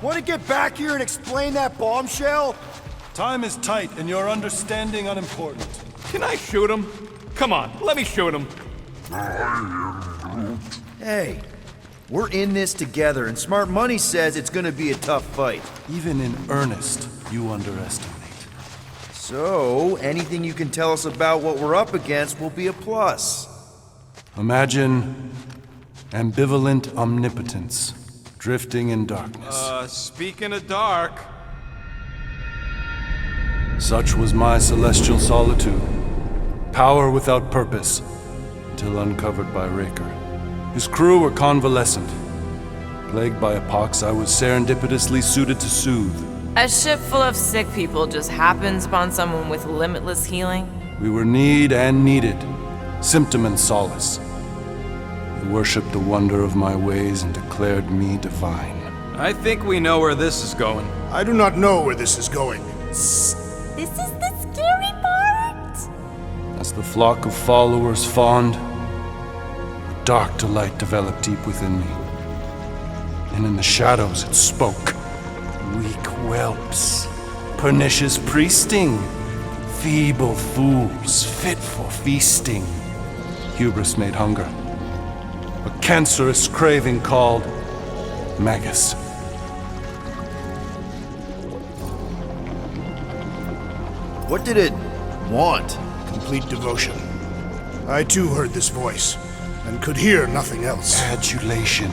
Want to get back here and explain that bombshell? Time is tight and your understanding unimportant. Can I shoot him? Come on, let me shoot him. Hey, we're in this together, and Smart Money says it's gonna be a tough fight. Even in earnest, you underestimate. So, anything you can tell us about what we're up against will be a plus. Imagine ambivalent omnipotence, drifting in darkness. Speaking of dark... Such was my celestial solitude. Power without purpose, until uncovered by Raker. His crew were convalescent. Plagued by a pox I was serendipitously suited to soothe. A ship full of sick people just happens upon someone with limitless healing? We were need and needed, symptom and solace. They worshipped the wonder of my ways and declared me divine. I think we know where this is going. I do not know where this is going. This is the scary part! As the flock of followers fawned, a dark delight developed deep within me. And in the shadows it spoke. Weak whelps, pernicious priesting, feeble fools fit for feasting. Hubris made hunger. A cancerous craving called Magus. What did it want? Complete devotion. I too heard this voice, and could hear nothing else. Adulation,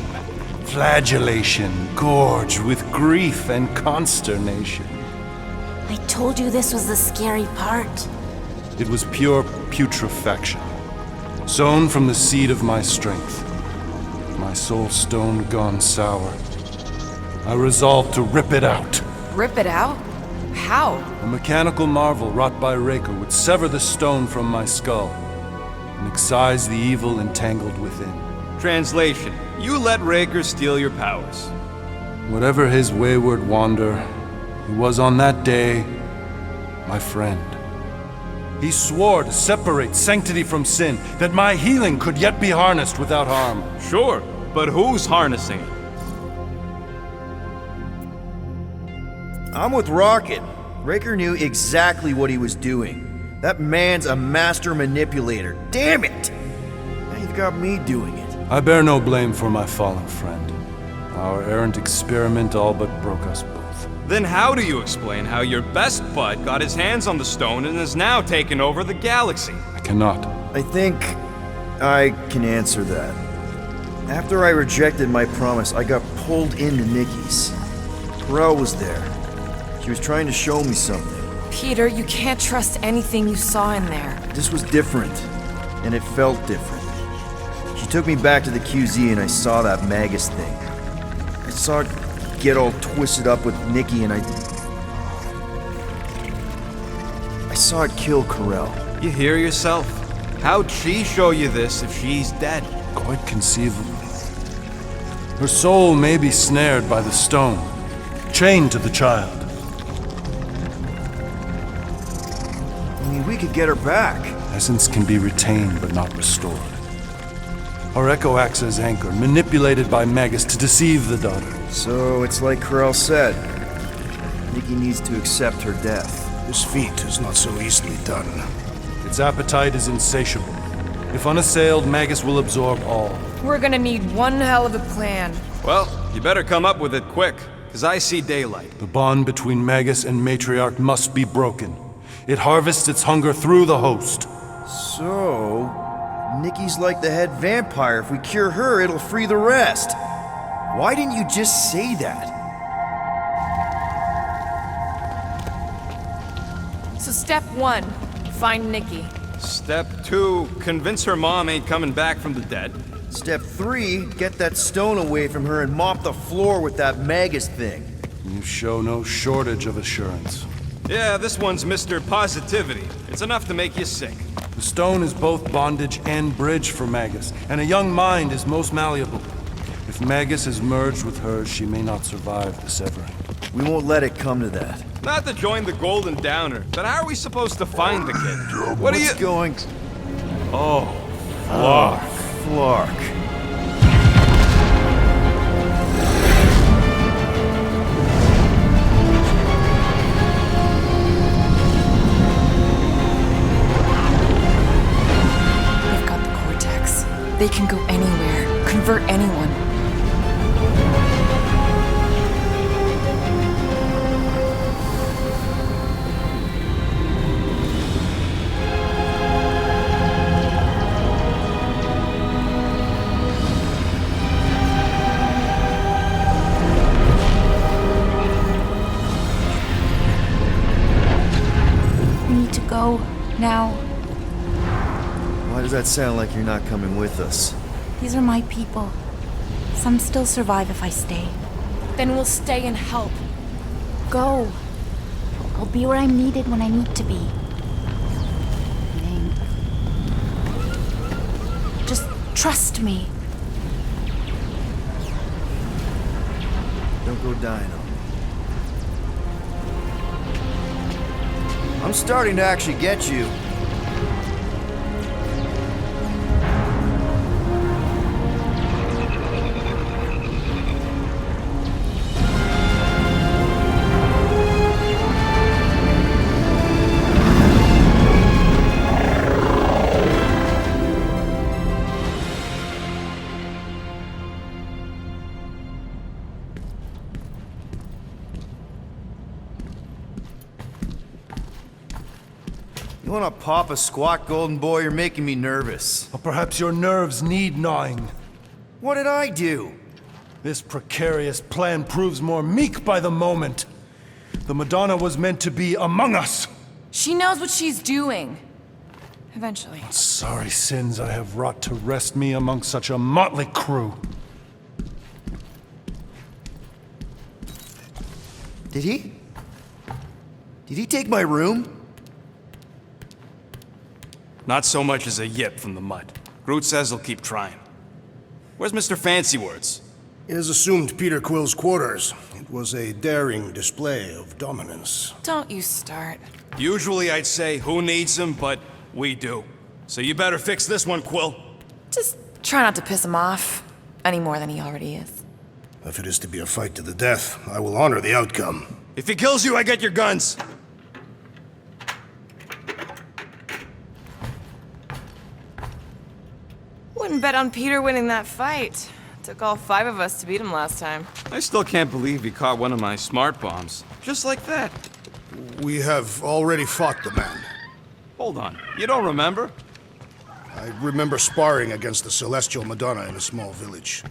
flagellation, gorged with grief and consternation. I told you this was the scary part. It was pure putrefaction, sown from the seed of my strength. My soul stone gone sour. I resolved to rip it out. Rip it out? How? A mechanical marvel wrought by Raker would sever the stone from my skull and excise the evil entangled within. Translation: you let Raker steal your powers. Whatever his wayward wander, he was on that day my friend. He swore to separate sanctity from sin, that my healing could yet be harnessed without harm. Sure, but who's harnessing it? I'm with Rocket. Raker knew exactly what he was doing. That man's a master manipulator. Damn it! Now you've got me doing it. I bear no blame for my fallen friend. Our errant experiment all but broke us both. Then how do you explain how your best bud got his hands on the stone and has now taken over the galaxy? I cannot. I think I can answer that. After I rejected my promise, I got pulled into Nikki's. Corel was there. She was trying to show me something. Peter, you can't trust anything you saw in there. This was different, and it felt different. She took me back to the QZ and I saw that Magus thing. I saw it get all twisted up with Nikki and I saw it kill Corel. You hear yourself? How'd she show you this if she's dead? Quite conceivably. Her soul may be snared by the stone, chained to the child. I mean, we could get her back. Essence can be retained but not restored. Our echo acts as anchor, manipulated by Magus to deceive the daughter. So it's like Corel said. Nikki needs to accept her death. This feat is not so easily done. Its appetite is insatiable. If unassailed, Magus will absorb all. We're gonna need one hell of a plan. Well, you better come up with it quick, because I see daylight. The bond between Magus and Matriarch must be broken. It harvests its hunger through the host. So, Nikki's like the head vampire. If we cure her, it'll free the rest. Why didn't you just say that? So step 1, find Nikki. Step 2, convince her mom ain't coming back from the dead. Step 3, get that stone away from her and mop the floor with that Magus thing. You show no shortage of assurance. Yeah, this one's Mr. Positivity. It's enough to make you sick. The stone is both bondage and bridge for Magus, and a young mind is most malleable. If Magus is merged with hers, she may not survive the severing. We won't let it come to that. Not to join the Golden Downer, but how are we supposed to find the kid? What are you... What's going... Oh, Flark. Flark. They can go anywhere, convert anyone. We need to go now. Why does that sound like you're not coming with us? These are my people. Some still survive if I stay. Then we'll stay and help. Go. I'll be where I'm needed when I need to be. Ning. Just trust me. Don't go dying on me. I'm starting to actually get you. You wanna pop a squat, golden boy? You're making me nervous. Or perhaps your nerves need gnawing. What did I do? This precarious plan proves more meek by the moment. The Madonna was meant to be among us. She knows what she's doing. Eventually. Sorry sins I have wrought to wrest me among such a motley crew. Did he? Did he take my room? Not so much as a yip from the mud. Groot says he'll keep trying. Where's Mr. Fancy Words? It is assumed Peter Quill's quarters. It was a daring display of dominance. Don't you start. Usually I'd say, who needs him, but we do. So you better fix this one, Quill. Just try not to piss him off any more than he already is. If it is to be a fight to the death, I will honor the outcome. If he kills you, I get your guns. Wouldn't bet on Peter winning that fight. Took all 5 of us to beat him last time. I still can't believe he caught one of my smart bombs. Just like that. We have already fought the man. Hold on, you don't remember? I remember sparring against the Celestial Madonna in a small village.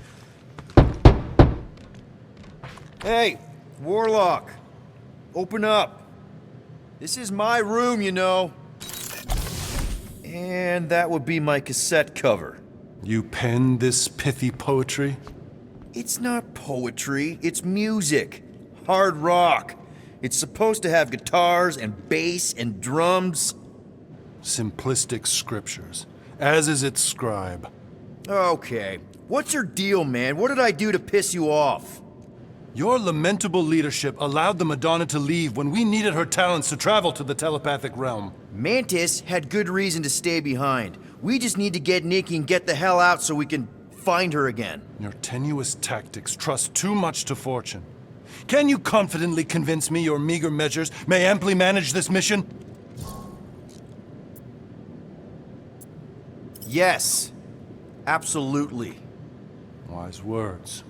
Hey, Warlock. Open up. This is my room, you know. And that would be my cassette cover. You penned this pithy poetry? It's not poetry, it's music. Hard rock. It's supposed to have guitars and bass and drums. Simplistic scriptures, as is its scribe. Okay. What's your deal, man? What did I do to piss you off? Your lamentable leadership allowed the Madonna to leave when we needed her talents to travel to the telepathic realm. Mantis had good reason to stay behind. We just need to get Nikki and get the hell out so we can find her again. Your tenuous tactics trust too much to fortune. Can you confidently convince me your meager measures may amply manage this mission? Yes. Absolutely. Wise words.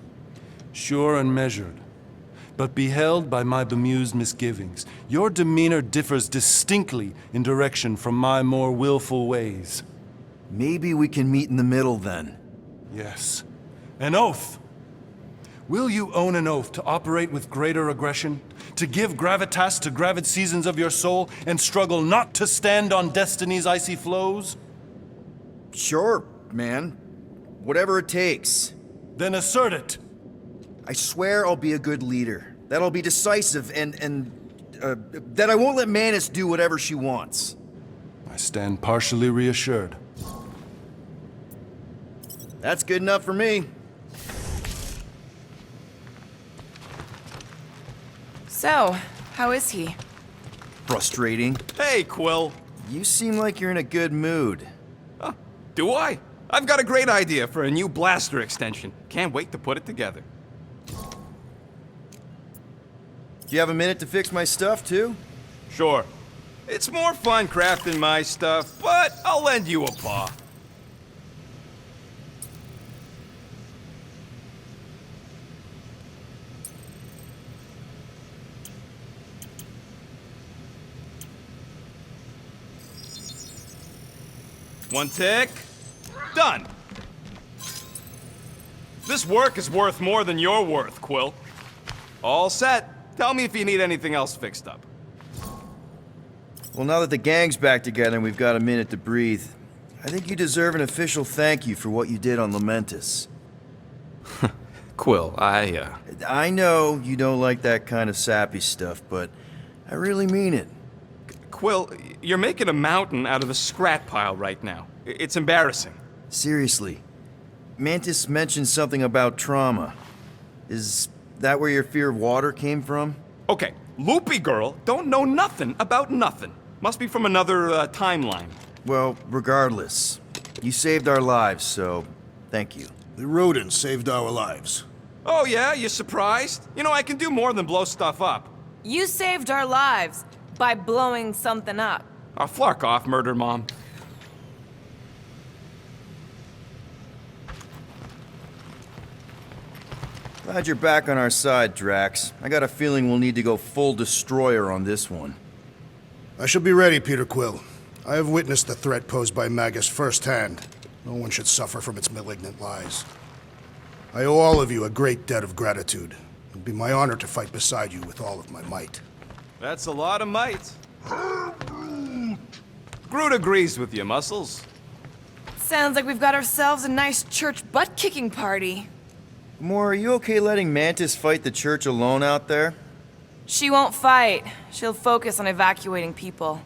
Sure and measured. But beheld by my bemused misgivings, your demeanor differs distinctly in direction from my more willful ways. Maybe we can meet in the middle then. Yes. An oath! Will you own an oath to operate with greater aggression? To give gravitas to gravid seasons of your soul and struggle not to stand on destiny's icy flows? Sure, man. Whatever it takes. Then assert it! I swear I'll be a good leader. That I'll be decisive and that I won't let Mantis do whatever she wants. I stand partially reassured. That's good enough for me. So, how is he? Frustrating. Hey, Quill. You seem like you're in a good mood. Huh, do I? I've got a great idea for a new blaster extension. Can't wait to put it together. Do you have a minute to fix my stuff, too? Sure. It's more fun crafting my stuff, but I'll lend you a paw. One tick. Done. This work is worth more than you're worth, Quill. All set. Tell me if you need anything else fixed up. Well, now that the gang's back together and we've got a minute to breathe, I think you deserve an official thank you for what you did on Lamentus. Quill, I know you don't like that kind of sappy stuff, but I really mean it. Quill, you're making a mountain out of a scrap pile right now. It's embarrassing. Seriously. Mantis mentioned something about trauma. Is that where your fear of water came from? Okay, Loopy Girl don't know nothing about nothing. Must be from another timeline. Well, regardless, you saved our lives, so thank you. The rodents saved our lives. Oh yeah, you surprised? You know, I can do more than blow stuff up. You saved our lives by blowing something up. Oh, flark off, Murder Mom. Glad you're back on our side, Drax. I got a feeling we'll need to go full destroyer on this one. I shall be ready, Peter Quill. I have witnessed the threat posed by Magus firsthand. No one should suffer from its malignant lies. I owe all of you a great debt of gratitude. It will be my honor to fight beside you with all of my might. That's a lot of might. Groot agrees with you, Muscles. Sounds like we've got ourselves a nice church butt-kicking party. Gamora, are you okay letting Mantis fight the church alone out there? She won't fight. She'll focus on evacuating people.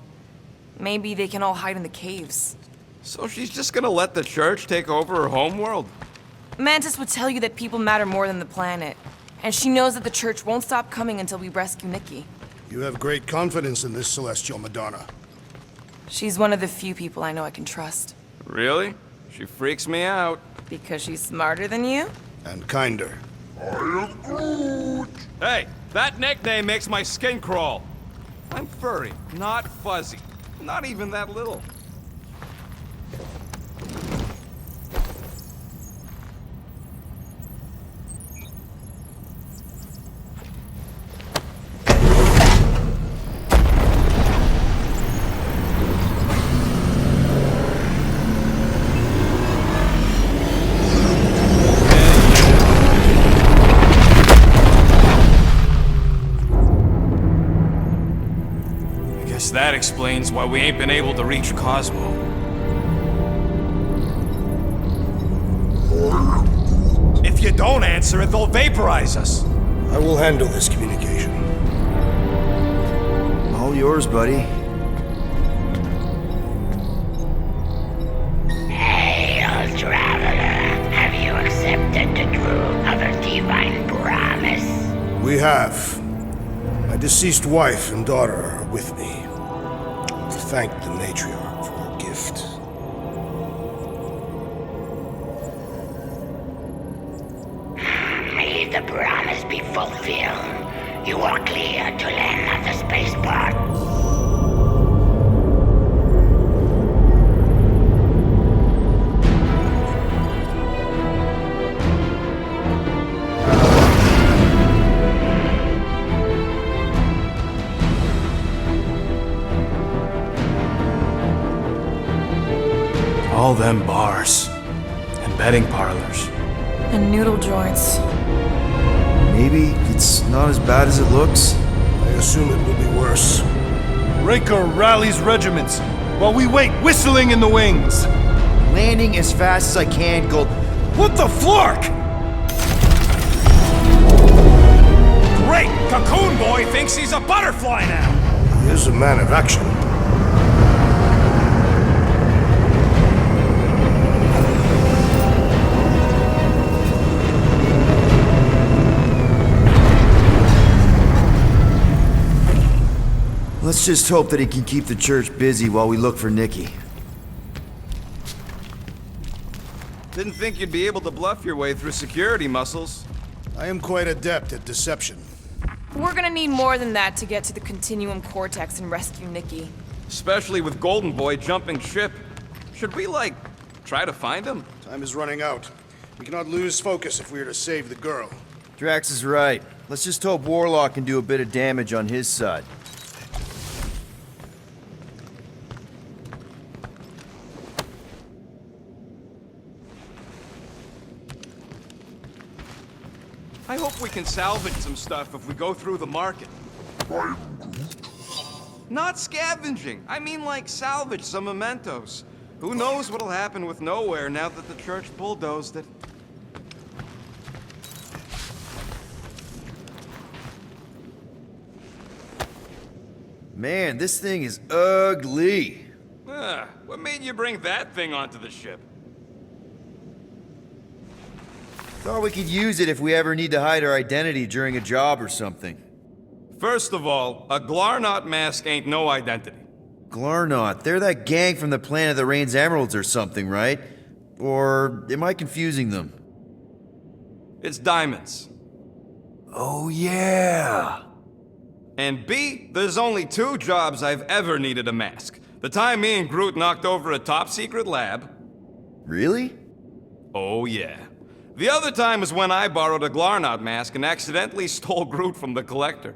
Maybe they can all hide in the caves. So she's just gonna let the church take over her homeworld? Mantis would tell you that people matter more than the planet. And she knows that the church won't stop coming until we rescue Nikki. You have great confidence in this celestial Madonna. She's one of the few people I know I can trust. Really? She freaks me out. Because she's smarter than you? And kinder. Hey, that nickname makes my skin crawl. I'm furry, not fuzzy. Not even that little. That explains why we ain't been able to reach Cosmo. If you don't answer it, they'll vaporize us. I will handle this communication. All yours, buddy. Hail, traveler. Have you accepted the truth of a divine promise? We have. My deceased wife and daughter are with me. Thank the matriarch for her gift. May the promise be fulfilled. You are clear to land at the spaceport. All them bars and betting parlors. And noodle joints. Maybe it's not as bad as it looks. I assume it will be worse. Raker rallies regiments while we wait whistling in the wings. Landing as fast as I can, Gold. What the flark? Great! Cocoon Boy thinks he's a butterfly now! He is a man of action. Let's just hope that he can keep the church busy while we look for Nikki. Didn't think you'd be able to bluff your way through security, Muscles. I am quite adept at deception. We're gonna need more than that to get to the Continuum Cortex and rescue Nikki. Especially with Golden Boy jumping ship. Should we, like, try to find him? Time is running out. We cannot lose focus if we are to save the girl. Drax is right. Let's just hope Warlock can do a bit of damage on his side. I hope we can salvage some stuff if we go through the market. Not scavenging. I mean like salvage some mementos. Who knows what'll happen with Nowhere now that the church bulldozed it. Man, this thing is ugly. What made you bring that thing onto the ship? Thought we could use it if we ever need to hide our identity during a job or something. First of all, a Glarnot mask ain't no identity. Glarnot, they're that gang from the Planet that Rains Emeralds or something, right? Or am I confusing them? It's diamonds. Oh yeah! And B, there's only 2 jobs I've ever needed a mask. The time me and Groot knocked over a top-secret lab. Really? Oh yeah. The other time was when I borrowed a Glarnot mask and accidentally stole Groot from the Collector.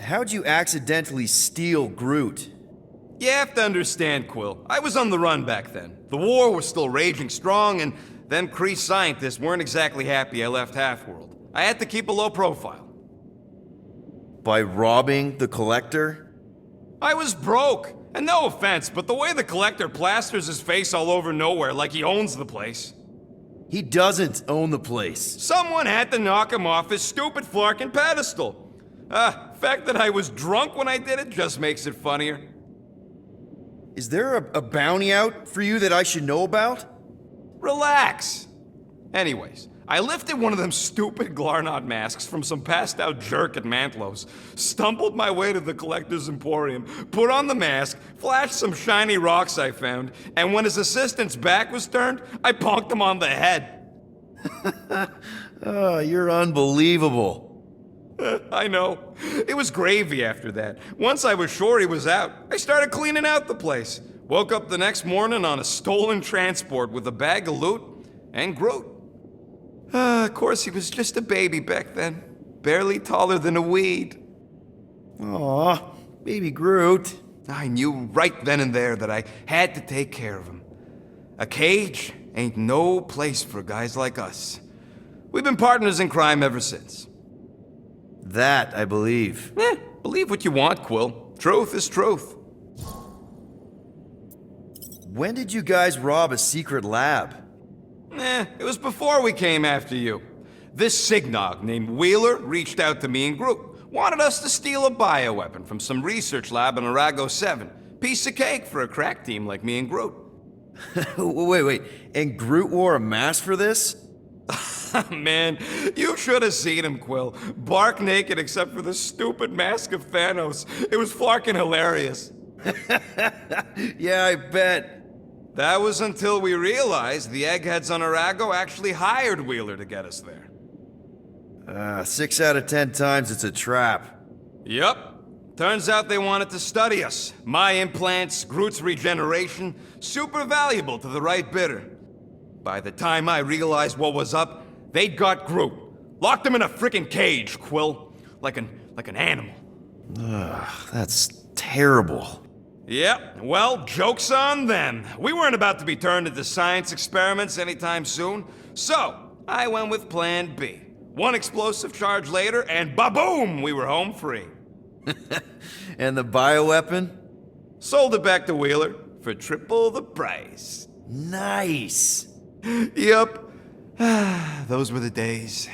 How'd you accidentally steal Groot? You have to understand, Quill. I was on the run back then. The war was still raging strong, and them Kree scientists weren't exactly happy I left Half-World. I had to keep a low profile. By robbing the Collector? I was broke. And no offense, but the way the Collector plasters his face all over Nowhere like he owns the place. He doesn't own the place. Someone had to knock him off his stupid flarkin' pedestal. Fact that I was drunk when I did it just makes it funnier. Is there a bounty out for you that I should know about? Relax. Anyways, I lifted one of them stupid Glarnot masks from some passed out jerk at Mantlo's, stumbled my way to the Collector's Emporium, put on the mask, flashed some shiny rocks I found, and when his assistant's back was turned, I bonked him on the head. Oh, you're unbelievable. I know. It was gravy after that. Once I was sure he was out, I started cleaning out the place. Woke up the next morning on a stolen transport with a bag of loot and Groot. Of course, he was just a baby back then. Barely taller than a weed. Aw, baby Groot. I knew right then and there that I had to take care of him. A cage ain't no place for guys like us. We've been partners in crime ever since. That I believe. Believe what you want, Quill. Truth is truth. When did you guys rob a secret lab? It was before we came after you. This Signog named Wheeler reached out to me and Groot. Wanted us to steal a bioweapon from some research lab in Arago 7. Piece of cake for a crack team like me and Groot. Wait. And Groot wore a mask for this? Man, you should have seen him, Quill. Bark naked except for the stupid mask of Thanos. It was flarkin' hilarious. Yeah, I bet. That was until we realized the eggheads on Arago actually hired Wheeler to get us there. 6 out of 10 times it's a trap. Yup. Turns out they wanted to study us. My implants, Groot's regeneration, super valuable to the right bidder. By the time I realized what was up, they'd got Groot. Locked him in a frickin' cage, Quill. Like an animal. That's terrible. Yep, well, joke's on them. We weren't about to be turned into science experiments anytime soon, so I went with Plan B. One explosive charge later, and ba-boom, we were home free. And the bioweapon? Sold it back to Wheeler for triple the price. Nice. Yep. Those were the days.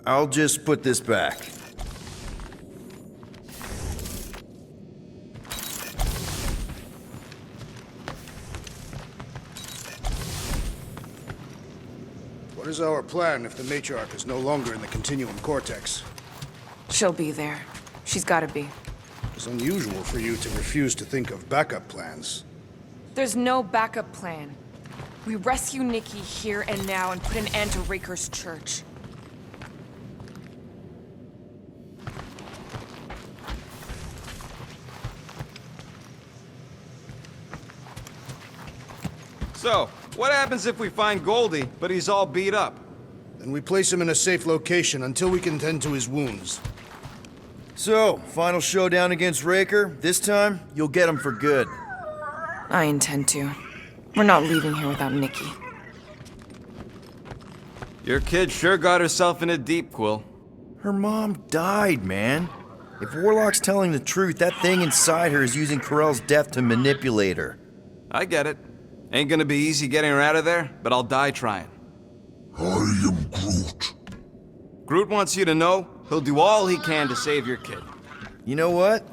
I'll just put this back. What is our plan if the matriarch is no longer in the Continuum Cortex? She'll be there. She's gotta be. It's unusual for you to refuse to think of backup plans. There's no backup plan. We rescue Nikki here and now and put an end to Raker's church. So, what happens if we find Goldie, but he's all beat up? Then we place him in a safe location until we can tend to his wounds. So, final showdown against Raker. This time, you'll get him for good. I intend to. We're not leaving here without Nikki. Your kid sure got herself in it deep, Quill. Her mom died, man. If Warlock's telling the truth, that thing inside her is using Corell's death to manipulate her. I get it. Ain't gonna be easy getting her out of there, but I'll die trying. I am Groot. Groot wants you to know he'll do all he can to save your kid. You know what?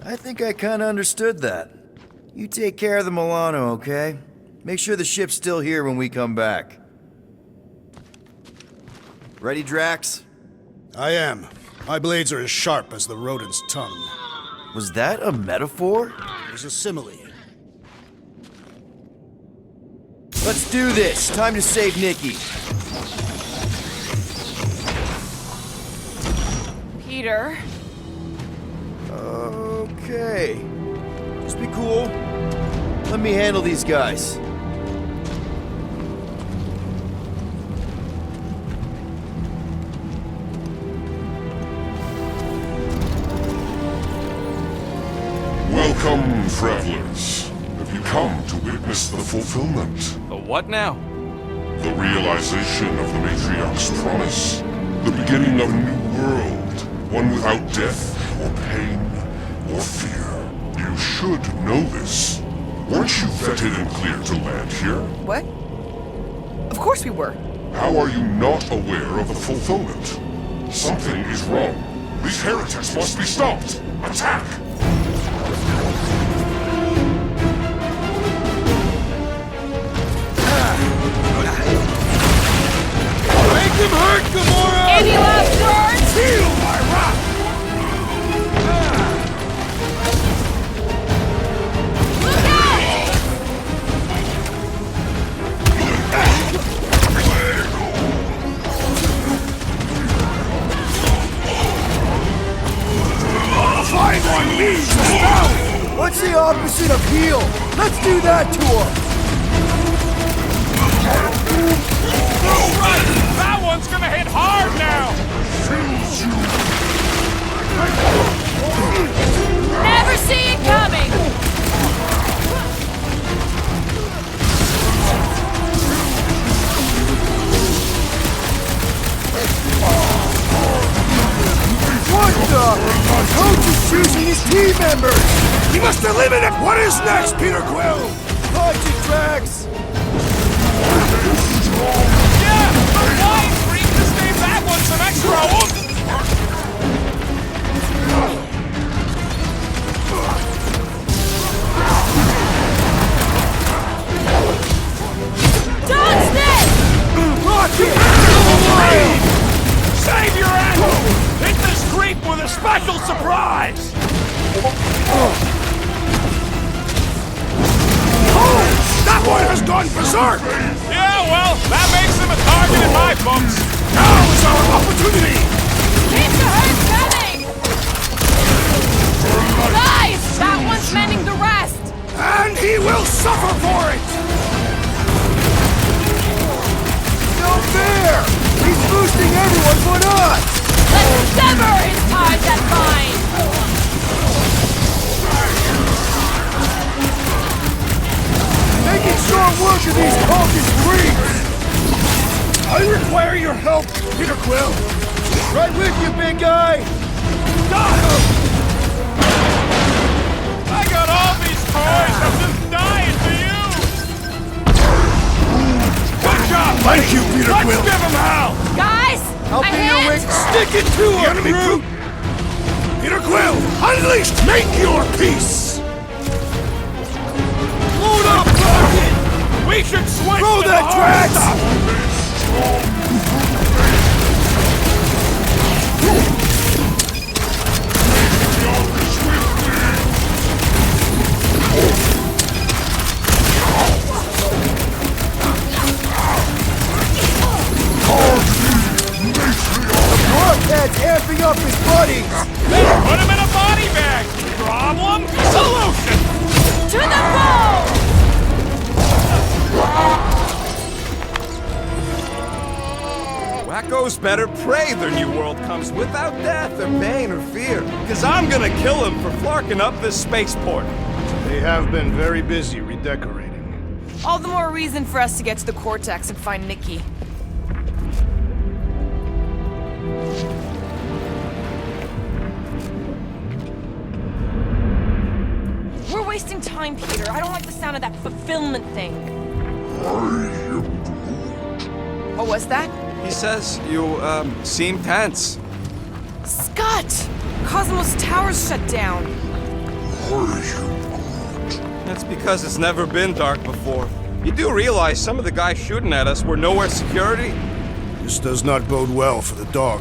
I think I kinda understood that. You take care of the Milano, okay? Make sure the ship's still here when we come back. Ready, Drax? I am. My blades are as sharp as the rodent's tongue. Was that a metaphor? It was a simile. Let's do this! Time to save Nikki. Peter? Okay. Just be cool. Let me handle these guys. Welcome, travelers. Have you come to witness the fulfillment? The what now? The realization of the Matriarch's promise. The beginning of a new world. One without death, or pain, or fear. You should know this. Weren't you vetted and cleared to land here? What? Of course we were. How are you not aware of the fulfillment? Something is wrong. These heretics must be stopped. Attack! Make him hurt, Gamora! Any last words? Feel my wrath! Look out! Find one leads now! What's the opposite of heal? Let's do that to him! Right! That one's gonna hit hard now! Never see it coming! What the? Our coach is choosing his team members! We must eliminate what is next, Peter Quill! Punch it, Drax! Yeah! The flying freak just gave that one some extra oomph! Dodge this! Rocket! Save your angle! Hit this creep with a special surprise! That one has gone berserk! Yeah, well, that makes him a target in my books. Now is our opportunity! Keep the herd coming! Guys! That one's mending the rest! And he will suffer for it! No fair! He's boosting everyone but us! Let's sever his ties that bind! Making strong work of these cultist freaks! I require your help, Peter Quill! Right with you, big guy! I got all these toys. I'm just dying for you. Good job. Thank you, Peter Let's Quill! give him hell. Guys! I'll a be your hand! wing! Stick it to The him, enemy Groot! Peter Quill, unleashed! Make your peace! Load up, Rocket! We should switch Throw to that, hard Drax! stuff. Rockhead's amping up his buddies! Let's put him in a body bag. Problem? Solution. To the ball! Wacko's better pray their new world comes without death or pain or fear. Cause I'm gonna kill him for flarking up this spaceport. They have been very busy redecorating. All the more reason for us to get to the Cortex and find Nikki. We're wasting time, Peter. I don't like the sound of that fulfillment thing. What was that? He says you, seem tense. Scott! Cosmos Tower's shut down. That's because it's never been dark before. You do realize some of the guys shooting at us were nowhere security? This does not bode well for the dog.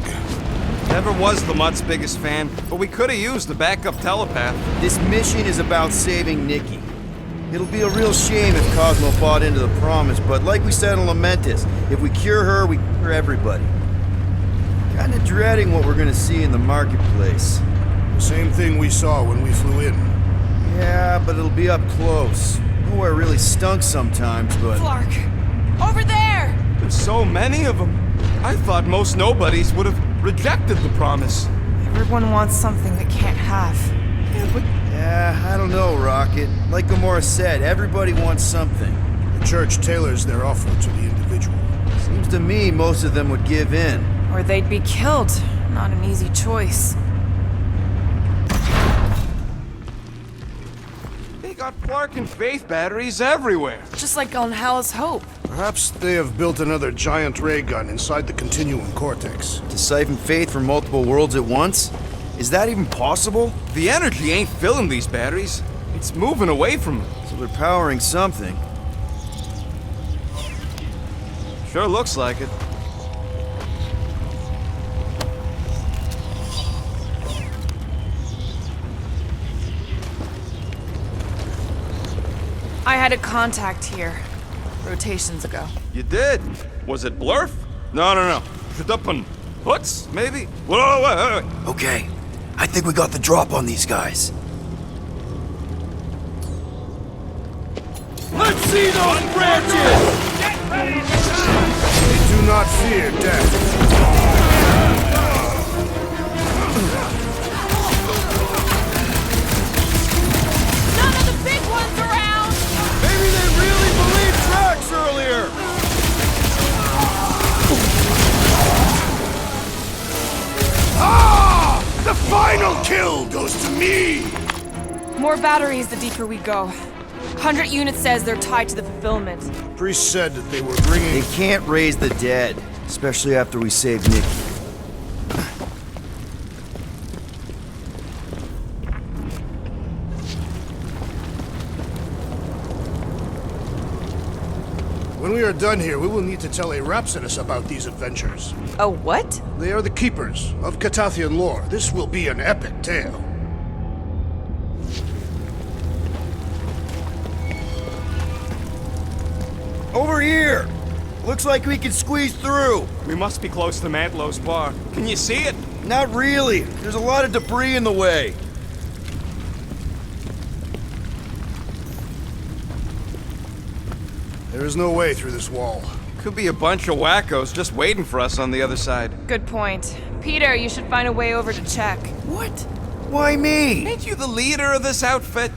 Never was the Mutt's biggest fan, but we could have used a backup telepath. This mission is about saving Nikki. It'll be a real shame if Cosmo bought into the promise, but like we said in Lamentus, if we cure her, we cure everybody. Kinda dreading what we're gonna see in the marketplace. The same thing we saw when we flew in. Yeah, but it'll be up close. Nowhere really stunk sometimes, but... Clark! Over there! There's so many of them. I thought most nobodies would have rejected the promise. Everyone wants something they can't have. Yeah, I don't know, Rocket. Like Gamora said, everybody wants something. The church tailors their offer to the individual. Seems to me most of them would give in. Or they'd be killed. Not an easy choice. They got Clark and Faith batteries everywhere. Just like on Hal's Hope. Perhaps they have built another giant ray gun inside the continuum cortex. To siphon faith from multiple worlds at once? Is that even possible? The energy ain't filling these batteries. It's moving away from them. So they're powering something. Sure looks like it. I had a contact here. Rotations ago. You did? Was it Blurf? No. Shudupun. Hooks, maybe? Wait. Okay, I think we got the drop on these guys. Let's see those branches! They do not fear death. None of the big ones around! Maybe they really believed Drax earlier! The final kill goes to me! More batteries the deeper we go. 100 units says they're tied to the fulfillment. Priest said that they were bringing... They can't raise the dead, especially after we saved Nikki. When we are done here, we will need to tell a Rhapsodus about these adventures. A what? They are the keepers of Catathian lore. This will be an epic tale. Over here! Looks like we can squeeze through. We must be close to Mantlow's bar. Can you see it? Not really. There's a lot of debris in the way. There is no way through this wall. Could be a bunch of wackos just waiting for us on the other side. Good point. Peter, you should find a way over to check. What? Why me? Ain't you the leader of this outfit?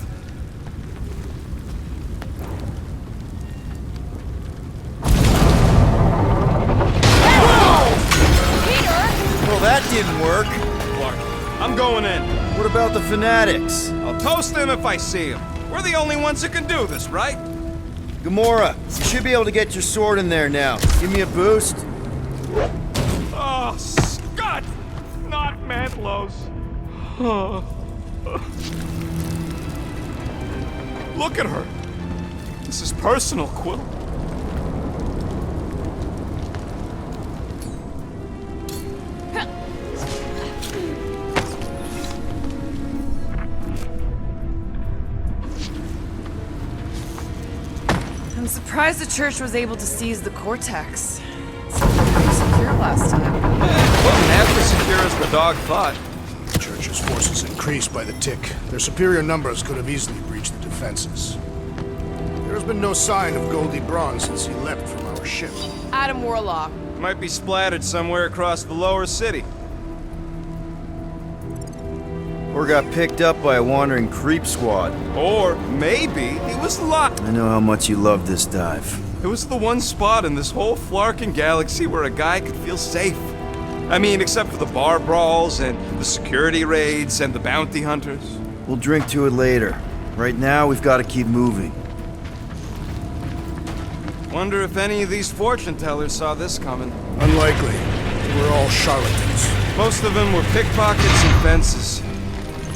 Well, that didn't work. Clark, I'm going in. What about the fanatics? I'll toast them if I see them. We're the only ones who can do this, right? Gamora, you should be able to get your sword in there now. Give me a boost. Oh, Scott! Not Mantlow's. Look at her. This is personal, Quill. I'm surprised the church was able to seize the cortex. It seemed pretty secure last time. Wasn't half as secure as the dog thought. The church's forces increased by the tick. Their superior numbers could have easily breached the defenses. There has been no sign of Goldie Braun since he leapt from our ship. Adam Warlock. Might be splattered somewhere across the lower city. Or got picked up by a wandering creep squad. Or maybe he was locked. I know how much you love this dive. It was the one spot in this whole Flarkin galaxy where a guy could feel safe. I mean, except for the bar brawls and the security raids and the bounty hunters. We'll drink to it later. Right now, we've got to keep moving. Wonder if any of these fortune tellers saw this coming. Unlikely. They were all charlatans. Most of them were pickpockets and fences.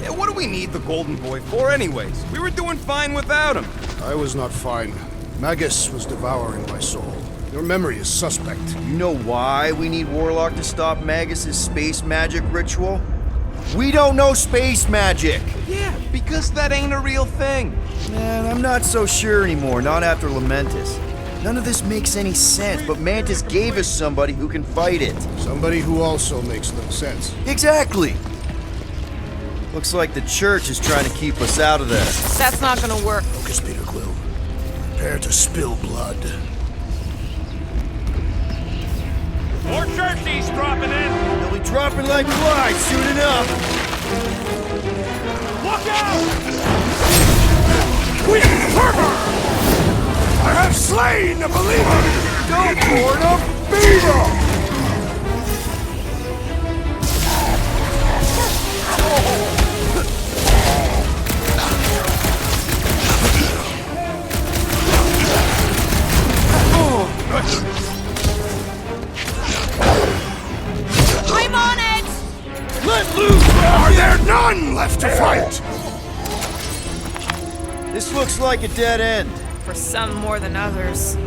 Yeah, what do we need the Golden Boy for anyways? We were doing fine without him. I was not fine. Magus was devouring my soul. Your memory is suspect. You know why we need Warlock to stop Magus's space magic ritual? We don't know space magic! Yeah, because that ain't a real thing. Man, I'm not so sure anymore, not after Lamentis. None of this makes any sense, but Mantis gave us somebody who can fight it. Somebody who also makes no sense. Exactly! Looks like the church is trying to keep us out of there. That's not gonna work. Focus, Peter Quill. Prepare to spill blood. More churchies dropping in! They'll be dropping like flies soon enough! Look out! We fervor! I have slain the believer! Don't warn them! Beaver! I'm on it! Let loose! Are there none left to fight? This looks like a dead end. For some more than others.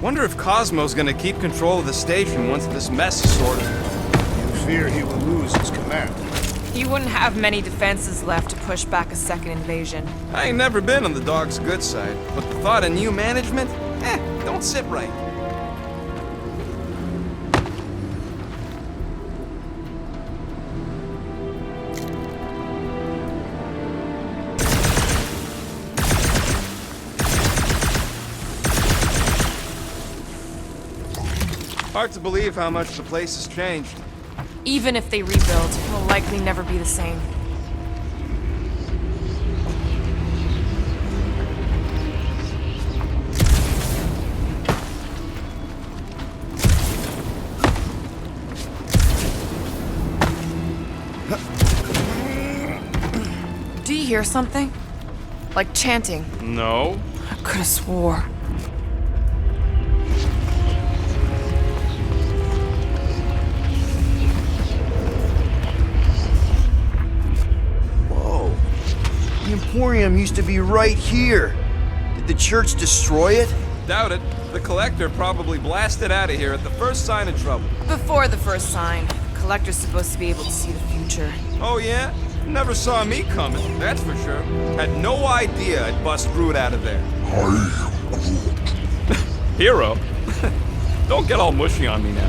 Wonder if Cosmo's gonna keep control of the station once this mess is sorted. You fear he will lose his command. He wouldn't have many defenses left to push back a second invasion. I ain't never been on the dog's good side, but the thought of new management? Don't sit right. Hard to believe how much the place has changed. Even if they rebuild, it will likely never be the same. Do you hear something? Like chanting. No. I could have swore. Whoa. The Emporium used to be right here. Did the church destroy it? Doubt it. The Collector probably blasted out of here at the first sign of trouble. Before the first sign, the Collector's supposed to be able to see the future. Oh yeah? Never saw me coming, that's for sure. Had no idea I'd bust Root out of there. Hero? Don't get all mushy on me now.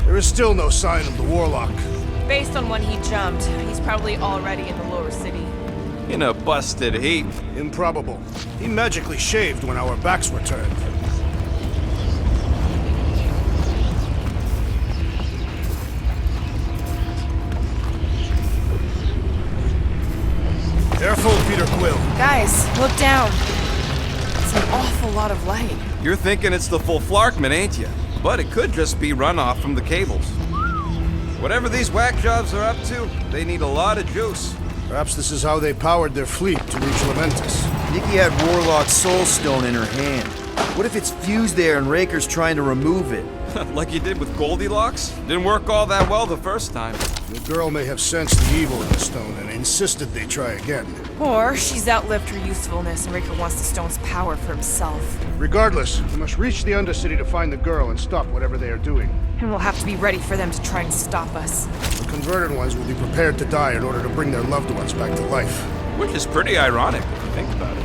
There is still no sign of the Warlock. Based on when he jumped, he's probably already in the lower city. In a busted heap. Improbable. He magically shaved when our backs were turned. Careful, Peter Quill. Guys, look down. It's an awful lot of light. You're thinking it's the full Flarkman, ain't you? But it could just be runoff from the cables. Whatever these whack jobs are up to, they need a lot of juice. Perhaps this is how they powered their fleet to reach Lamentis. Nikki had Warlock's soul stone in her hand. What if it's fused there and Raker's trying to remove it? Like you did with Goldilocks? Didn't work all that well the first time. The girl may have sensed the evil in the stone and insisted they try again. Or she's outlived her usefulness and Raker wants the stone's power for himself. Regardless, we must reach the Undercity to find the girl and stop whatever they are doing. And we'll have to be ready for them to try and stop us. The converted ones will be prepared to die in order to bring their loved ones back to life. Which is pretty ironic if you think about it.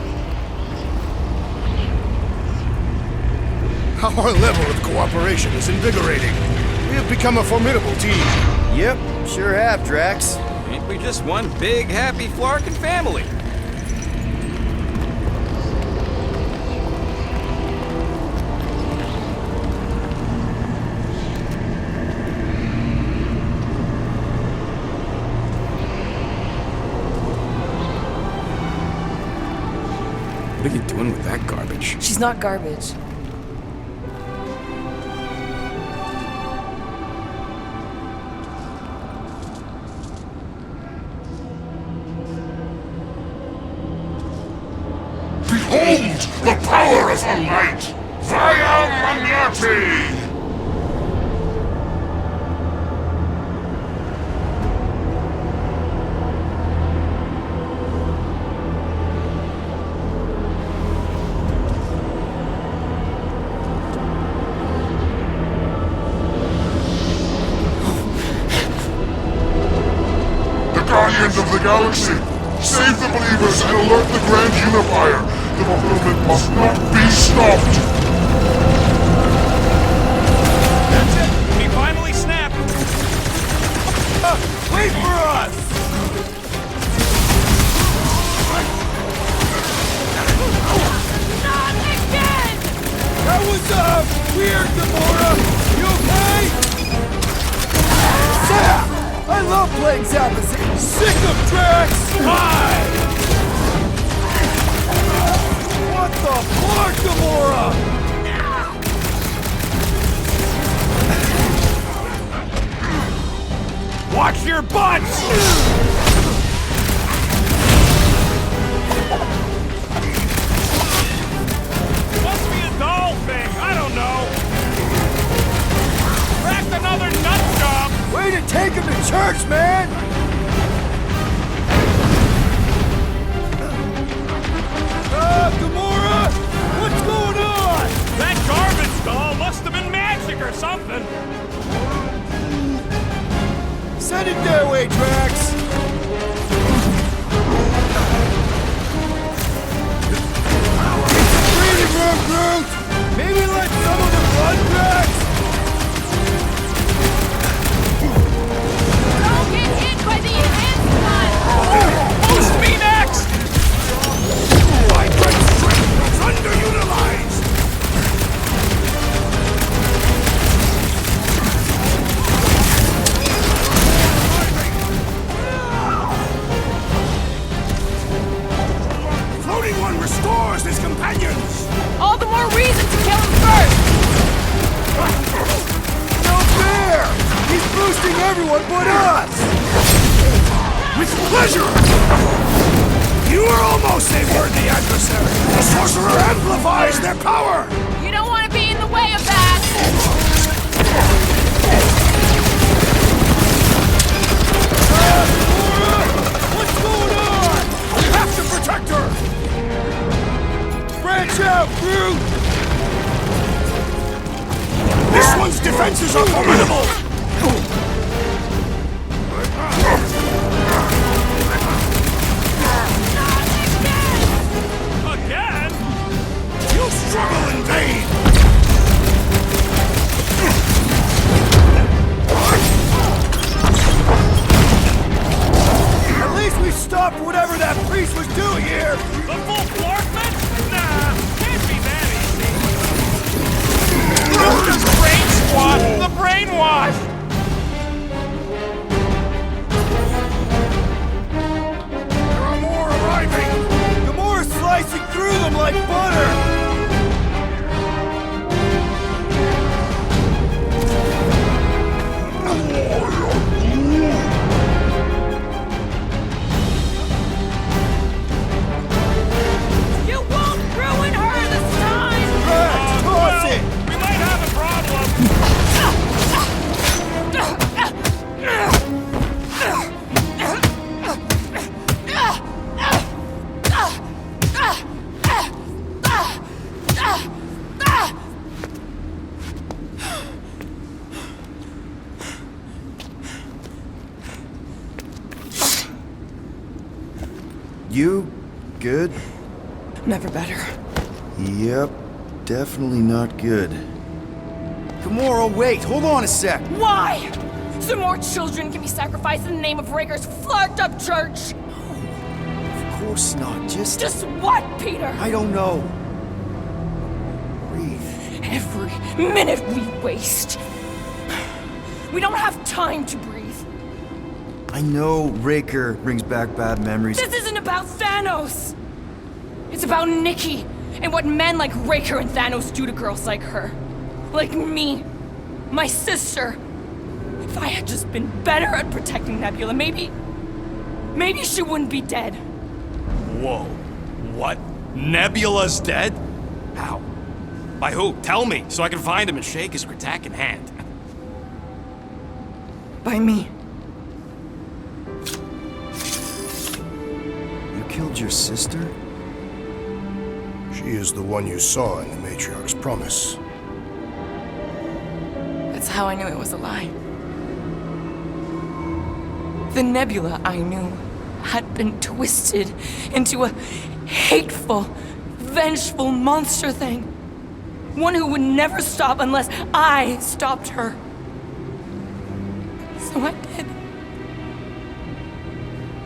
Our level of cooperation is invigorating. We have become a formidable team. Yep, sure have, Drax. Ain't we just one big, happy Flarkin family? What are you doing with that garbage? She's not garbage. Behold the power of the light! Via Magnati! Guardians of the Galaxy! Save the believers and alert the Grand Unifier! The fulfillment must not be stopped! That's it! He finally snapped! Wait for us! Not again! That was, weird, Gamora! You okay? Zap! I love playing Zappa! Sick of Drax! Why? What the fuck, Gamora? Watch your butts! Must be a doll thing, I don't know. Cracked another nut job! Way to take him to church, man! Gamora! What's going on? That garbage doll must have been magic or something! Send it their way, Drax! Breathing room, Groot! Maybe let some of them run, Drax! Don't get hit by the enhanced one! Boost me next! My great strength is underutilized! Floating one restores his companions! All the more reason to kill him first! No fair! He's boosting everyone but us! With pleasure! You are almost a worthy adversary! The sorcerer amplifies their power! You don't want to be in the way of that! Gamora! What's going on? We have to protect her! Branch out, Groot! This one's defenses are formidable! Again? You struggle in vain! At least we stopped whatever that priest was doing here! The full Clarkman? Nah, can't be that easy. Brain squad! The brainwash! There are more arriving! Gamora's slicing through them like butter! You won't ruin her this time! Drax, toss it! We might have a problem. You good? Never better. Yep, definitely not good. Gamora, wait, hold on a sec. Why? So more children can be sacrificed in the name of Raker's flarked up church? Of course not, Just what, Peter? I don't know. Breathe. Every minute we waste. We don't have time to breathe. I know Raker brings back bad memories. This isn't about Thanos. It's It's about Nikki and what men like Raker and Thanos do to girls like her. Like me. My sister. If I had just been better at protecting Nebula, maybe she wouldn't be dead. Whoa. What? Nebula's dead? How? By who? Tell me, so I can find him and shake his Kratak in hand. By me. You killed your sister? She is the one you saw in the Matriarch's promise. That's how I knew it was a lie. The Nebula I knew had been twisted into a hateful, vengeful monster thing. One who would never stop unless I stopped her. So I did.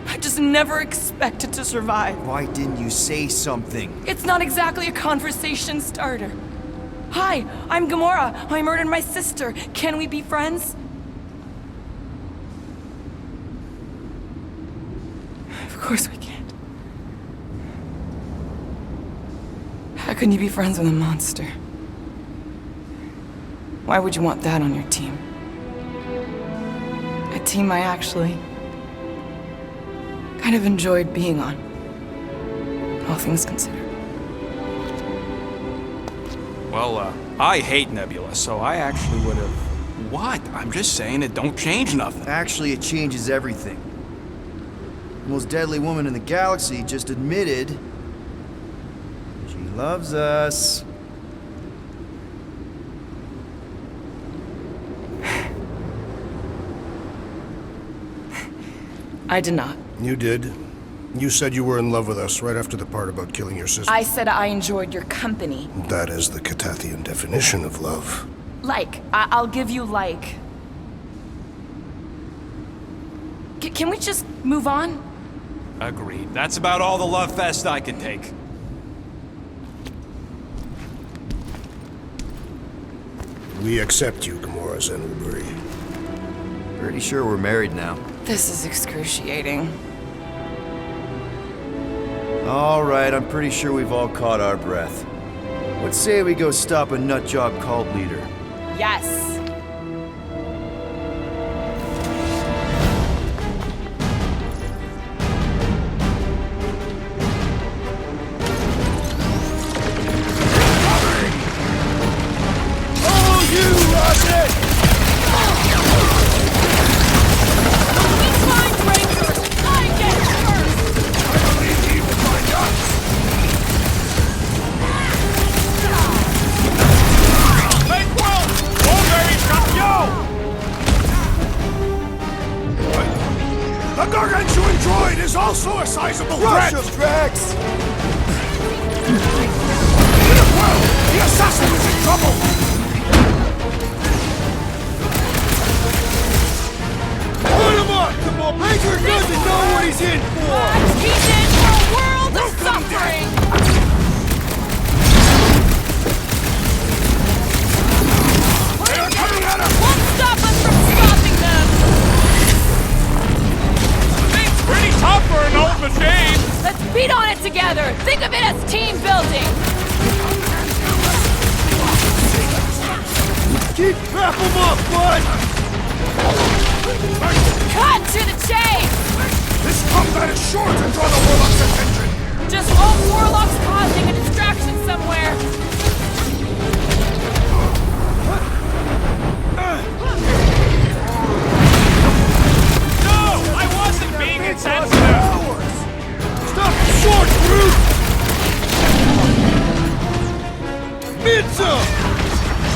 I just never expected to survive. Why didn't you say something? It's not exactly a conversation starter. Hi, I'm Gamora. I murdered my sister. Can we be friends? Of course we can't. How can you be friends with a monster? Why would you want that on your team? A team I actually kind of enjoyed being on, all things considered. Well, I hate Nebula, so I actually would have... What? I'm just saying it don't change nothing. Actually, it changes everything. The most deadly woman in the galaxy just admitted she loves us. I did not. You did. You said you were in love with us right after the part about killing your sister. I said I enjoyed your company. That is the Catathian definition of love. Like. I'll give you like. Can we just move on? Agreed. That's about all the love fest I can take. We accept you, Gamora Zenuburi. Pretty sure we're married now. This is excruciating. All right, I'm pretty sure we've all caught our breath. Let's say we go stop a nutjob cult leader. Yes. Oh, you rocket! We find Ranger! I get first! I believe he will find us! The gargantuan droid is also a sizable Rush threat! him, Drax! Well, the assassin is in trouble! Put him up! Come on, Baker doesn't know what he's in for! He's in for a world of suffering! They are coming at us! Won't stop us from stopping them! Thing's pretty tough for an old machine! Let's beat on it together! Think of it as team building! Keep crap him up, bud! Cut to the chase! This combat is sure to draw the Warlock's attention! Just hope Warlock's causing a distraction somewhere! No! I wasn't being insensitive! Stop short, brute! Mitza!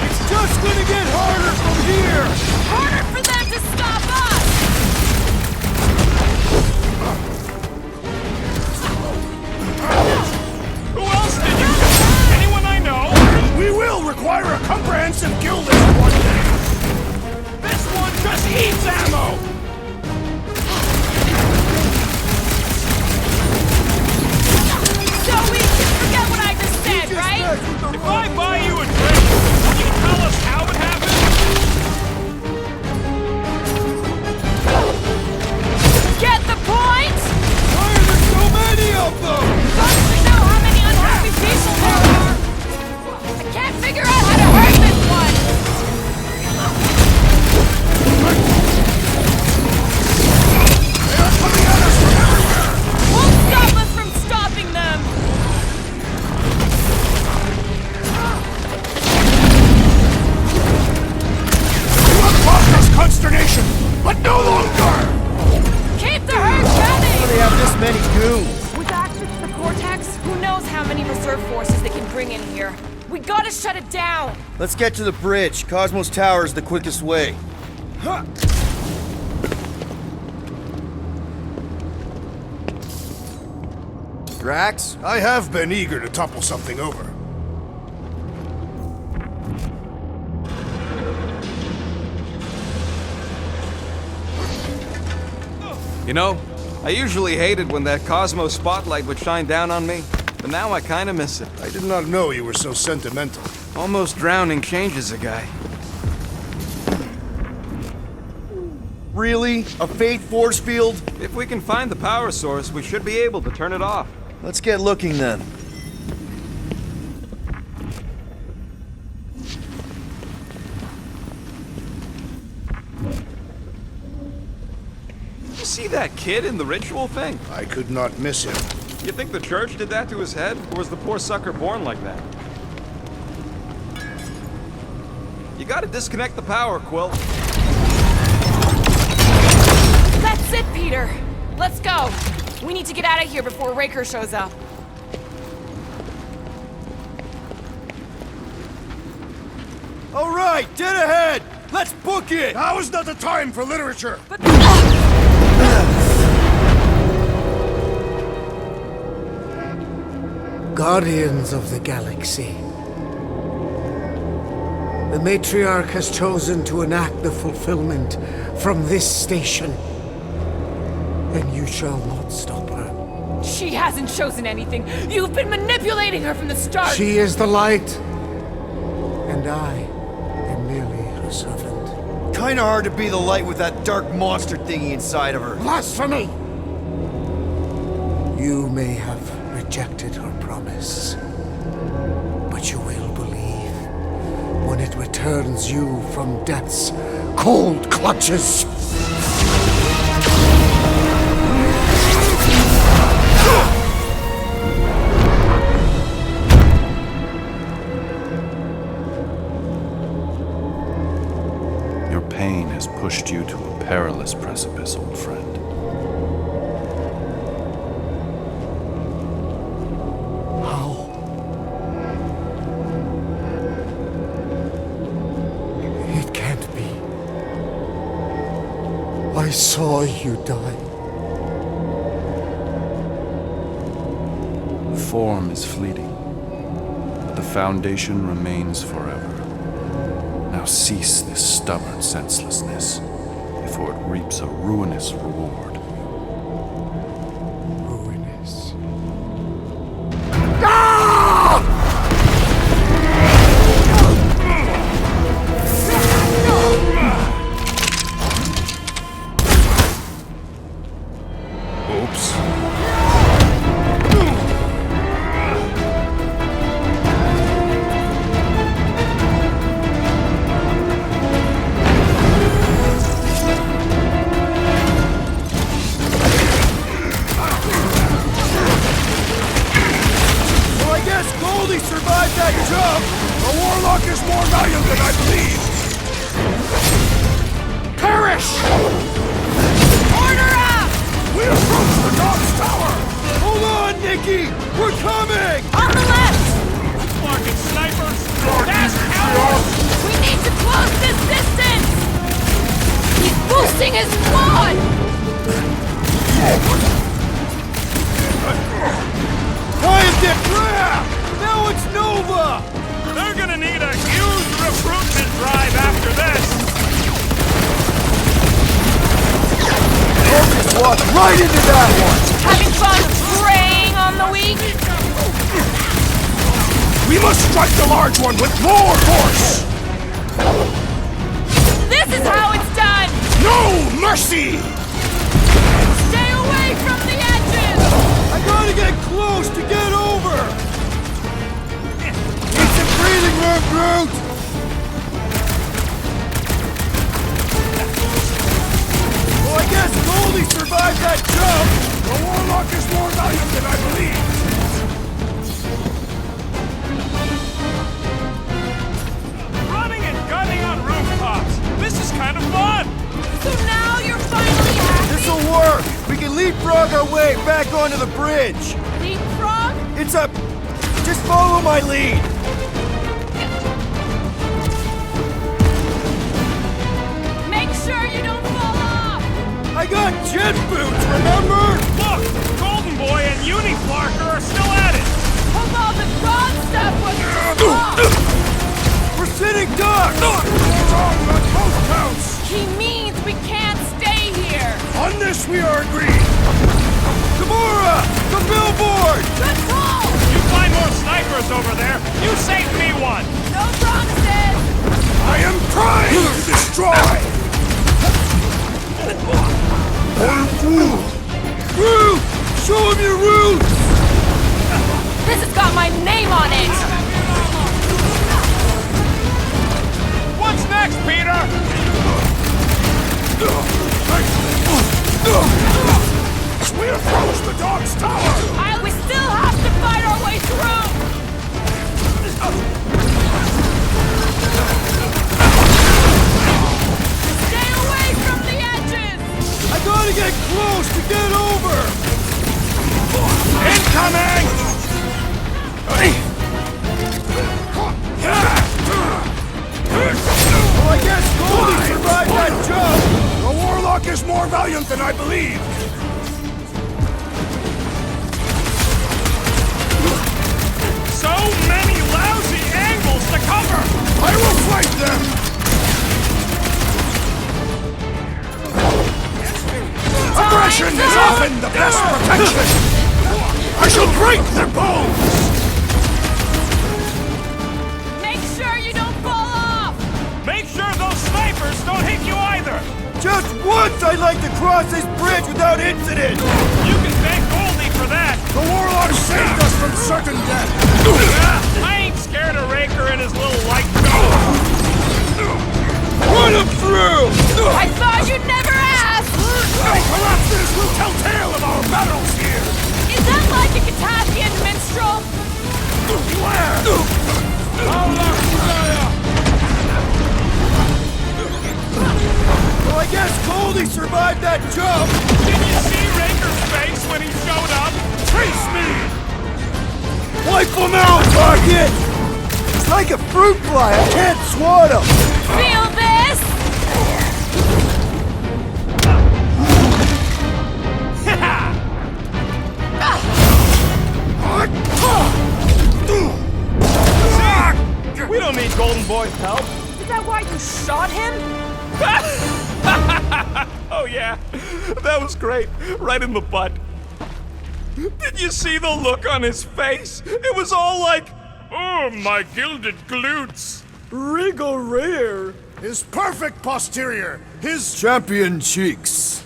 It's just gonna get harder from here! Harder for them to stop us! Who else did you kill? Anyone I turf forces they can bring in here. We gotta shut it down! Let's get to the bridge. Cosmos Tower is the quickest way. Huh. Drax? I have been eager to topple something over. You know, I usually hated when that Cosmos spotlight would shine down on me, but now I kinda miss it. I did not know you were so sentimental. Almost drowning changes a guy. Really? A fate force field? If we can find the power source, we should be able to turn it off. Let's get looking then. You see that kid in the ritual thing? I could not miss him. You think the church did that to his head, or was the poor sucker born like that? You gotta disconnect the power, Quill. That's it, Peter! Let's go! We need to get out of here before Raker shows up. All right, dead ahead! Let's book it! Now is not the time for literature! But... Guardians of the Galaxy. The Matriarch has chosen to enact the fulfillment from this station. And you shall not stop her. She hasn't chosen anything. You've been manipulating her from the start. She is the light. And I am merely her servant. Kinda hard to be the light with that dark monster thingy inside of her. Blasphemy! You may have rejected her promise, but you will believe when it returns you from death's cold clutches. Your pain has pushed you to a perilous precipice, old friend. I saw you die. The form is fleeting, but the foundation remains forever. Now cease this stubborn senselessness, before it reaps a ruinous reward. Ruinous. Survived that jump! The Warlock is more valiant than I believed! Perish! Order up! We approach the Dog's Tower! Hold on, Nikki! We're coming! On the left! Fucking snipers! That's out! We need to close this distance! He's boosting his squad! Quiet the crap! Now it's Nova! They're gonna need a huge recruitment drive after this! Just walk right into that one! Having fun preying on the weak? We must strike the large one with more force! This is how it's done! No mercy! Stay away from the edges! I gotta get close to get over! Need some breathing room, Groot! Well, I guess Goldie survived that jump! The Warlock is more valiant than I believed! Running and gunning on rooftops! This is kind of fun! So now you're finally happy? This'll work! We can leapfrog our way back onto the bridge! Leapfrog? It's a Just follow my lead! Make sure you don't fall off! I got jet boots, remember? Look! Golden Boy and Uniflarker are still at it! Hope all the broad stuff wasn't just wrong! We're sitting ducks! Wrong on both counts! He means we can't stay here! On this we are agreed! Gamora! The billboard! Good call! You find more snipers over there! You saved me one! No promises! I am trying to destroy! Rue! Show him your roots! This has got my name on it! What's next, Peter? We approach the dog's tower! We still have to fight our way through! Stay away from the edges! I gotta get close to get over! Incoming! Well, I guess Goldie survived that jump! The Warlock is more valiant than I believed! So many lousy angles to cover! I will fight them! Aggression is often the best protection! I shall break their bones! Make sure you don't fall off! Make sure those snipers don't hit you either! Just once I'd like to cross this bridge without incident! You can thank Goldie for that! The Warlock saved us from certain death! I ain't scared of Raker and his little light gun! Run him through! I thought you'd never ask! Perhaps this will tell tale of our battles here! Is that like a Katafian minstrel? Well, I guess Goldie survived that jump! Did you see Raker's face when he showed up? Face me! Wipe him out, Target! It's like a fruit fly, I can't swat him! Feel this? We don't need Golden Boy's help. Is that why you shot him? Oh yeah, that was great. Right in the butt. Did you see the look on his face? It was all like, oh, my gilded glutes. Regal rear! His perfect posterior! His Champion cheeks!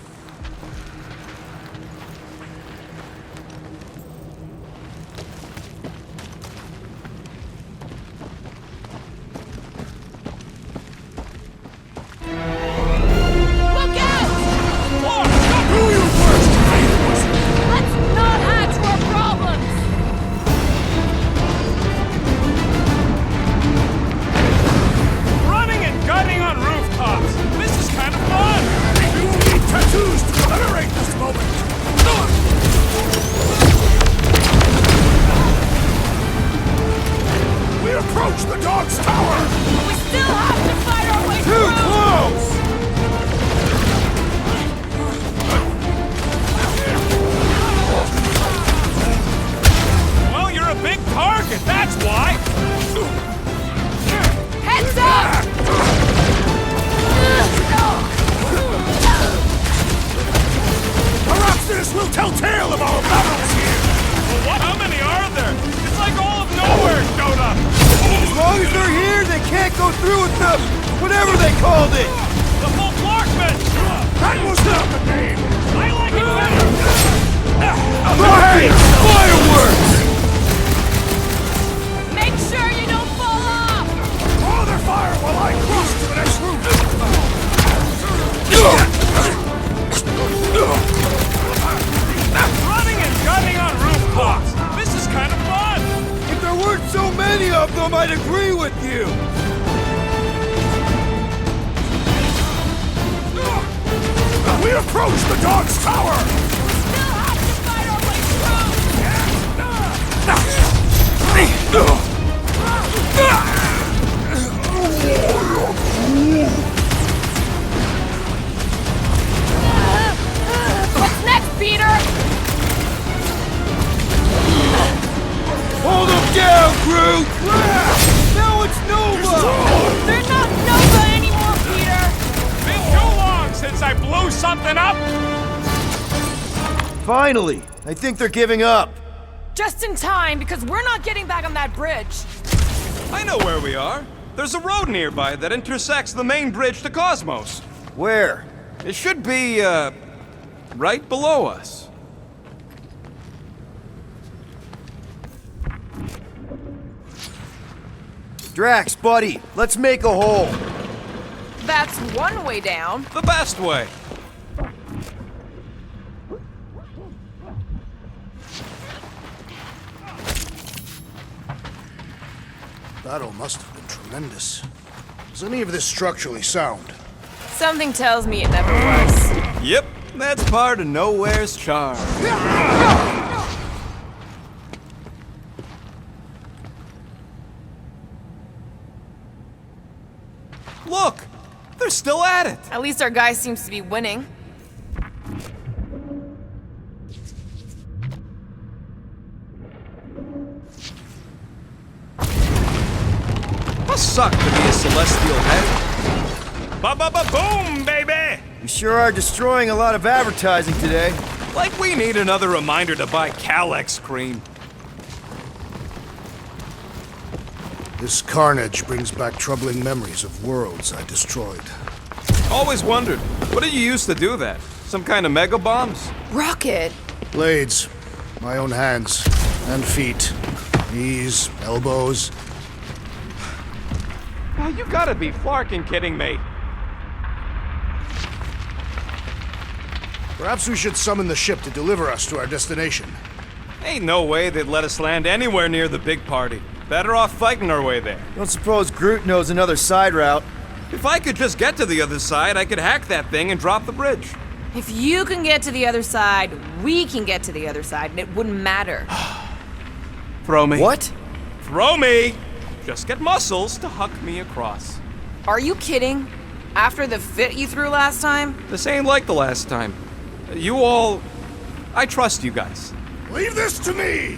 Look out! who you first faithless! Let's not add to our problems! Running and gunning on rooftops. This is kind of fun. We will need tattoos to commemorate this moment! We approach the dog's tower! We still have to fight our way Too through! close! Well, you're a big target, that's why. Heads up! Perhaps this will tell tale of our battles here! Well, what? How many are there? It's like all of nowhere showed up. As long as they're here, they can't go through with the... whatever they called it! The full Clarkman. That was not the name! I like it better. Rocket! Fireworks! Make sure you don't fall off! Draw their fire while I cross to the next room! Running and gunning on rooftops. This is kind of fun. If there weren't so many of them, I'd agree with you! We approach the dog's tower! Still have to fight our way through! Groot! Now it's Nova! They're not Nova anymore, Peter! Been too long since I blew something up! Finally! I think they're giving up. Just in time, because we're not getting back on that bridge. I know where we are. There's a road nearby that intersects the main bridge to Cosmos. Where? It should be, right below us. Drax, buddy, let's make a hole. That's one way down. The best way. Battle must have been tremendous. Is any of this structurally sound? Something tells me it never was. Yep, that's part of Nowhere's charm. Look! They're still at it! At least our guy seems to be winning. Must suck to be a celestial head. Ba-ba-ba-boom, baby! We sure are destroying a lot of advertising today. Like we need another reminder to buy Calyx cream. This carnage brings back troubling memories of worlds I destroyed. Always wondered, what did you use to do that? Some kind of mega bombs? Rocket! Blades. My own hands. And feet. Knees. Elbows. Oh, you gotta be flarking kidding me. Perhaps we should summon the ship to deliver us to our destination. Ain't no way they'd let us land anywhere near the big party. Better off fighting our way there. Don't suppose Groot knows another side route. If I could just get to the other side, I could hack that thing and drop the bridge. If you can get to the other side, we can get to the other side, and it wouldn't matter. Throw me. What? Throw me! Just get muscles to huck me across. Are you kidding? After the fit you threw last time? This ain't like the last time. You all... I trust you guys. Leave this to me!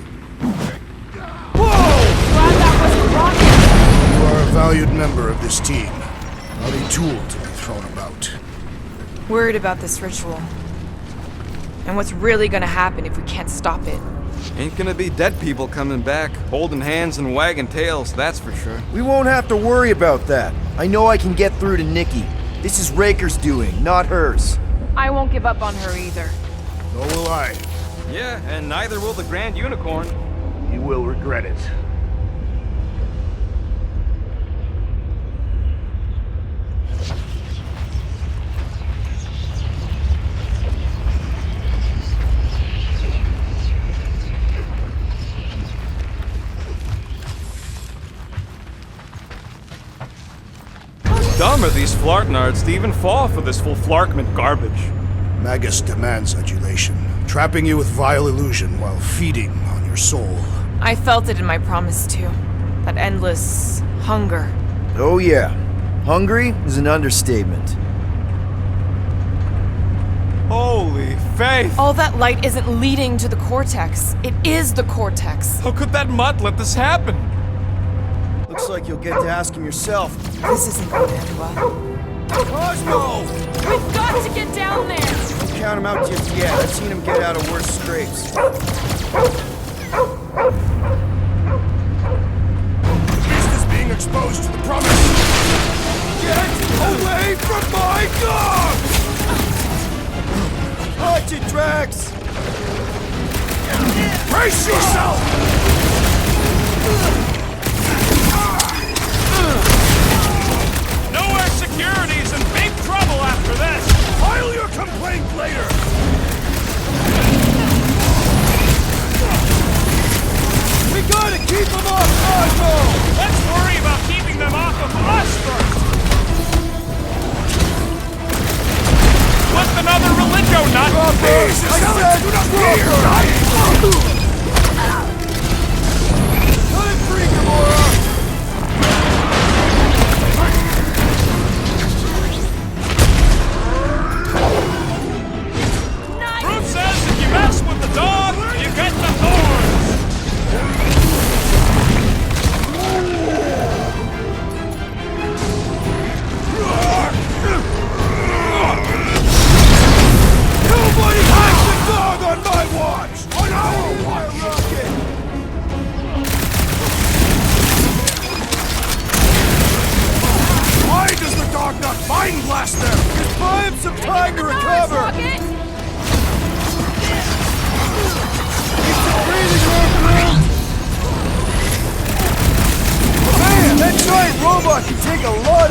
Glad that wasn't rocket. You are a valued member of this team. Not a tool to be thrown about. Worried about this ritual. And what's really gonna happen if we can't stop it. Ain't gonna be dead people coming back, holding hands and wagging tails, that's for sure. We won't have to worry about that. I know I can get through to Nikki. This is Raker's doing, not hers. I won't give up on her either. Nor will I. Yeah, and neither will the Grand Unicorn. You will regret it. Dumb are these flartnards to even fall for this full flarkment garbage. Magus demands adulation, trapping you with vile illusion while feeding on your soul. I felt it in my promise too. That endless hunger. Oh yeah. Hungry is an understatement. Holy faith! All that light isn't leading to the cortex. It is the cortex. How could that mutt let this happen? Looks like you'll get to ask him yourself. This isn't going to end well. Cosmo! We've got to get down there! Don't count him out just yet. I've seen him get out of worse scrapes. Beast is being exposed to the promise. Get away from my dog! Watch it, Drax! Brace yourself! Nowhere Security's in big trouble after this! File your complaint later! We gotta keep him off Cosmo! Let's worry about keeping them off of us first! What's another religio nut? Let it free, Gamora!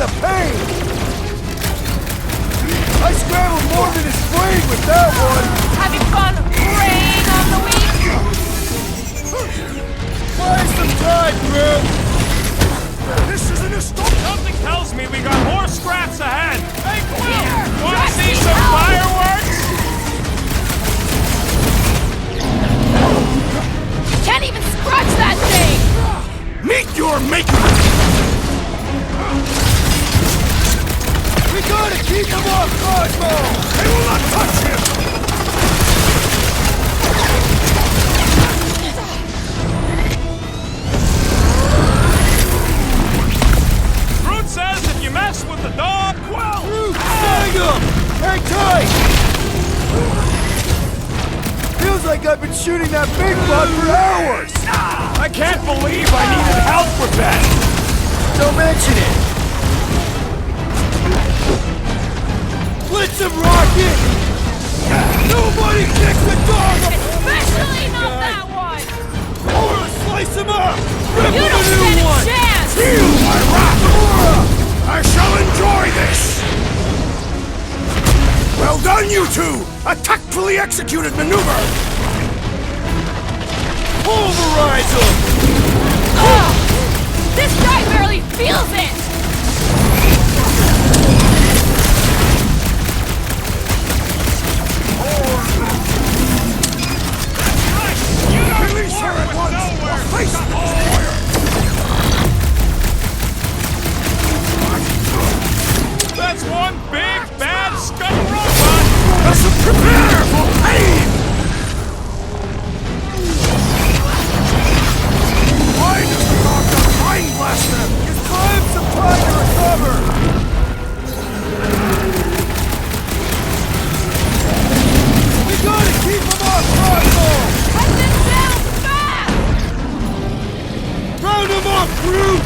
of pain! I scrambled more than his brain with that one! Having fun preying on the weak? Buy some time, bro! This isn't a stop. Something tells me we got more scraps ahead. Hey, Quill! Want to see some fireworks? Can't even scratch that thing! Meet your maker! We gotta keep him off Cosmo! They will not touch him! Fruit says if you mess with the dog, Quill! Hang him! Hang tight! Feels like I've been shooting that big bug for hours! I can't believe I needed help with that! Don't mention it! Blitz him, Rocket! Nobody kicks the dog! Especially not that one! Or slice him up! Rip You him don't a new stand a one! chance! Feel my wrath! I shall enjoy this! Well done, you two! A tactfully executed maneuver! Pulverize him! Oh! This guy barely feels it! Release her at once! Or face the destroyer! That's one big, bad scum robot! Prepare for pain! Why does the doctor mind blast them? Give time some time to recover! We gotta keep him off Cosmo! Cut this down fast! Round him up, crew!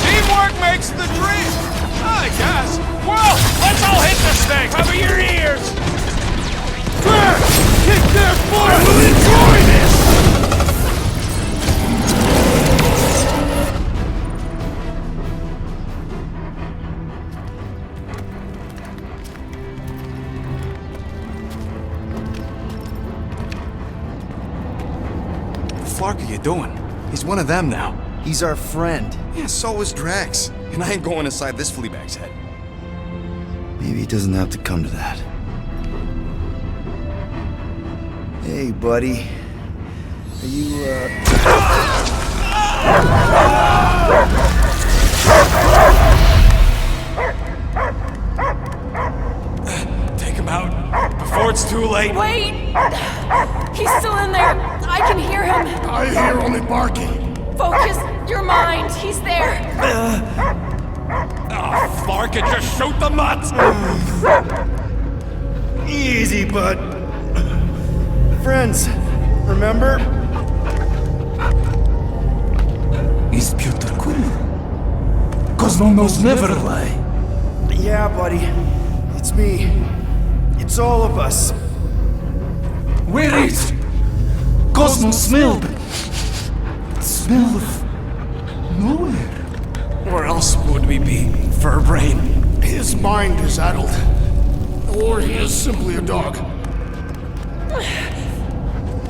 Teamwork makes the dream! I guess. Well, let's all hit this thing! Cover your ears! Crack! Kick their butt! I will enjoy this! What the fuck are you doing? He's one of them now. He's our friend. Yeah, so is Drax. And I ain't going inside this flea bag's head. Maybe it doesn't have to come to that. Hey, buddy. Are you, Take him out before it's too late. Wait! He's still in there! I can hear him! I hear only barking. Focus your mind! He's there! Oh, Flark, and just shoot the mutts! Easy, bud. Friends, remember? Is Peter Quill? Cosmo knows never lie. Yeah, buddy. It's me. It's all of us. Where is Cosmo smelled? Smell of nowhere. Where else would we be, Furbrain? His mind is addled. Or he is simply a dog.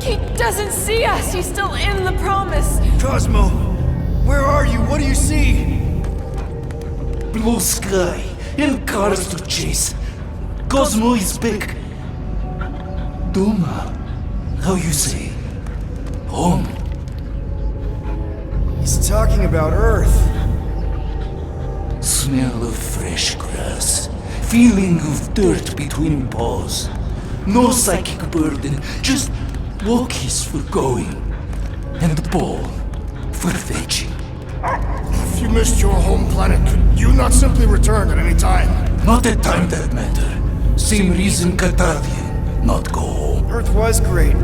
He doesn't see us! He's still in the promise! Cosmo, where are you? What do you see? Blue sky and cars to chase. Cosmo is back. Doma, how you say? Home. He's talking about Earth. Smell of fresh grass. Feeling of dirt between paws. No psychic burden, just walkies for going. And the ball for fetching. If you missed your home planet, could you not simply return at any time? Not a time that matter. Same reason Cartadian not go home. Earth was great.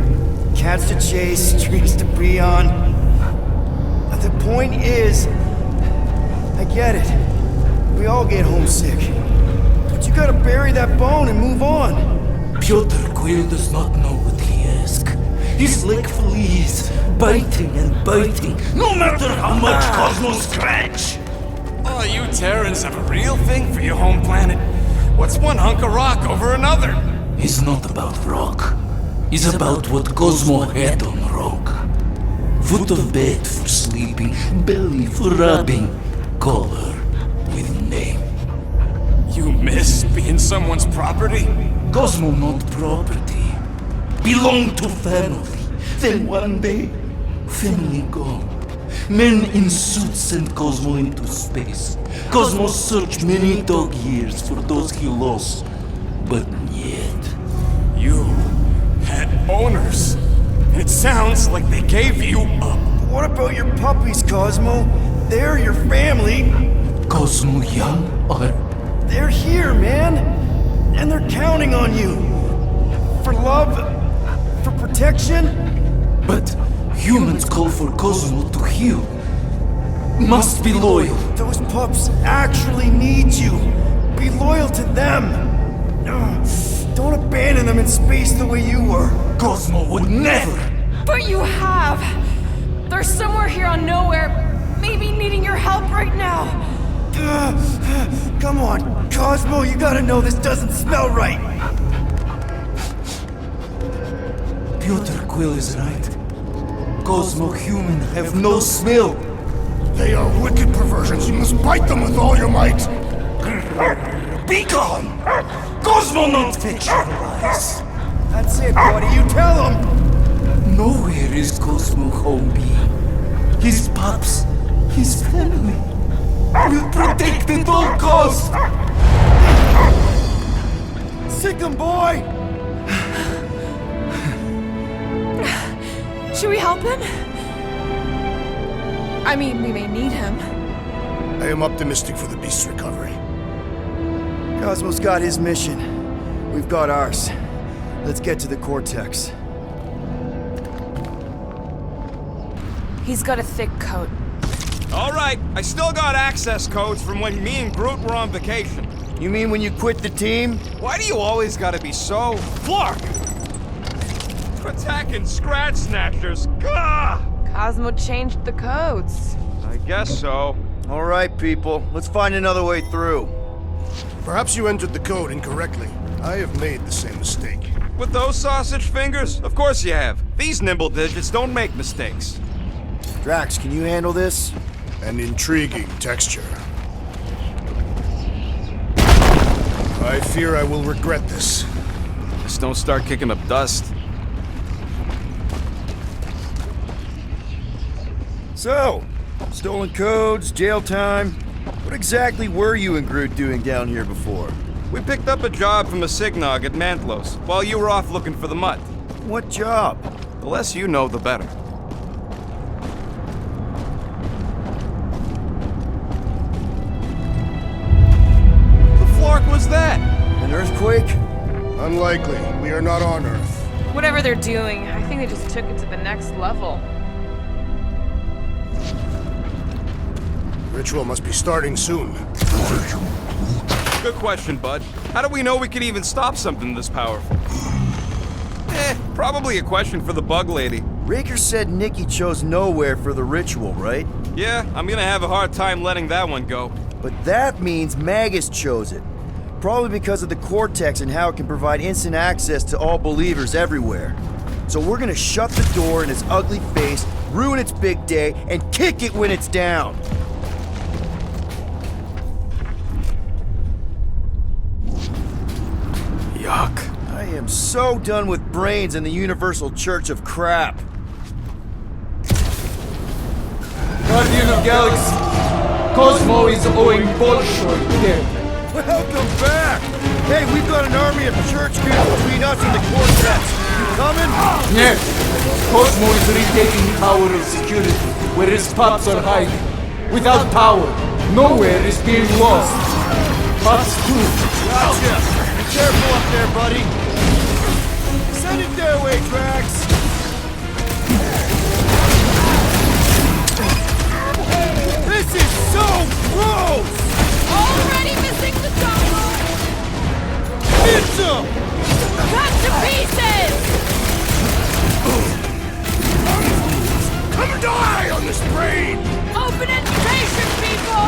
Cats to chase, streets to be on. But the point is, I get it. We all get homesick. But you gotta bury that bone and move on. Piotr Quill does not know what he asks. He's like fleas, biting and biting, no matter how much Cosmo scratch. Oh, you Terrans have a real thing for your home planet. What's one hunk of rock over another? It's not about rock. It's about what Cosmo had on rock. Foot of bed for sleeping, belly for rubbing, color with name. You miss being someone's property? Cosmo not property. Belong to family. Then one day, family gone. Men in suits sent Cosmo into space. Cosmo searched many dog years for those he lost. But yet... You had owners. It sounds like they gave you up. What about your puppies, Cosmo? They're your family. Cosmo young or... They're here, man. And they're counting on you. For love, for protection. But humans call for Cosmo to heal. Must be loyal. Those pups actually need you. Be loyal to them. Don't abandon them in space the way you were. Cosmo would never. But you have. They're somewhere here on Nowhere, maybe needing your help right now. Come on, Cosmo, you gotta know this doesn't smell right. Piotr Quill is right. Cosmo human have no smell. They are wicked perversions. You must bite them with all your might. Be gone! Cosmo not fictionalize. That's it, buddy. You tell him. Nowhere is Cosmo home be. His pups, his family, will protect at all costs. Sick him, boy. Should we help him? I mean, we may need him. I am optimistic for the beast's recovery. Cosmo's got his mission. We've got ours. Let's get to the Cortex. He's got a thick coat. All right, I still got access codes from when me and Groot were on vacation. You mean when you quit the team? Why do you always gotta be so... Flark! Attacking Scratch Snatchers. Gah! Cosmo changed the codes. I guess so. All right, people. Let's find another way through. Perhaps you entered the code incorrectly. I have made the same mistake. With those sausage fingers? Of course you have. These nimble digits don't make mistakes. Drax, can you handle this? An intriguing texture. I fear I will regret this. Just don't start kicking up dust. So, stolen codes, jail time. What exactly were you and Groot doing down here before? We picked up a job from a Signog at Mantlos, while you were off looking for the mutt. What job? The less you know, the better. The flark was that? An earthquake? Unlikely. We are not on Earth. Whatever they're doing, I think they just took it to the next level. Ritual must be starting soon. Good question, bud. How do we know we can even stop something this powerful? Probably a question for the bug lady. Raker said Nikki chose Nowhere for the ritual, right? Yeah, I'm gonna have a hard time letting that one go. But that means Magus chose it. Probably because of the Cortex and how it can provide instant access to all believers everywhere. So we're gonna shut the door in its ugly face, ruin its big day, and kick it when it's down. Yuck. I am so done with brains and the Universal Church of Crap. Guardian of Galaxy, Cosmo is owing Bolshoi dead. Welcome back! Hey, we've got an army of church goons between us and the Cortex. You coming? Yes, Cosmo is retaking tower of security, where his pups are hiding. Without power, Nowhere is being lost. Pups too. Gotcha! Be careful up there, buddy. Send it their way, Drax. This is so gross! Already missing the tunnel! It's him! Cut to pieces! Come die on this brain! Open education, people!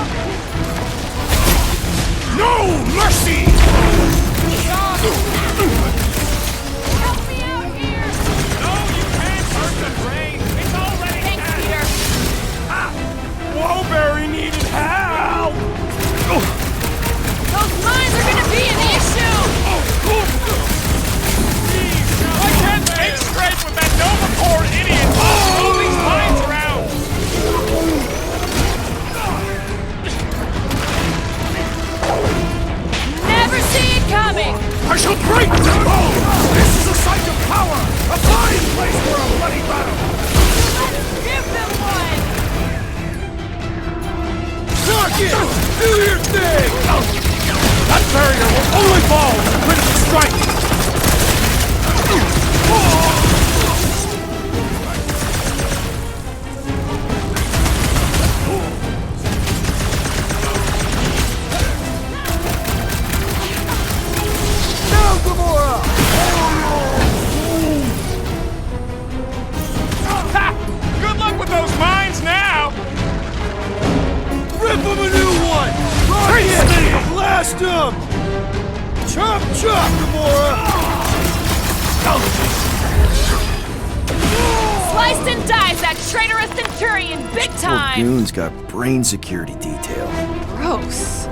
Centurion, big Poor time! goon's got brain security detail. Gross.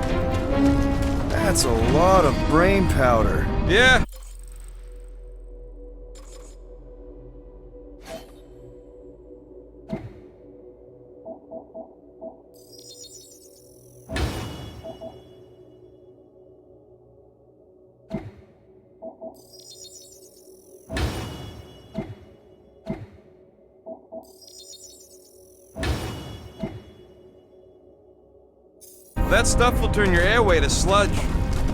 That's a lot of brain powder. Yeah. That stuff will turn your airway to sludge.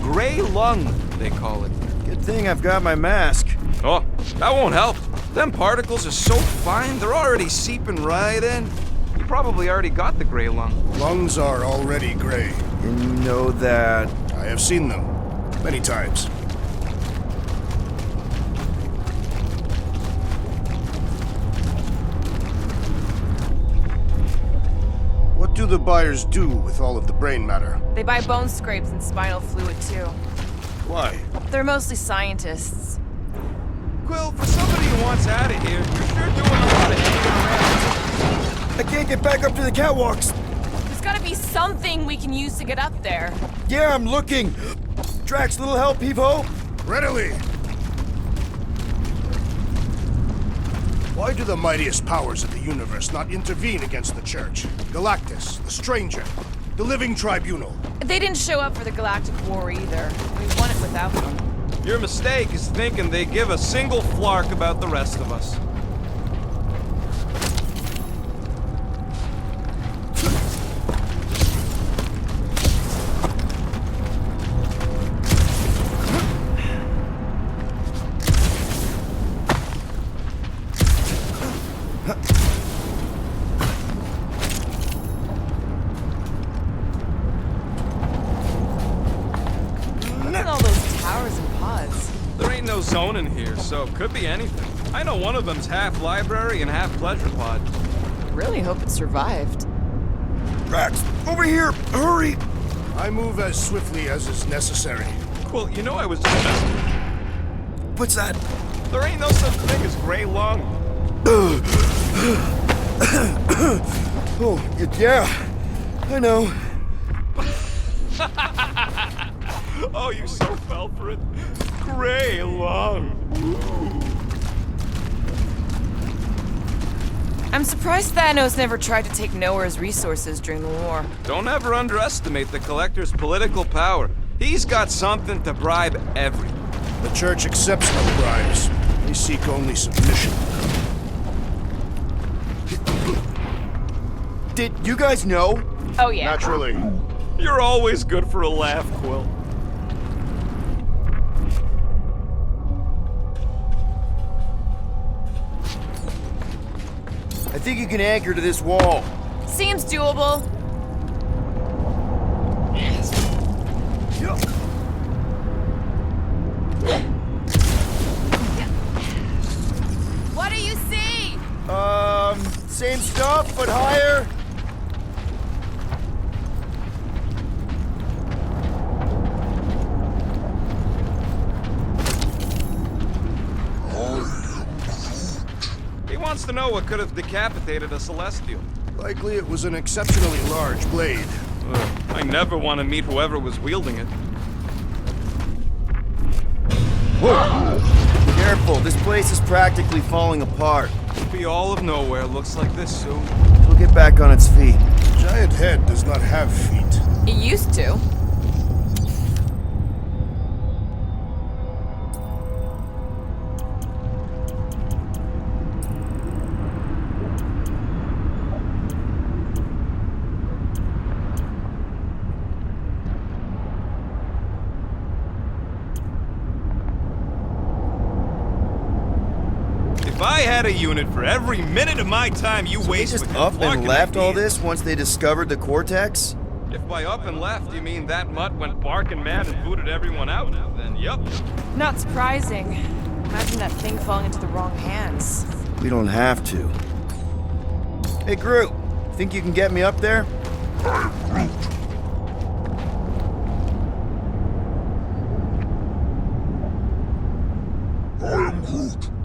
Gray lung, they call it. Good thing I've got my mask. Oh, that won't help. Them particles are so fine, they're already seeping right in. You probably already got the gray lung. Lungs are already gray. And you know that... I have seen them. Many times. What do the buyers do with all of the brain matter? They buy bone scrapes and spinal fluid too. Why? They're mostly scientists. Quill, for somebody who wants out of here, you're sure doing a lot of hanging around. I can't get back up to the catwalks. There's gotta be something we can use to get up there. Yeah, I'm looking. Drax, little help, Heave-Ho? Readily! Why do the mightiest powers of the universe not intervene against the Church? Galactus, the Stranger, the Living Tribunal. They didn't show up for the Galactic War either. We won it without them. Your mistake is thinking they give a single flark about the rest of us. Look at all those towers and pods. There ain't no zone in here, so could be anything. I know one of them's half library and half pleasure pod. I really hope it survived. Drax, over here! Hurry! I move as swiftly as is necessary. Well, you know I was just messing. What's that? There ain't no such thing as gray lung. Oh, yeah. I know. Oh, you so fell for it. Gray lung. I'm surprised Thanos never tried to take Nowhere's resources during the war. Don't ever underestimate the Collector's political power. He's got something to bribe everyone. The Church accepts no bribes. They seek only submission. Did you guys know? Oh yeah. Naturally. You're always good for a laugh, Quill. I think you can anchor to this wall. Seems doable. What do you see? Same stuff, but higher. He wants to know what could have decapitated a Celestial. Likely it was an exceptionally large blade. I never want to meet whoever was wielding it. Whoa! Careful, this place is practically falling apart. It'll be all of nowhere looks like this soon. We'll get back on its feet. Giant head does not have feet. It used to. If I had a unit for every minute of my time you waste Just with up and flunking left all ideas. this once they discovered the cortex? If by up and left you mean that mutt went barking mad and booted everyone out, then yup. Not surprising. Imagine that thing falling into the wrong hands. We don't have to. Hey, Groot, think you can get me up there?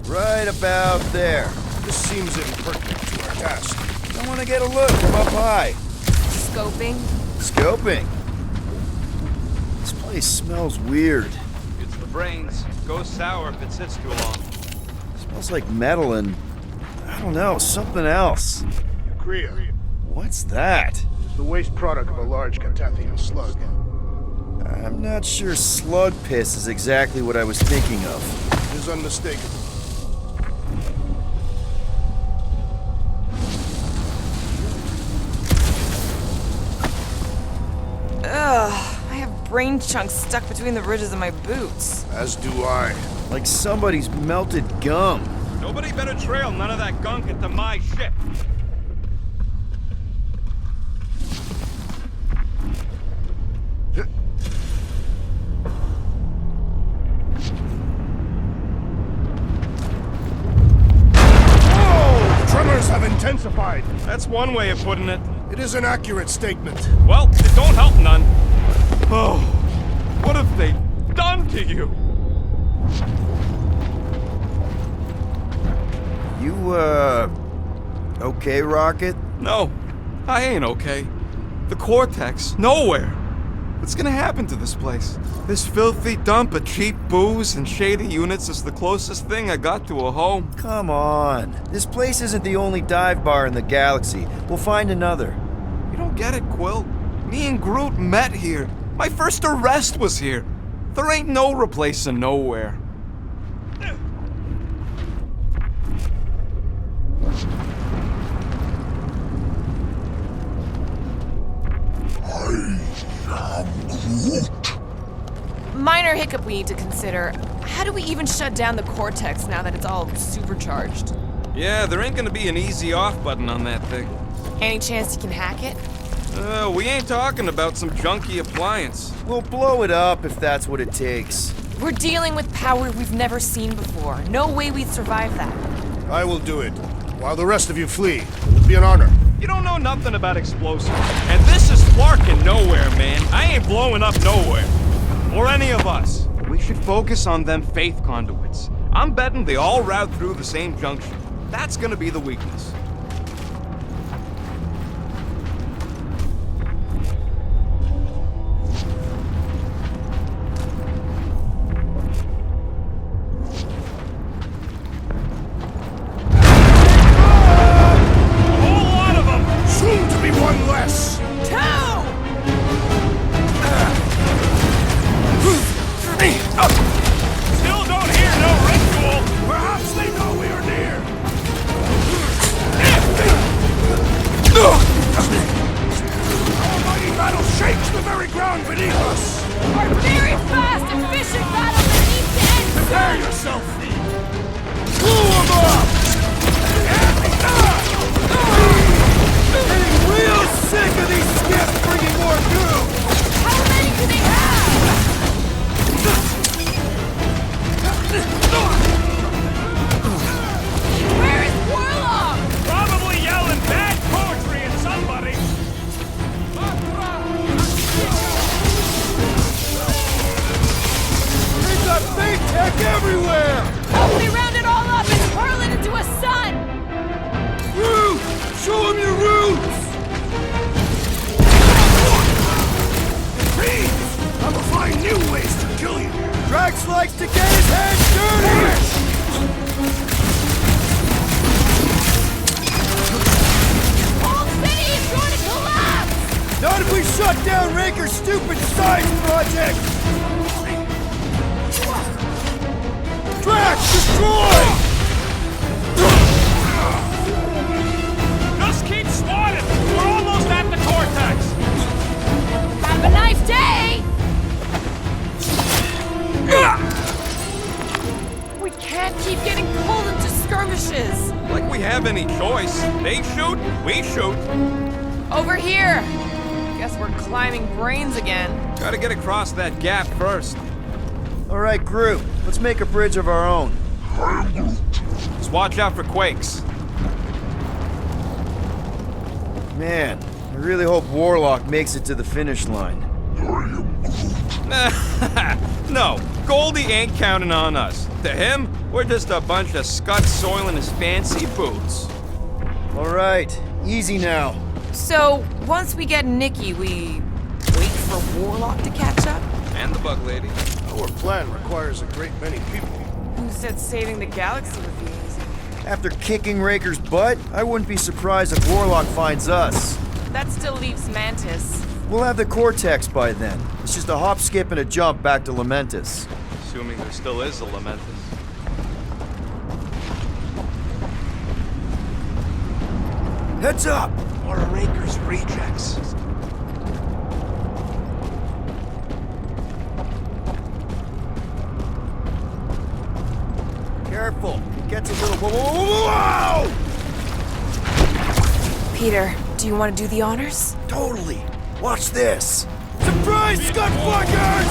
Right about there. This seems impertinent to our task. I want to get a look from up high. Scoping? Scoping? This place smells weird. It's the brains. Goes sour if it sits too long. Smells like metal and, I don't know, something else. Urea. What's that? It's the waste product of a large Catathian slug. I'm not sure slug piss is exactly what I was thinking of. It is unmistakable. Ugh, I have brain chunks stuck between the ridges of my boots. As do I. Like somebody's melted gum. Nobody better trail none of that gunk into my ship. Tremors have intensified. That's one way of putting it. It is an accurate statement. Well, it don't help none. Oh, what have they done to you? You, okay, Rocket? No, I ain't okay. The Cortex, nowhere. What's gonna happen to this place? This filthy dump of cheap booze and shady units is the closest thing I got to a home. Come on. This place isn't the only dive bar in the galaxy. We'll find another. You don't get it, Quill. Me and Groot met here. My first arrest was here. There ain't no replacing nowhere. Minor hiccup we need to consider. How do we even shut down the Cortex now that it's all supercharged? Yeah, there ain't gonna be an easy off button on that thing. Any chance you can hack it? We ain't talking about some junky appliance. We'll blow it up if that's what it takes. We're dealing with power we've never seen before. No way we'd survive that. I will do it. While the rest of you flee, it would be an honor. You don't know nothing about explosives. And this is Flarkin' nowhere, man. I ain't blowing up nowhere. Or any of us. We should focus on them faith conduits. I'm betting they all route through the same junction. That's gonna be the weakness. Soon to be one less. Still don't hear no ritual! Perhaps they know we are near. Our mighty battle shakes the very ground beneath us. Our very fast, efficient battle that needs to end Prepare soon! yourself. Blew them up. Getting real sick of these skips bringing more goo! How many do they have? Where is Warlock? Probably yelling bad poetry at somebody! They've got fake tech everywhere! Hope they round it all up and hurl it into a sun! Groot! Show them your roots! Please, I will find new ways to kill you. Drax likes to get his hands dirty! Whole city is going to collapse! Not if we shut down Raker's stupid science project! Drax, destroy! Just keep swatting! We're almost at the Cortex! Have a nice day! We can't keep getting pulled into skirmishes! Like we have any choice. They shoot, we shoot. Over here! Guess we're climbing brains again. Gotta get across that gap first. All right, Groot, let's make a bridge of our own. Just watch out for quakes. Man, I really hope Warlock makes it to the finish line. No, Goldie ain't counting on us. To him, we're just a bunch of scuds soiling his fancy boots. All right, Easy now. So, once we get Nikki, we wait for Warlock to catch up? And the bug lady. Our plan requires a great many people. Who said saving the galaxy would be easy? After kicking Raker's butt, I wouldn't be surprised if Warlock finds us. That still leaves Mantis. We'll have the Cortex by then. It's just a hop, skip, and a jump back to Lamentis. Assuming there still is a Lamentis. Heads up! Or Raker's rejects. Careful. It gets a little... Whoa! Peter, do you want to do the honors? Totally. Watch this. Surprise, Scudfuckers!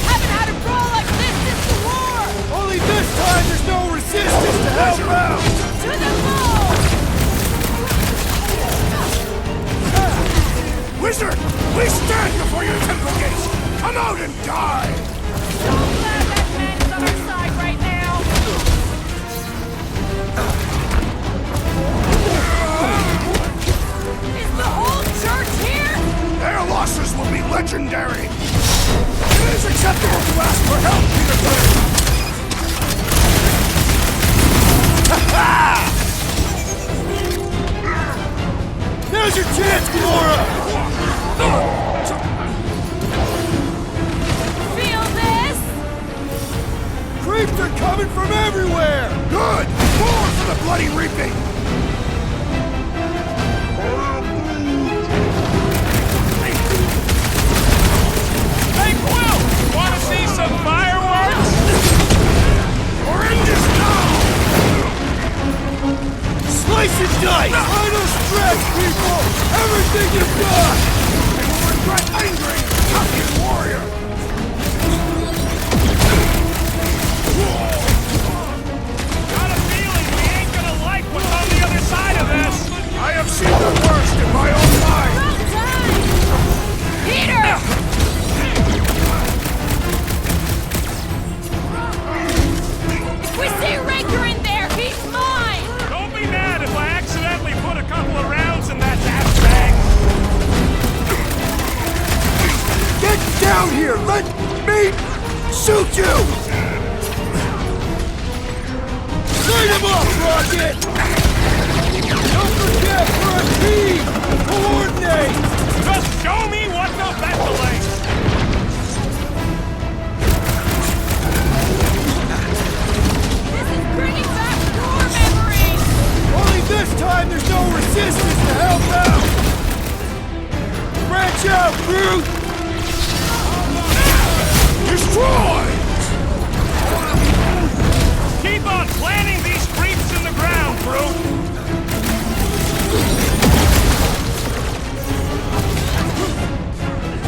Haven't had a brawl like this since the war! Only this time there's no resistance to help out! To the wall! Wizard! We stand before your temple gates! Come out and die! So glad that man is on our side right now! Is the whole church here? Their losses will be legendary! It is acceptable to ask for help, Peter Quill! Now's your chance, Gamora! Feel this? Creeps are coming from everywhere! Good! More for the bloody reaping! Hey, Quill! Wanna see some fireworks? We're in this now! Slice and dice! Final stretch, people! Everything you've got! You will regret angry, tough warrior! Got a feeling we ain't gonna like what's on the other side of this! I have seen the worst in my own life! Well done! Peter! If we see Raker in there, he's mine! Don't be mad if I accidentally put a couple of rounds in that ass bag! Get down here! Let me shoot you! Light him up, Rocket! Don't forget, we're a team! Coordinate! Just show me what the ventilates! This is bringing back war memories! Only this time there's no resistance to help out! Branch out, Groot! Destroy! Keep on planting these creeps in the ground, Groot!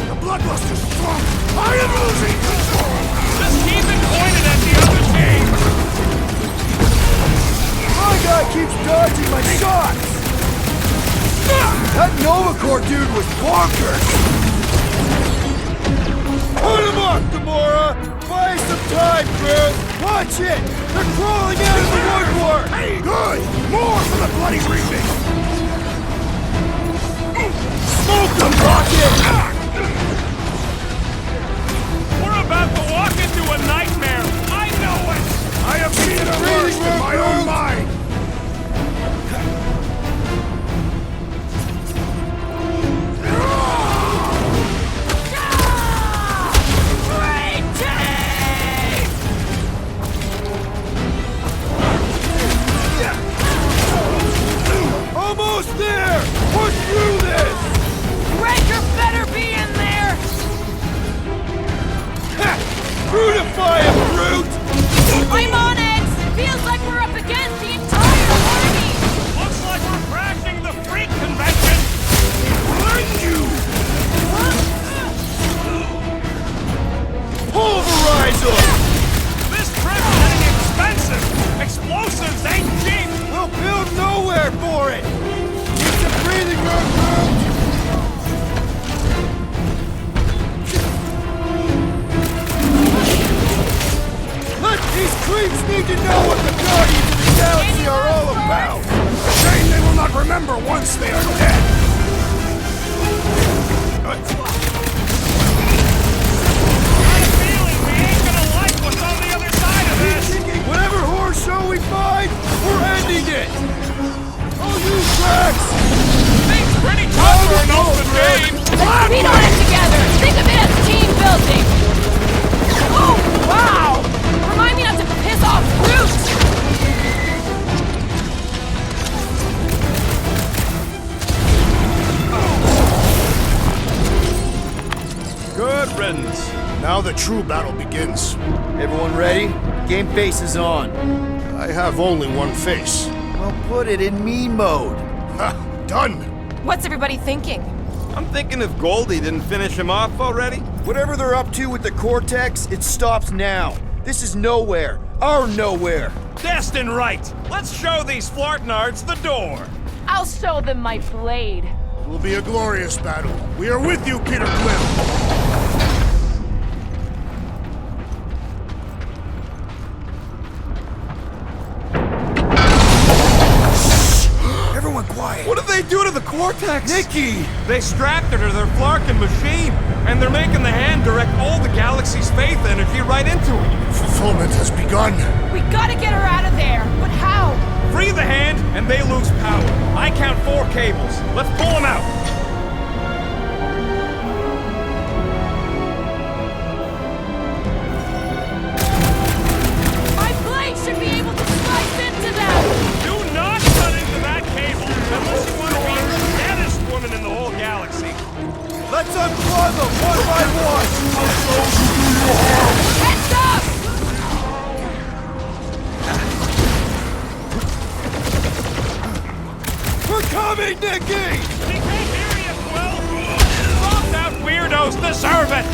The bloodlust is strong! I am losing control! Just keep it pointed at the other team! My guy keeps dodging my shots! That Nova Corps dude was bonkers! Put him up, Gamora! Buy some time, Groot! Watch it! They're crawling out of the woodwork! Hey, good! More for the bloody reaping! Smoke them, Rocket! We're about to walk into a nightmare! I know it! I have seen the worst in my own mind! Almost there! Push through this! Raker better be in there! Ha! Brutify him, Groot! I'm on it! Feels like we're up against the entire army! Looks like we're crashing the freak convention! Find you! Pulverize him! This trip's getting expensive! Explosives ain't cheap! We'll build nowhere for it! Need some breathing room, Groot! Let these Creeps need to know what the Guardians of the Galaxy are all about! Shame they will not remember once they are dead! Whatever horse show we find, we're ending it! Oh, you cracks! Things pretty tough for an open game. Let's beat on it together! Think of it as team building! Oh, wow! Remind me not to piss off Groot! Good riddance. Now the true battle begins. Everyone ready? Game face is on. I have only one face. Well, put it in me mode. Ha! Done! What's everybody thinking? I'm thinking if Goldie didn't finish him off already. Whatever they're up to with the Cortex, it stops now. This is nowhere. Our nowhere. Destined right. Let's show these flartnards the door. I'll show them my blade. It will be a glorious battle. We are with you, Peter Quill! Everyone quiet! What did they do to the Cortex? Nikki! They strapped her to their Flarkin machine, and they're making the hand direct all the galaxy's faith energy right into it. Fulfillment has begun. We gotta get her out of there, but how? Free the hand, and they lose power. I count 4 cables. Let's pull them out. My blade should be able to slice into them! Do not run into that cable unless you want to be the saddest woman in the whole galaxy. Let's unplug them one by one. Heads up! We're coming, Nikki! They can't hear you, Quill. Bombed out weirdos deserve it.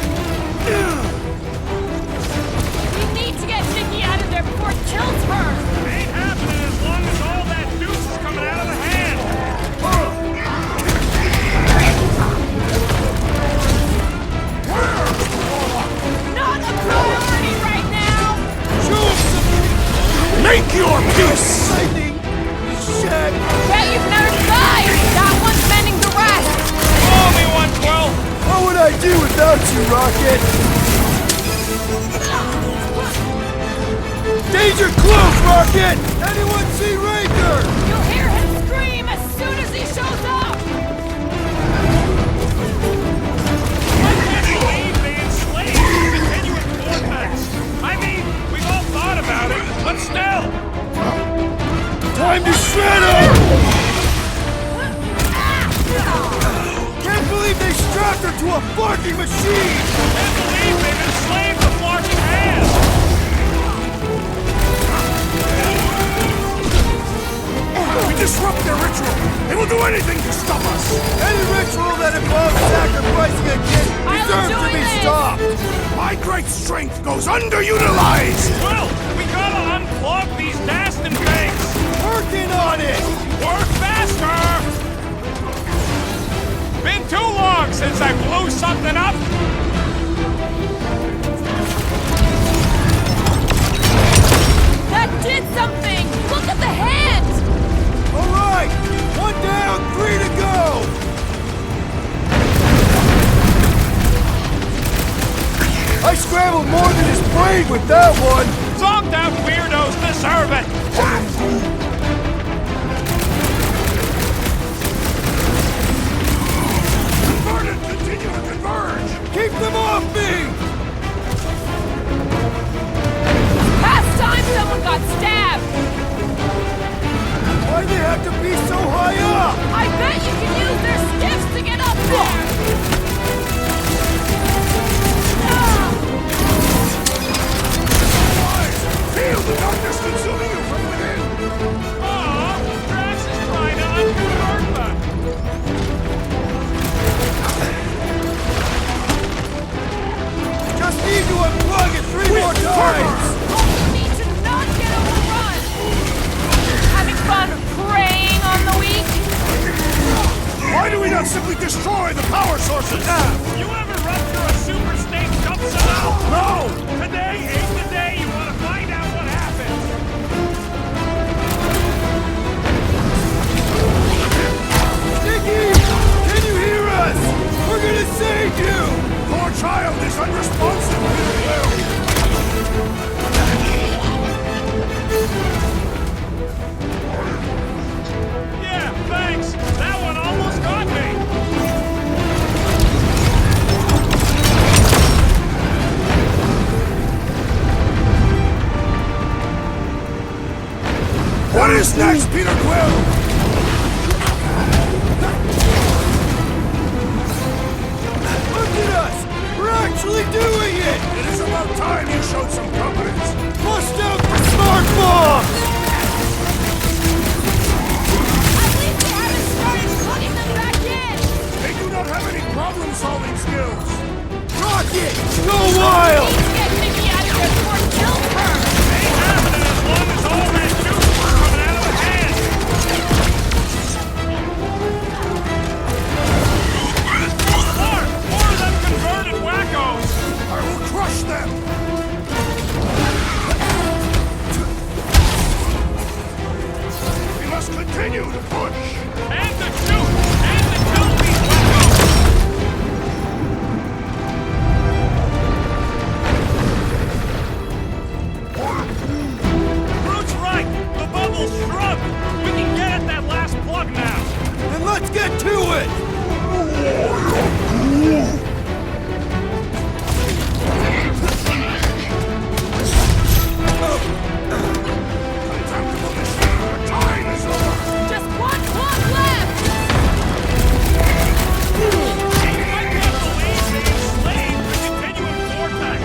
We need to get Nikki out of there before it kills her! Ain't happening as long as all that juice is coming out of the hand. Not a priority right now! Make your peace! Lightning! Shit! Bet you've never died! That one's mending the rest! Call me one, Quill. What would I do without you, Rocket? Danger close, Rocket! Anyone see Raker? You'll hear him scream as soon as he shows up! I can't believe they enslaved the continuous vortex. I mean, we've all thought about it, but still. Time to shred her! Can't believe they strapped her to a barking machine! Can't believe they've enslaved the flarking hand. We disrupt their ritual! They will do anything to stop us! Any ritual that involves sacrificing a kid deserves to be stopped! My great strength goes underutilized! Well, we gotta unplug these Dastin things. Working on it! Work faster! Been too long since I blew something up. That did something! Look at the hand! All right! 1 down, 3 to go! I scrambled more than his brain with that one! Zonked out weirdos deserve it! Converted! Continue to converge! Keep them off me! Last time someone got stabbed! Why'd they have to be so high up? I bet you can use their skiffs to get up there! Feel the darkness consuming you from within! Aw, Drax is trying to unconvert them. Just need to unplug it 3 more times! We need to not get overrun! Having fun preying on the weak? Why do we not simply destroy the power sources? You ever rupture a super state jump cell? No! Today ain't the day you want to find out what happened. What is next, Peter Quill? Look at us! We're actually doing it! It is about time you showed some competence. Bust out the smart bomb! At least they haven't started plugging them back in! They do not have any problem-solving skills. Rocket! Go wild! Please get Nikki out of here before it kills her! Ain't happening as long as all that juice is coming out of her hand. More of them converted wackos! I will crush them. We must continue to push. And to shoot! And to kill these wackos! Brute's right! The bubble's shrunk! We can get at that last plug now! Then let's get to it! Time is over. Just one plug left! I can't believe they enslaved the continuum vortex!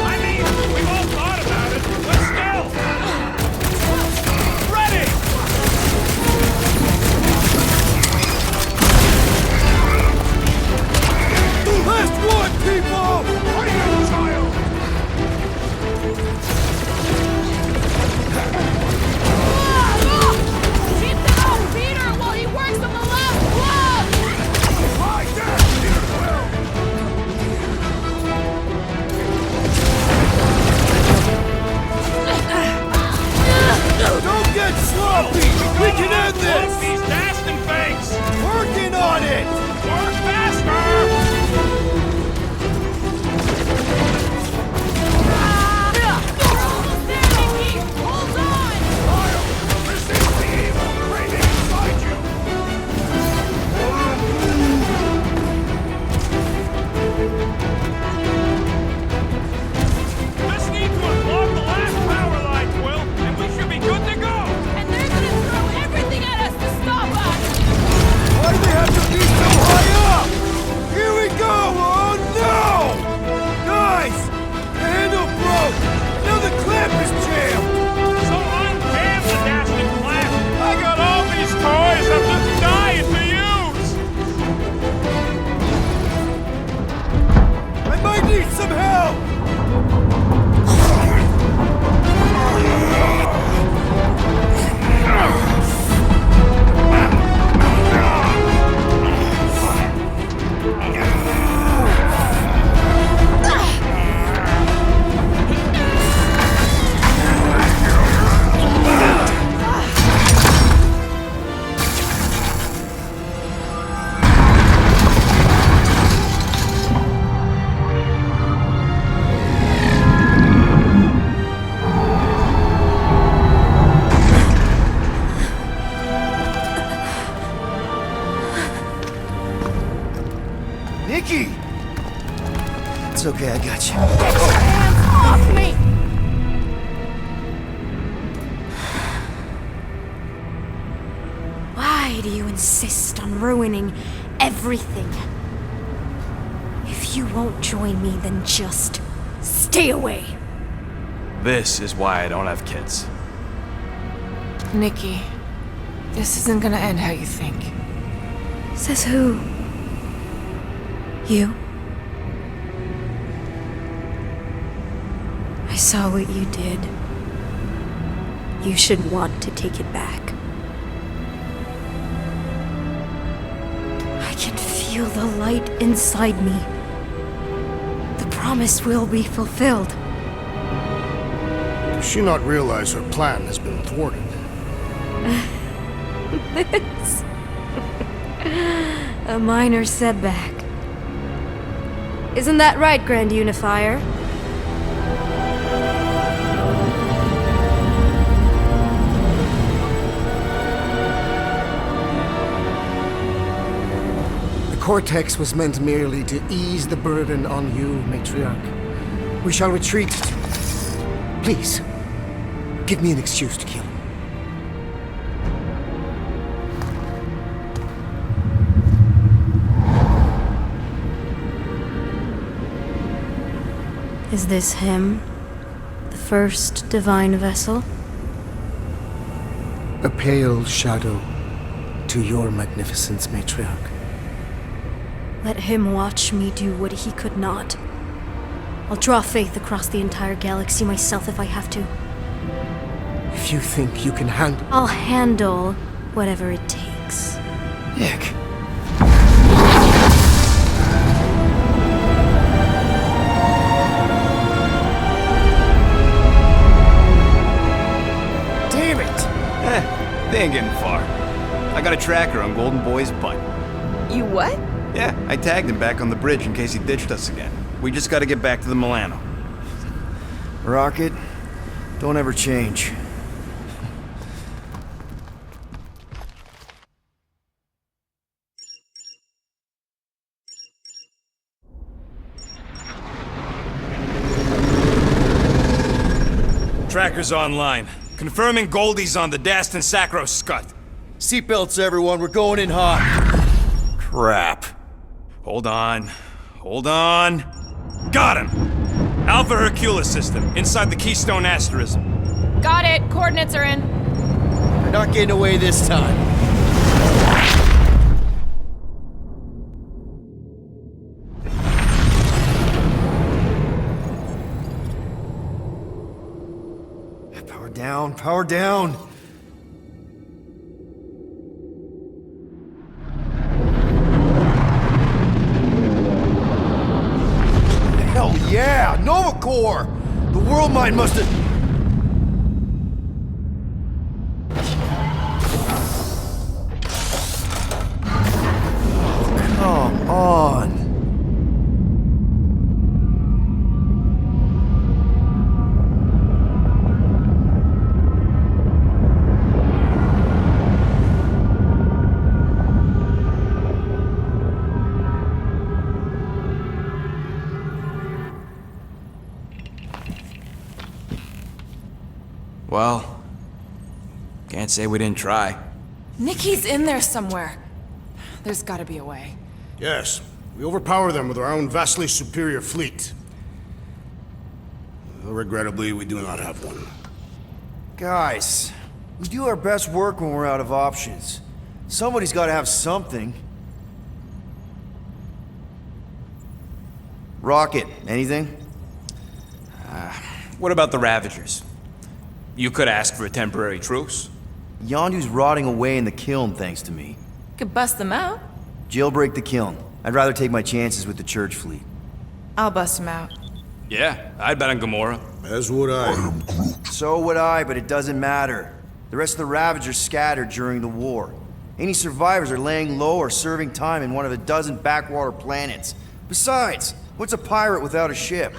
I mean, we've all thought about it, but still! Ready! Last one, people! Fight, child. Keep them off Peter while he works on the last plug! Lie down, Peter Quill. Don't get sloppy! We can end Plug this! these Daston fakes! Working on it! Work faster! We're almost there, Nikki! Hold on! Resist the evil craving inside you. Just need to unplug the last power line, Quill, and we should be good to go! And they're gonna throw everything at us to stop us! Why do they have to be so high up? Here we go! Oh no! Guys! The handle broke! Now the clamp is jammed! So unjam the Daston clamp! I got all these toys I'm just dying to use! I might need some help! Nikki! It's okay, I got you. Hands off me! Why do you insist on ruining everything? If you won't join me, then just stay away. This is why I don't have kids. Nikki, this isn't gonna end how you think. Says who? You? I saw what you did. You should want to take it back. I can feel the light inside me. The promise will be fulfilled. Does she not realize her plan has been thwarted? This. A minor setback. Isn't that right, Grand Unifier? The Cortex was meant merely to ease the burden on you, Matriarch. We shall retreat. Please, give me an excuse to kill him. Is this him? The first divine vessel? A pale shadow to your magnificence, matriarch. Let him watch me do what he could not. I'll draw faith across the entire galaxy myself if I have to. If you think you can handle... I'll handle whatever it takes. Nick. Damn it! They ain't getting far. I got a tracker on Golden Boy's butt. You what? Yeah, I tagged him back on the bridge in case he ditched us again. We just gotta get back to the Milano. Rocket, don't ever change. Tracker's online. Confirming Goldie's on the Dastan Sacro Scut. Seatbelts, everyone, we're going in hot. Crap. Hold on. Hold on. Got him! Alpha Hercules system, inside the Keystone Asterism. Got it. Coordinates are in. We're not getting away this time. Power down, power down. Hell yeah! Nova Corps! The world mind must have... Come on! Well, can't say we didn't try. Nikki's in there somewhere. There's gotta be a way. Yes, we overpower them with our own vastly superior fleet. Regrettably, we do not have one. Guys, we do our best work when we're out of options. Somebody's got to have something. Rocket, anything? What about the Ravagers? You could ask for a temporary truce. Yondu's rotting away in the kiln, thanks to me. Could bust them out. Jailbreak the kiln. I'd rather take my chances with the church fleet. I'll bust them out. Yeah, I'd bet on Gamora. As would I. So would I, but it doesn't matter. The rest of the Ravagers scattered during the war. Any survivors are laying low or serving time in one of a dozen backwater planets. Besides, what's a pirate without a ship?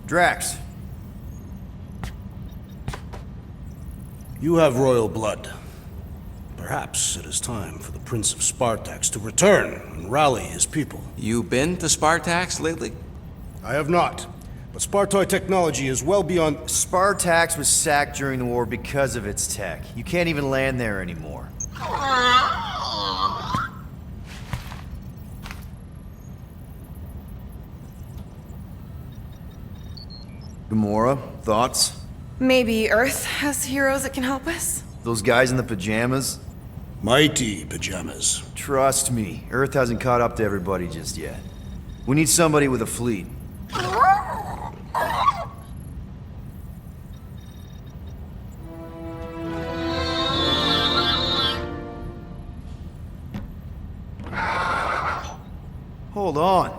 Drax. You have royal blood. Perhaps it is time for the Prince of Spartax to return and rally his people. You been to Spartax lately? I have not, but Spartoid technology is well beyond... Spartax was sacked during the war because of its tech. You can't even land there anymore. Gamora, thoughts? Maybe Earth has heroes that can help us? Those guys in the pajamas? Mighty pajamas. Trust me, Earth hasn't caught up to everybody just yet. We need somebody with a fleet. Hold on.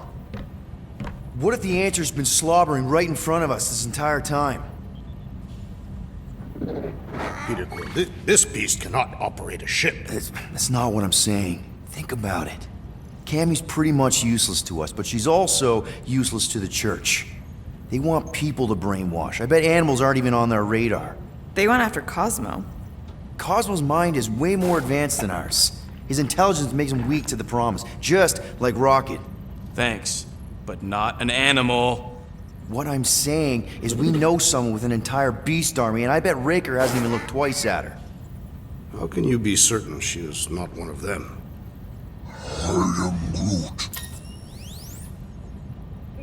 What if the answer's been slobbering right in front of us this entire time? Peter Quill, this beast cannot operate a ship. That's not what I'm saying. Think about it. Cammy's pretty much useless to us, but she's also useless to the church. They want people to brainwash. I bet animals aren't even on their radar. They went after Cosmo. Cosmo's mind is way more advanced than ours. His intelligence makes him weak to the promise, just like Rocket. Thanks, but not an animal. What I'm saying is we know someone with an entire beast army, and I bet Raker hasn't even looked twice at her. How can you be certain she is not one of them? am Groot.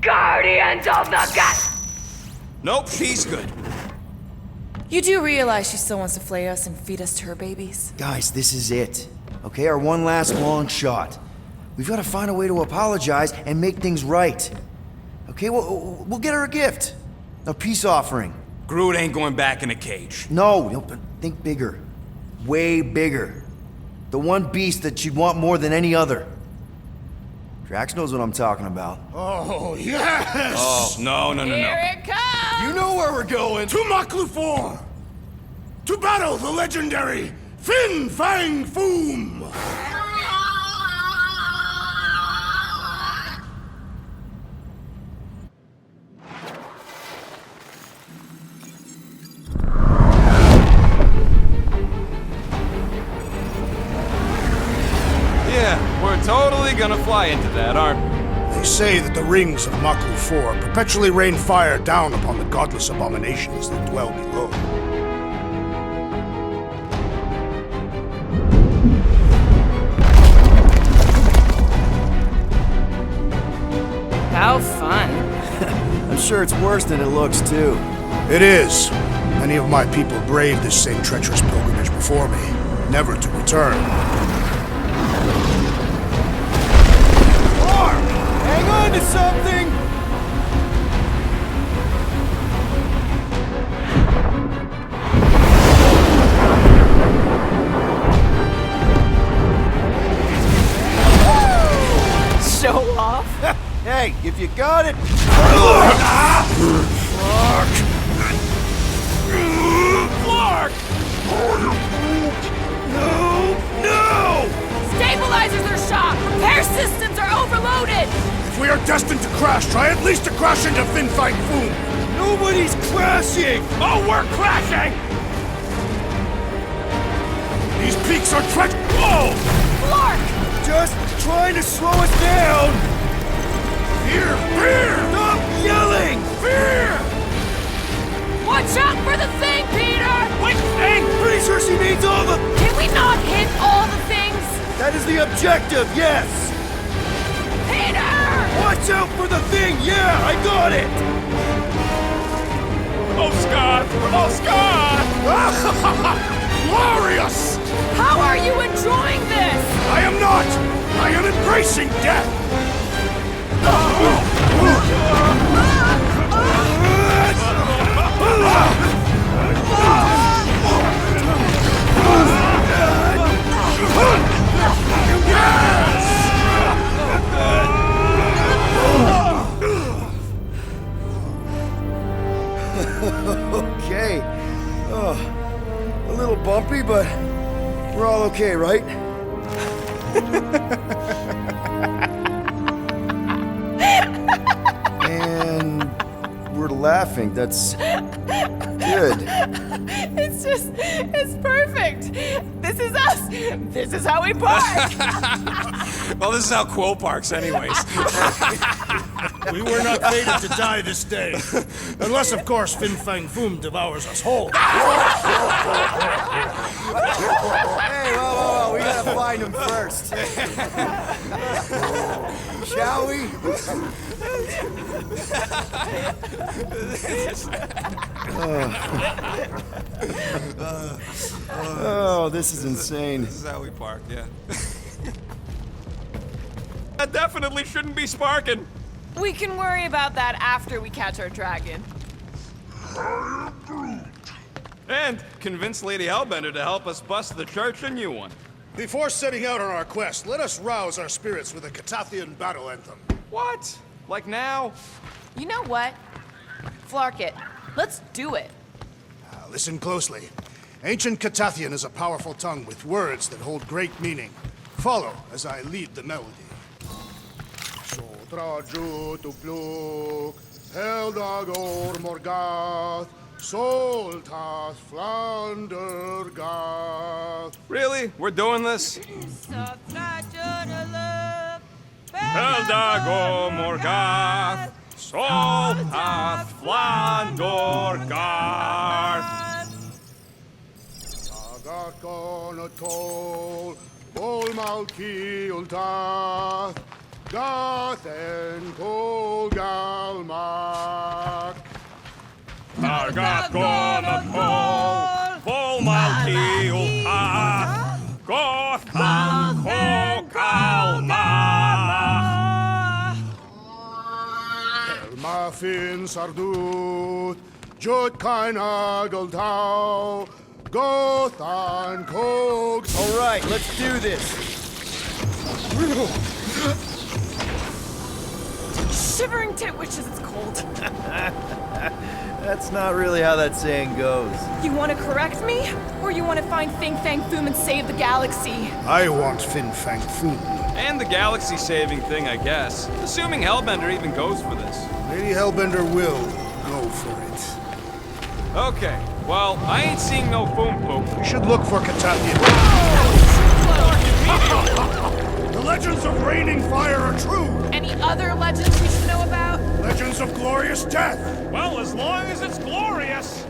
Guardians of the Gal- Nope, she's good. You do realize she still wants to flay us and feed us to her babies? Guys, this is it. Okay, our one last long shot. We've got to find a way to apologize and make things right. Okay, we'll get her a gift. A peace offering. Groot ain't going back in a cage. No, but think bigger. Way bigger. The one beast that she'd want more than any other. Drax knows what I'm talking about. Oh, yes! Oh, no. Here it comes! You know where we're going. To Maklu 4! To battle the legendary Fin Fang Foom! Yeah, we're totally gonna fly into that, aren't we? They say that the rings of Maklu 4 perpetually rain fire down upon the godless abominations that dwell below. How fun. I'm sure it's worse than it looks, too. It is. Many of my people braved this same treacherous pilgrimage before me, never to return. Hang on to something! Show off. Hey, if you got it... Clark! No! Stabilizers are shot. Repair systems are overloaded. If we are destined to crash, try at least to crash into Fin Fang Foom! Nobody's crashing! Oh, we're crashing! These peaks are Whoa! Clark! Just trying to slow us down! Fear! Fear! Stop yelling! Fear! Watch out for the thing, Peter! Which thing? Pretty sure she means all the... Can we not hit all the things? That is the objective, yes! Peter! Watch out for the thing, yeah, I got it! Oh, Scott! Oh, Scott! Glorious! How are you enjoying this? I am not! I am embracing death! Okay. A little bumpy, but we're all okay, right? And we're laughing. That's good. It's perfect. This is us. This is how we park. Well, this is how Quill parks anyways. We were not fated to die this day. Unless, of course, Fin Fang Foom devours us whole. Hey, whoa, we gotta find him first. Shall we? Oh, this is insane. This is how we park, yeah. That definitely shouldn't be sparking. We can worry about that after we catch our dragon. And convince Lady Hellbender to help us bust the church a new one. Before setting out on our quest, let us rouse our spirits with a Catathian battle anthem. What? Like now? You know what? Flark it. Let's do it. Listen closely. Ancient Catathian is a powerful tongue with words that hold great meaning. Follow as I lead the melody. Sotraju tupluk, Heldagor Morgath, Soltath Flandergath. Really? We're doing this? Heldago Morgath, Soltath Flandorgarth. Agarkonatol, Bolma Malki Ulta, Gathen Kol Galmak. Targat gona kol, vol malki ulta, Gothan kokalma. Elmafin Sardut, Jut Kaina Gultau, Gothan Kog. All right, let's do this. Shivering tit wishes it's cold. That's not really how that saying goes. You want to correct me? Or you want to find Fing Fang Foom and save the galaxy? I want Fin Fang Foom. And the galaxy-saving thing, I guess. Assuming Hellbender even goes for this. Lady Hellbender will go for it. Okay, well, I ain't seeing no Foom Poop. We should look for Catathian. The legends of raining fire are true. Any other legends we should know about? Legends of glorious death. Well, as long as it's glorious.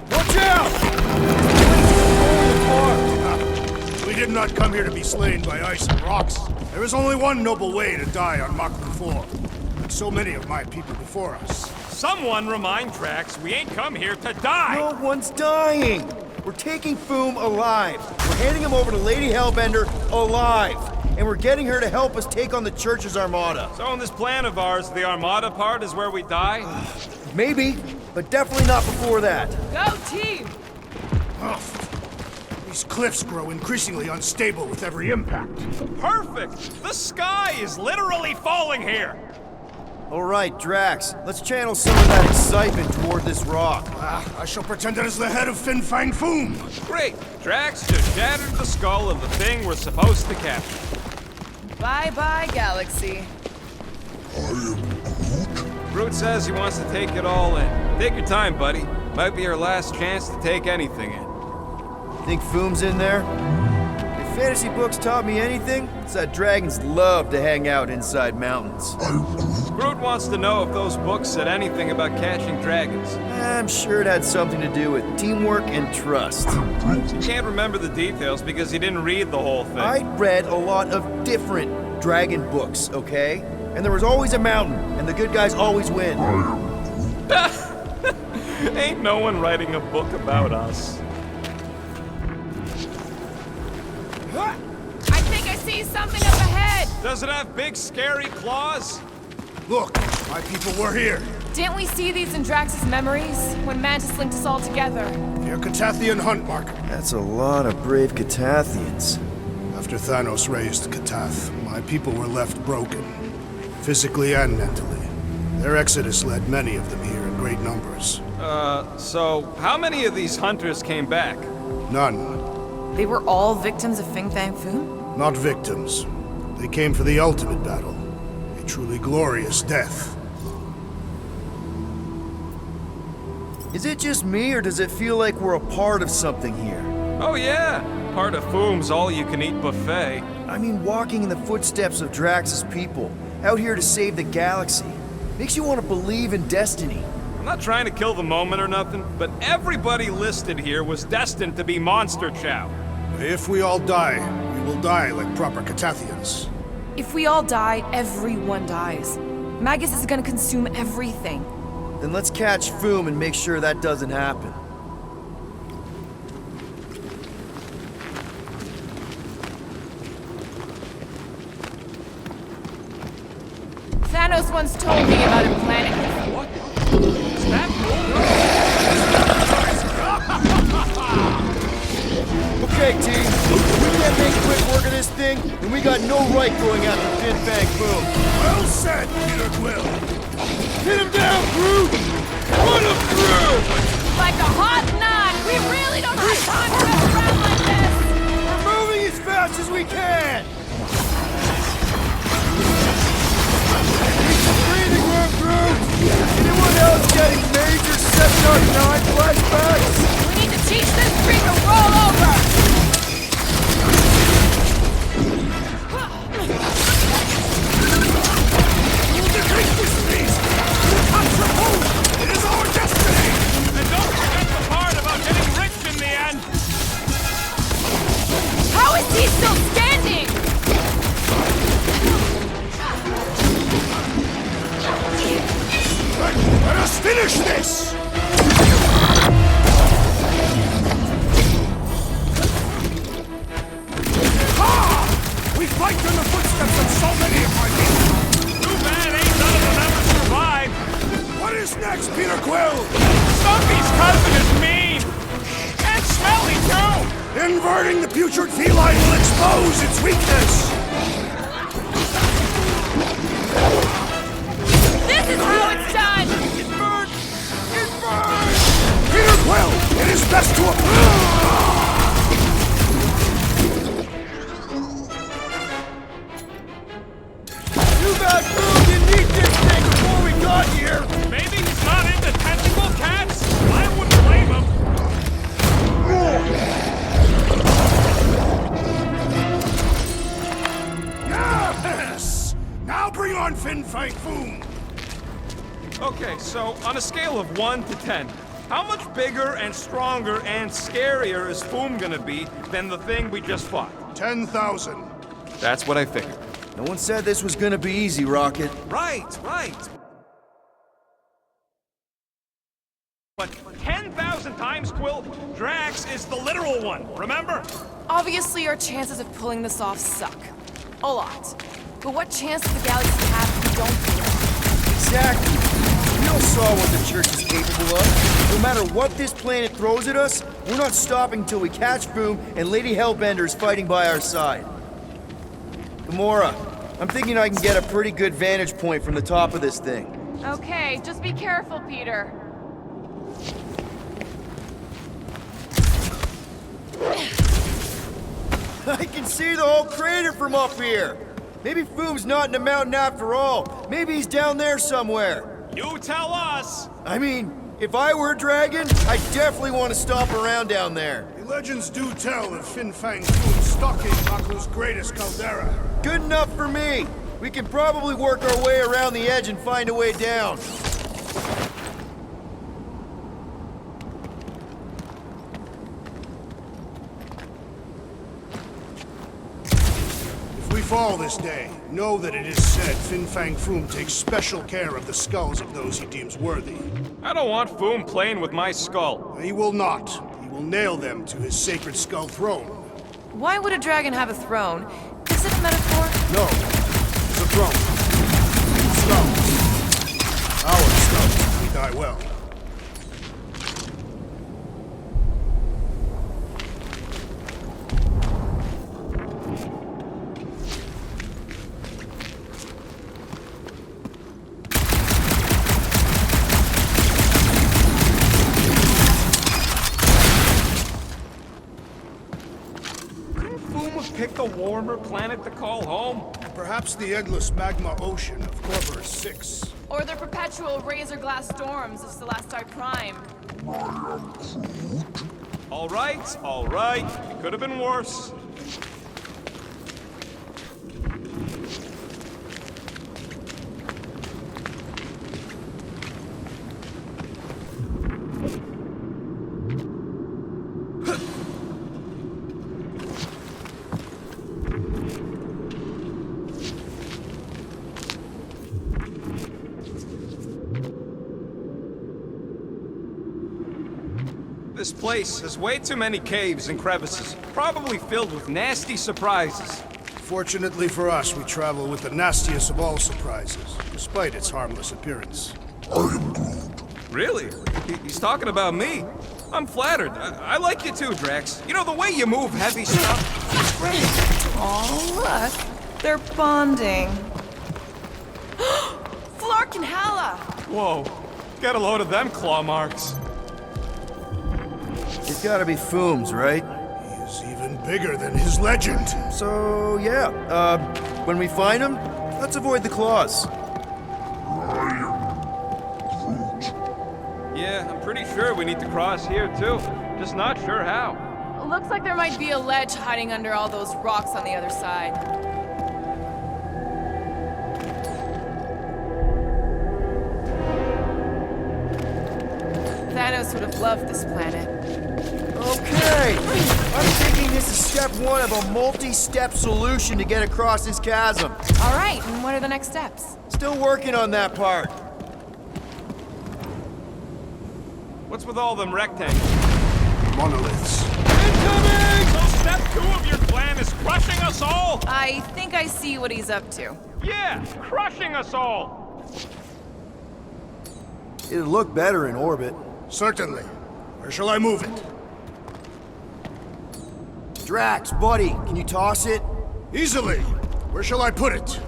Watch out! We did not come here to be slain by ice and rocks. There is only one noble way to die on Machlu 4. Like so many of my people before us. Someone remind Drax we ain't come here to die! No one's dying! We're taking Foom alive. We're handing him over to Lady Hellbender alive. And we're getting her to help us take on the Church's armada. So in this plan of ours, the armada part is where we die? Maybe, but definitely not before that. Go team! These cliffs grow increasingly unstable with every impact. Perfect! The sky is literally falling here! All right, Drax, let's channel some of that excitement toward this rock. I shall pretend it is the head of Fin Fang Foom. Great! Drax just shattered the skull of the thing we're supposed to capture. Bye-bye, galaxy. Groot says he wants to take it all in. Take your time, buddy. Might be your last chance to take anything in. Think Foom's in there? If fantasy books taught me anything, it's that dragons love to hang out inside mountains. Groot wants to know if those books said anything about catching dragons. I'm sure it had something to do with teamwork and trust. He can't remember the details because he didn't read the whole thing. I read a lot of different dragon books, okay? And there was always a mountain, and the good guys always win. Ain't no one writing a book about us. I think I see something up ahead! Does it have big, scary claws? Look, my people were here. Didn't we see these in Drax's memories? When Mantis linked us all together? Your Catathian hunt marker. That's a lot of brave Catathians. After Thanos raised Catath, my people were left broken, physically and mentally. Their exodus led many of them here in great numbers. So how many of these hunters came back? None. They were all victims of Fing Fang Foom? Not victims. They came for the ultimate battle. A truly glorious death. Is it just me, or does it feel like we're a part of something here? Oh yeah, part of Foom's all-you-can-eat buffet. I mean, walking in the footsteps of Drax's people, out here to save the galaxy, makes you want to believe in destiny. I'm not trying to kill the moment or nothing, but everybody listed here was destined to be monster chow. If we all die, we will die like proper Catathians. If we all die, everyone dies. Magus is gonna consume everything. Then let's catch Foom and make sure that doesn't happen. Thanos once told me about a planet. What? Is that Okay, team. If we can't make quick work of this thing, then we got no right going after Fin Fang Foom. Well said, Peter Quill. Hit him down, Groot! Run him through! Like a hot knife! We really don't have time to mess around like this! We're moving as fast as we can! Breathing room, Groot! Anyone else getting major 709 flashbacks? We need to teach this tree to roll over! Finish this! Ha! We fight in the footsteps of so many of my people! Too bad ain't none of them ever survived. What is next, Peter Quill? Stumpy's cousin is mean! And smelly, too! Inverting the putrid feline will expose its weakness! This is how it's done! It burns! It burns! Peter Quill, it is best to... Too bad Boom didn't eat this thing before we got here! Maybe he's not into tentacle cats? I wouldn't blame him. Yes! Now bring on Fin Fang Foom! Okay, so on a scale of 1 to 10, how much bigger and stronger and scarier is Foom gonna be than the thing we just fought? 10,000. That's what I figured. No one said this was gonna be easy, Rocket. Right. But 10,000 times, Quill, Drax is the literal one, remember? Obviously, our chances of pulling this off suck. A lot. But what chance does the galaxy have if we don't do it? Exactly. We all saw what the Church is capable of. No matter what this planet throws at us, we're not stopping until we catch Boom and Lady Hellbender is fighting by our side. Gamora, I'm thinking I can get a pretty good vantage point from the top of this thing. Okay, just be careful, Peter. I can see the whole crater from up here. Maybe Foom's not in the mountain after all. Maybe he's down there somewhere. You tell us! I mean, if I were a dragon, I'd definitely want to stomp around down there. The legends do tell of Fin Fang Foom stalking Baku's greatest caldera. Good enough for me. We can probably work our way around the edge and find a way down. If we fall this day, know that it is said Fin Fang Foom takes special care of the skulls of those he deems worthy. I don't want Foom playing with my skull. He will not. He will nail them to his sacred skull throne. Why would a dragon have a throne? Is it a metaphor? No. It's a throne. Skull. Our skull. We die well. Pick a warmer planet to call home? Perhaps the endless magma ocean of Corvus 6. Or the perpetual razor glass storms of Celestai Prime. All right. It could have been worse. This place has way too many caves and crevices, probably filled with nasty surprises. Fortunately for us, we travel with the nastiest of all surprises, despite its harmless appearance. Really? He's talking about me. I'm flattered. I like you too, Drax. You know, the way you move heavy stuff, it's great. Oh, look. They're bonding. Flark and Hala! Whoa. Get a load of them claw marks. It's gotta be Foom's, right? He is even bigger than his legend. So, yeah, when we find him, let's avoid the claws. Yeah, I'm pretty sure we need to cross here too. Just not sure how. Looks like there might be a ledge hiding under all those rocks on the other side. Thanos would have loved this planet. Okay, I'm thinking this is step one of a multi-step solution to get across this chasm. All right, and what are the next steps? Still working on that part. What's with all them rectangles? Monoliths. Incoming! So step 2 of your plan is crushing us all? I think I see what he's up to. Yeah, crushing us all! It'd look better in orbit. Certainly. Where shall I move it? Drax, buddy, can you toss it? Easily. Where shall I put it?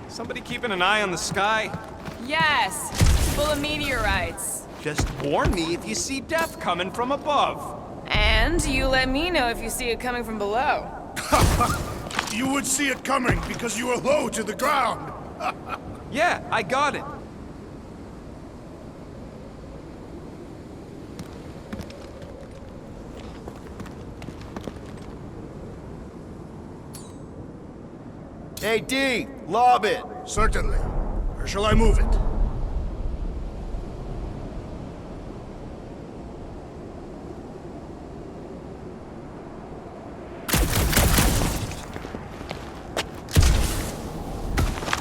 Somebody keeping an eye on the sky? Yes, full of meteorites. Just warn me if you see death coming from above. And you let me know if you see it coming from below. You would see it coming because you are low to the ground. Yeah, I got it. Hey, D, lob it. Certainly. Where shall I move it?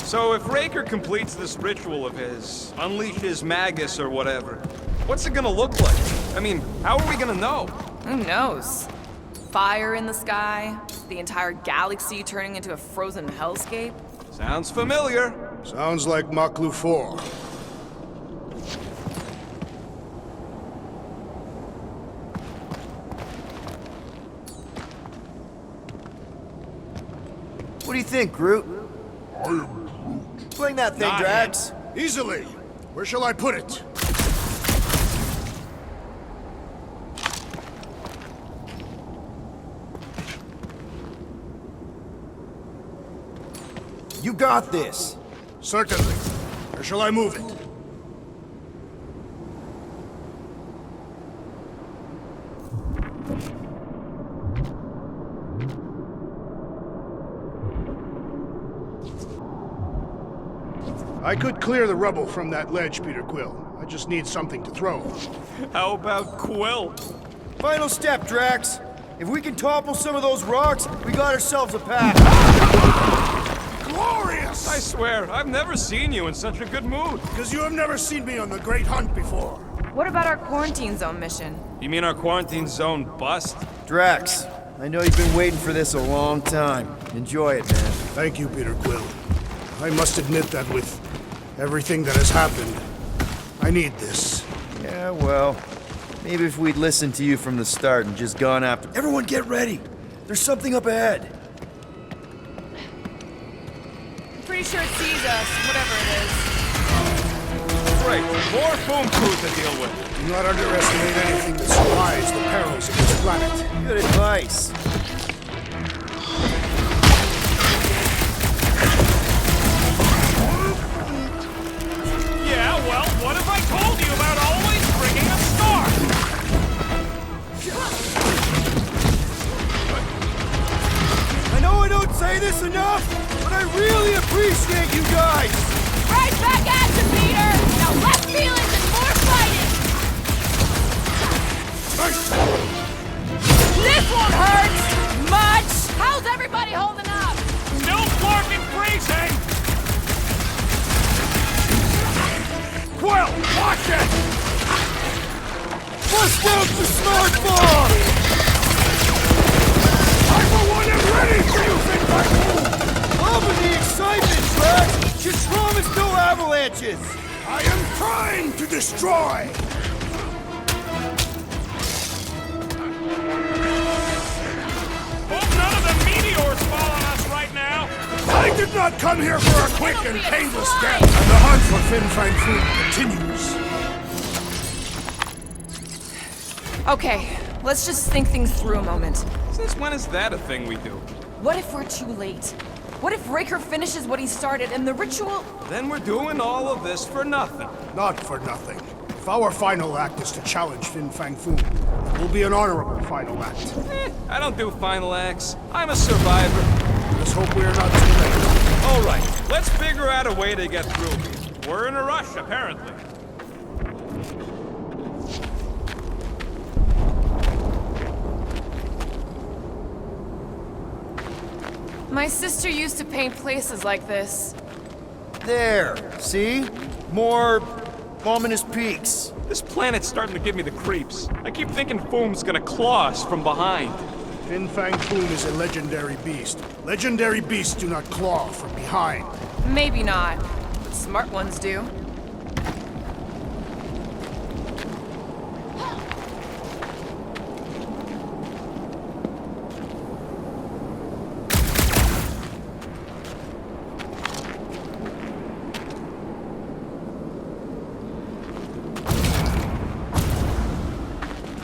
So if Raker completes this ritual of his, unleashes Magus or whatever, what's it gonna look like? I mean, how are we gonna know? Who knows? Fire in the sky, the entire galaxy turning into a frozen hellscape. Sounds familiar. Sounds like Maklu 4. What do you think, Groot? I am Groot. Swing that thing, Not Drax. Easily. Where shall I put it? You got this. Certainly. Where shall I move it? I could clear the rubble from that ledge, Peter Quill. I just need something to throw. How about Quill? Final step, Drax. If we can topple some of those rocks, we got ourselves a path. Glorious! I swear, I've never seen you in such a good mood. Because you have never seen me on the Great Hunt before. What about our quarantine zone mission? You mean our quarantine zone bust? Drax, I know you've been waiting for this a long time. Enjoy it, man. Thank you, Peter Quill. I must admit that with everything that has happened, I need this. Yeah, well, maybe if we'd listened to you from the start and just gone after... Everyone get ready! There's something up ahead! Pretty sure it sees us, whatever it is. Great, more boom crew to deal with. Do not underestimate anything that survives the perils of this planet. Good advice. Yeah, well, what have I told you about always bringing a star? I know I don't say this enough, but I really appreciate you guys! Right back at you, Peter! Now less feelings and more fighting! This won't hurt! Much! How's everybody holding up? Still fucking freezing! Quill, watch it! Bust out the smart bomb! I for one am ready for you, Big Bang! Loving the excitement, Drax! Just promise no avalanches! I am trying to destroy! Hope none of the meteors fall on us right now! I did not come here for a quick and painless death, and the hunt for Fin Fang Food continues. Okay, let's just think things through a moment. Since when is that a thing we do? What if we're too late? What if Raker finishes what he started and the ritual... Then we're doing all of this for nothing. Not for nothing. If our final act is to challenge Fin Fang Food, it will be an honorable final act. I don't do final acts. I'm a survivor. Let's hope we are not too late. All right, let's figure out a way to get through here. We're in a rush, apparently. My sister used to paint places like this. There, see? More ominous peaks. This planet's starting to give me the creeps. I keep thinking Foom's gonna claw us from behind. Fin Fang Foom is a legendary beast. Legendary beasts do not claw from behind. Maybe not, but smart ones do.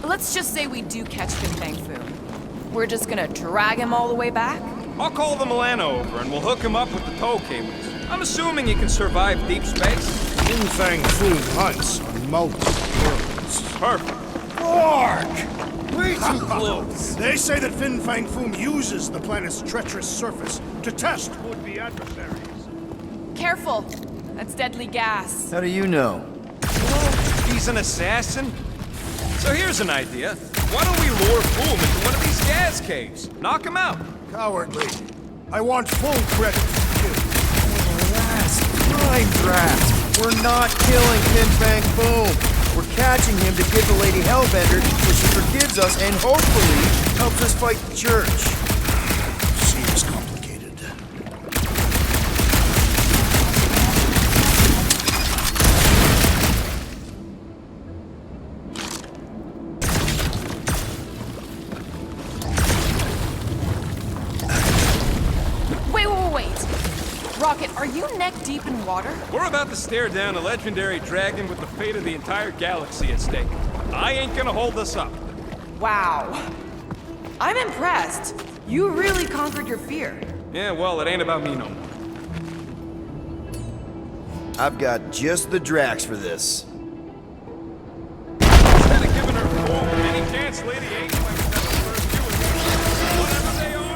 Let's just say we do catch Fin Fang Foom. We're just gonna drag him all the way back? I'll call the Milano over and we'll hook him up with the tow cables. I'm assuming he can survive deep space. Fin Fang Foom hunts on multiple worlds. Perfect. Mark! Way too close! They say that Fin Fang Foom uses the planet's treacherous surface to test would-be adversaries. Careful! That's deadly gas. How do you know? He's an assassin? So here's an idea. Why don't we lure Foom into one of these gas caves? Knock him out. Cowardly. I want full credit for you. Last time draft. We're not killing Fin Fang Foom. We're catching him to give the Lady Hellbender so she forgives us and hopefully helps us fight the church. Seems complicated. Rocket, are you neck deep in water? We're about to stare down a legendary dragon with the fate of the entire galaxy at stake. I ain't gonna hold us up. Wow. I'm impressed. You really conquered your fear. Yeah, well, it ain't about me no more. I've got just the Drax for this. Instead of giving her Foom any chance, Lady H might have the first few of these. Whatever they are.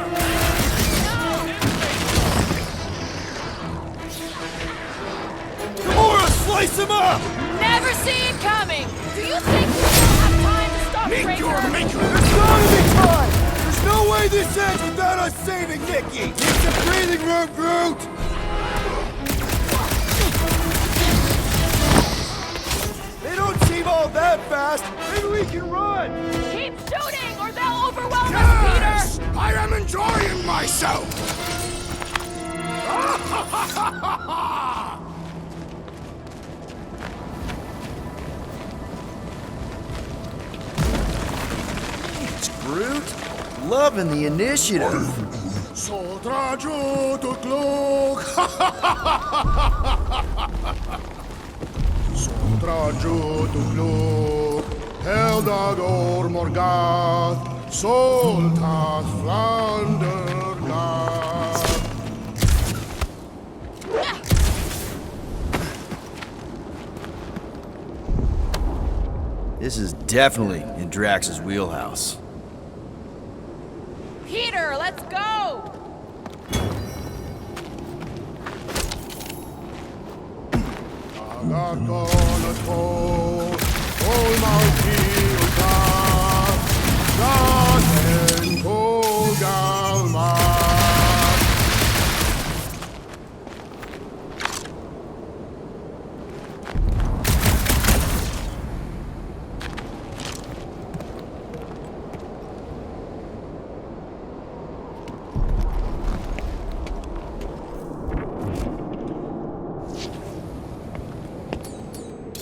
Slice him up! Never see it coming! Do you think we will have time to stop Raker? There's gotta be time! There's no way this ends without us saving Nikki! It's a breathing room, Groot! They don't seem all that fast! Maybe we can run! Keep shooting or they'll overwhelm us, Peter! I am enjoying myself! Groot, loving the initiative. Soldraju tukluk. Soldraju tukluk. Heldador Morgath. Soltat Flandergath. This is definitely in Drax's wheelhouse. Peter, let's go!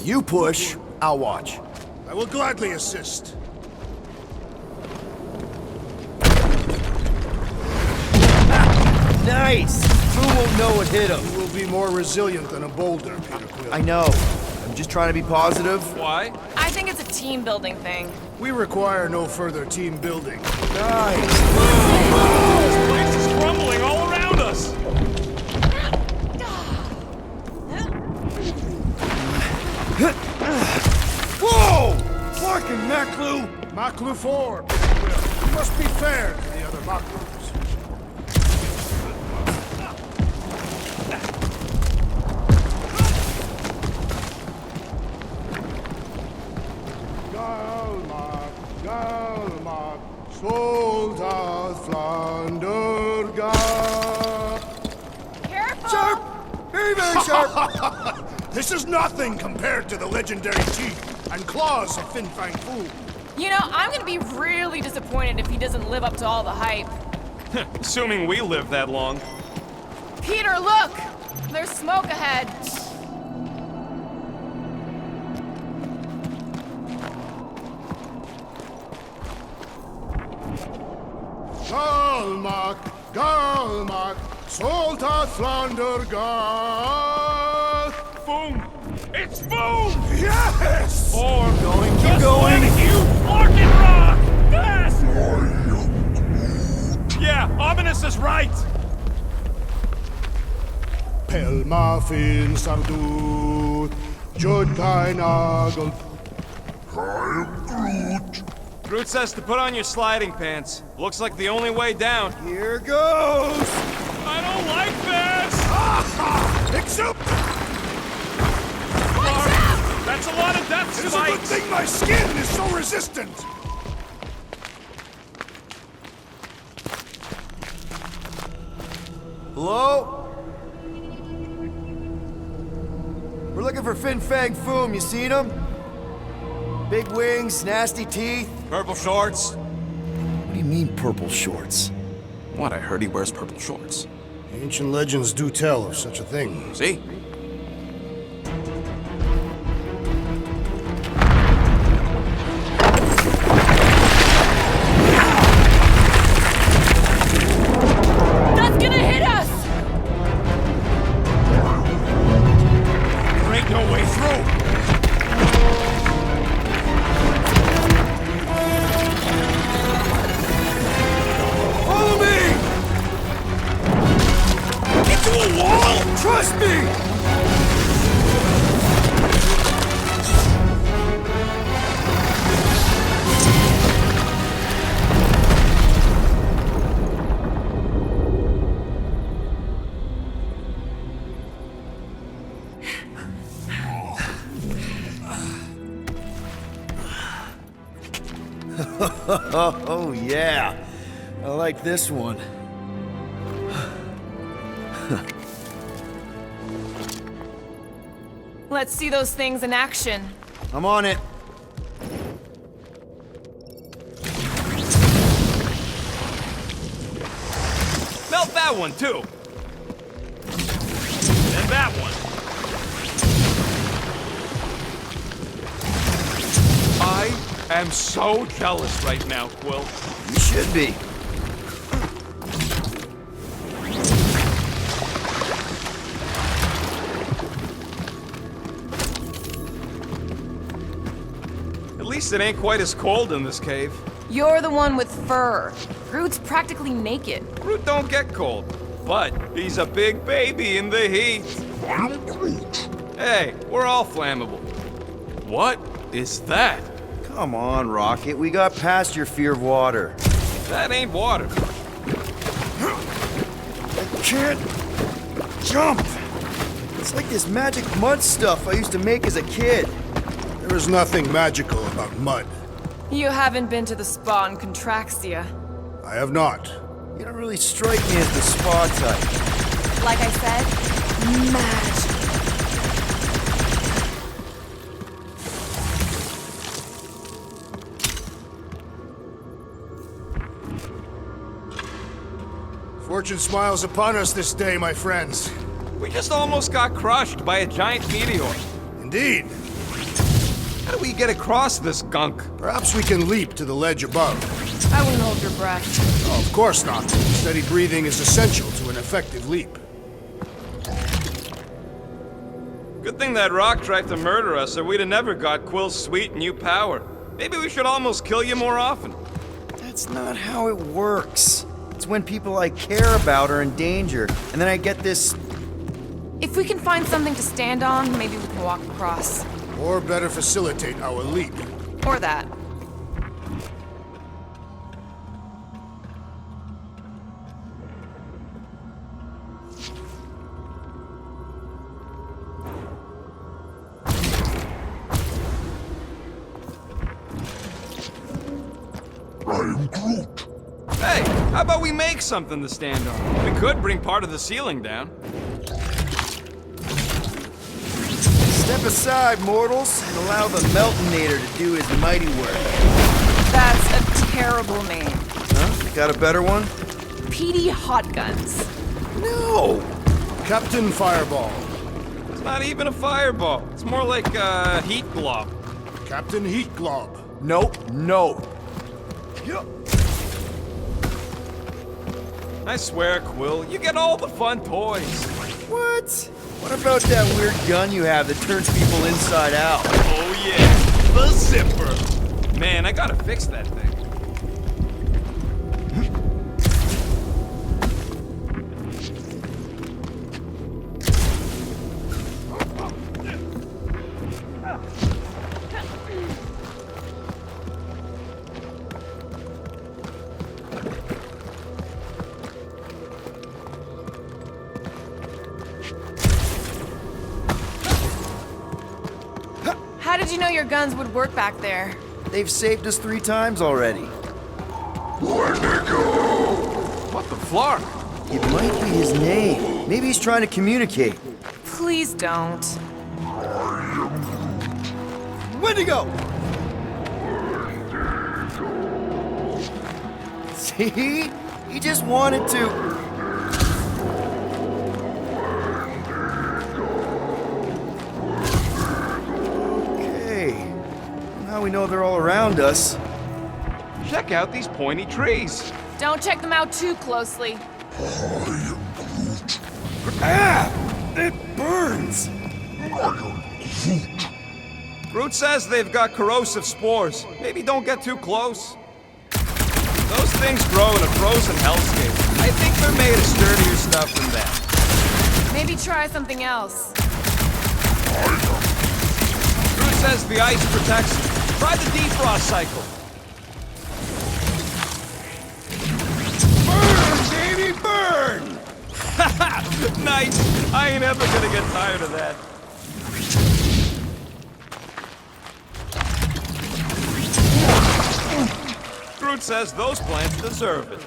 You push, I'll watch. I will gladly assist. Nice! Who won't know what hit him? You will be more resilient than a boulder, Peter Quill. I know. I'm just trying to be positive. Why? I think it's a team-building thing. We require no further team building. Nice! This place is crumbling all around us! Whoa! Clark and Maklu! Maklu 4, Peter Quill. You must be fair to the other Maklus. Galmak, Soldat Flandergath. Careful! Sharp! Beaver! very sharp. This is nothing compared to the legendary teeth and claws of Fin Fang Foom. You know, I'm gonna be really disappointed if he doesn't live up to all the hype. Assuming we live that long. Peter, look! There's smoke ahead. Galmak, Solta Flander Gath. Boom! It's boom! Yes! Or going, keep going. You fucking rock! Fast! Yeah, Ominous is right! Pelma Fin Sardut, Jud Kainagel. Groot says to put on your sliding pants. Looks like the only way down. Here goes. I don't like this! Except That's a lot of death it is a good spikes! thing my skin is so resistant. Hello? We're looking for Fin Fang Foom. You seen him? Big wings, nasty teeth. Purple shorts? What do you mean, purple shorts? What, I heard he wears purple shorts. Ancient legends do tell of such a thing. See? That's gonna hit us! There ain't no way through! Follow me! Into a wall! Trust me! Oh, yeah. I like this one. Let's see those things in action. I'm on it. Melt that one, too! And that one. I am so jealous right now, Quill. You should be. At least it ain't quite as cold in this cave. You're the one with fur. Groot's practically naked. Groot don't get cold, but he's a big baby in the heat. Hey, we're all flammable. What is that? Come on, Rocket. We got past your fear of water. That ain't water. I can't jump. It's like this magic mud stuff I used to make as a kid. There is nothing magical about mud. You haven't been to the spa in Contraxia. I have not. You don't really strike me as the spa type. Like I said, magic. Fortune smiles upon us this day, my friends. We just almost got crushed by a giant meteor. Indeed. How do we get across this gunk? Perhaps we can leap to the ledge above. I wouldn't hold your breath. Oh, of course not. Steady breathing is essential to an effective leap. Good thing that rock tried to murder us, or we'd have never got Quill's sweet new power. Maybe we should almost kill you more often. That's not how it works. It's when people I care about are in danger, and then I get this... If we can find something to stand on, maybe we can walk across. Or better facilitate our leap. Or that. I'm Groot. Hey, how about we make something to stand on? We could bring part of the ceiling down. Step aside, mortals, and allow the Meltonator to do his mighty work. That's a terrible name. Huh? Got a better one? Petey Hotguns. No! Captain Fireball. It's not even a fireball. It's more like a heat glob. Captain Heat Glob. Nope, no. I swear, Quill, you get all the fun toys. What? What about that weird gun you have that turns people inside out? Oh yeah, the zipper. Man, I gotta fix that thing. How did you know your guns would work back there? They've saved us 3 times already. What the flark? It might be his name. Maybe he's trying to communicate. Please don't. Wendigo! See? He just wanted to... Now we know they're all around us. Check out these pointy trees. Don't check them out too closely. Ah! It burns! Groot says they've got corrosive spores. Maybe don't get too close. Those things grow in a frozen hellscape. I think they're made of sturdier stuff than that. Maybe try something else. Groot says the ice protects. Try the defrost cycle. Burn, baby, burn! Haha! Nice! I ain't ever gonna get tired of that. Groot says those plants deserve it.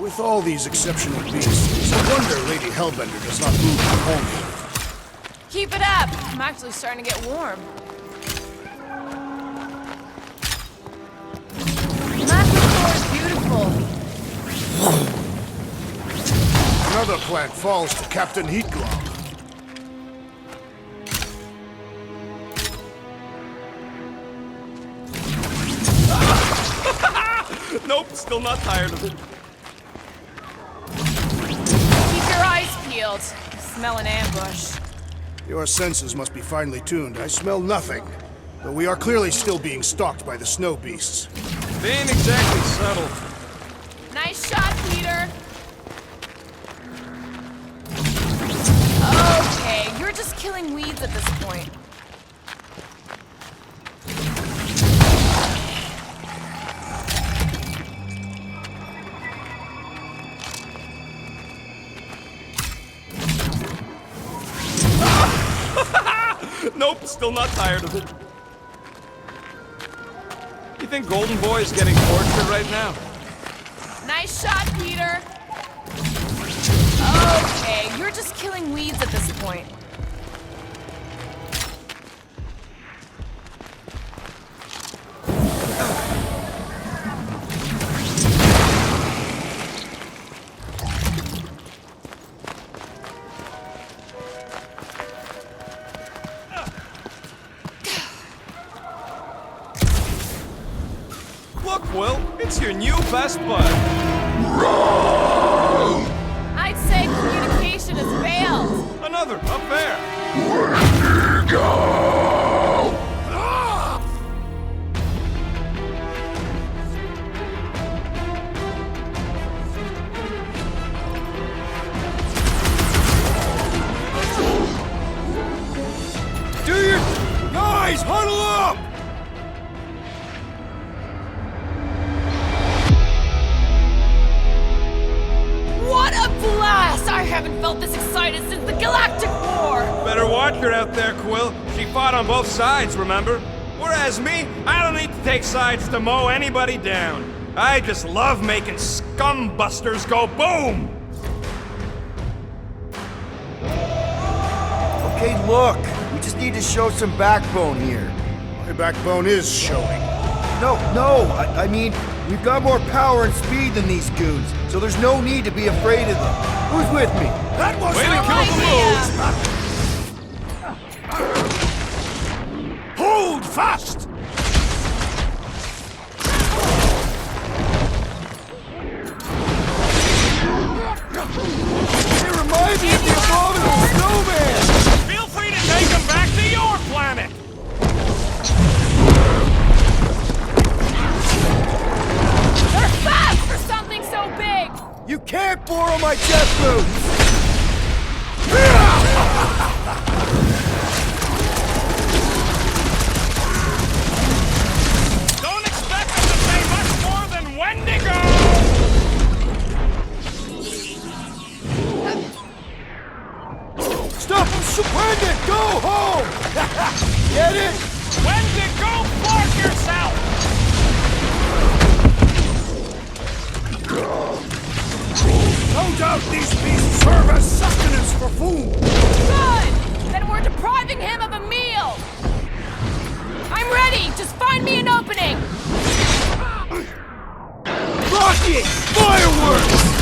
With all these exceptional beasts, it's a wonder Lady Hellbender does not move from home. Keep it up. I'm actually starting to get warm. Macrophore is beautiful. Another plant falls to Captain Heat Glob. Nope, still not tired of it. Keep your eyes peeled. Smell an ambush. Your senses must be finely tuned. I smell nothing. But we are clearly still being stalked by the snow beasts. They ain't exactly subtle. Nice shot, Peter. Okay, you're just killing weeds at this point. Nope, still not tired of it. You think Golden Boy is getting tortured right now? Nice shot, Peter. Okay, you're just killing weeds at this point. Look, Will, it's your new best bud. I'd say communication has failed. Another affair. Guys, huddle up! What a blast! I haven't felt this excited since the Galactic War! Better watch her out there, Quill. She fought on both sides, remember? Whereas me, I don't need to take sides to mow anybody down. I just love making scumbusters go boom! Okay, look. We just need to show some backbone here. My backbone is showing. No, I mean, we've got more power and speed than these goons, so there's no need to be afraid of them. Who's with me? That was Way to kill the moves! Hold fast! They remind me of the abominable snowman! Feel free to take them back to your planet! They're fast for something so big! You can't borrow my jet boots! Don't expect them to say much more than Wendigo! Stop him! Wendigo, go home! Get it? Wendigo, bark yourself! No doubt these beasts serve as sustenance for food! Good! Then we're depriving him of a meal! I'm ready! Just find me an opening! Rocket! Fireworks!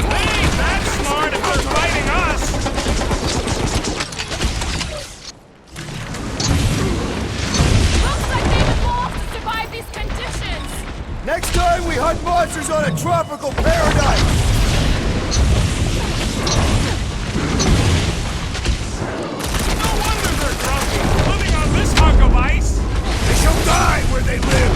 Hey, that's smart if they're fighting us! Looks like they've evolved to survive these conditions! Next time we hunt monsters on a tropical paradise! No wonder they're grumpy, living on this hunk of ice! They shall die where they live!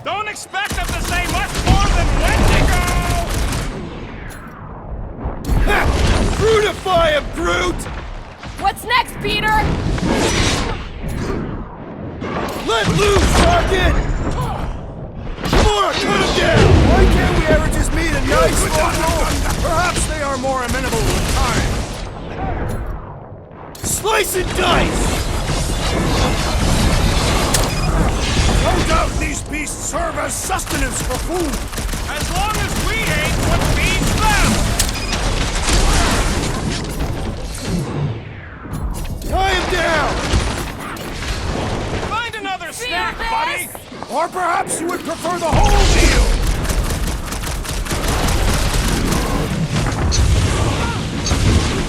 Don't expect them to say much more than Wendigo! Ha! Fruitify him, Groot! What's next, Peter? Let loose, Rocket! Gamora, cut him down! Why can't we ever just meet a nice local? Perhaps they are more amenable with time. Slice and dice! No doubt these beasts serve as sustenance for food! As long as we ain't what feeds them! Tie him down! Find another snack, this? buddy! Or perhaps you would prefer the whole deal!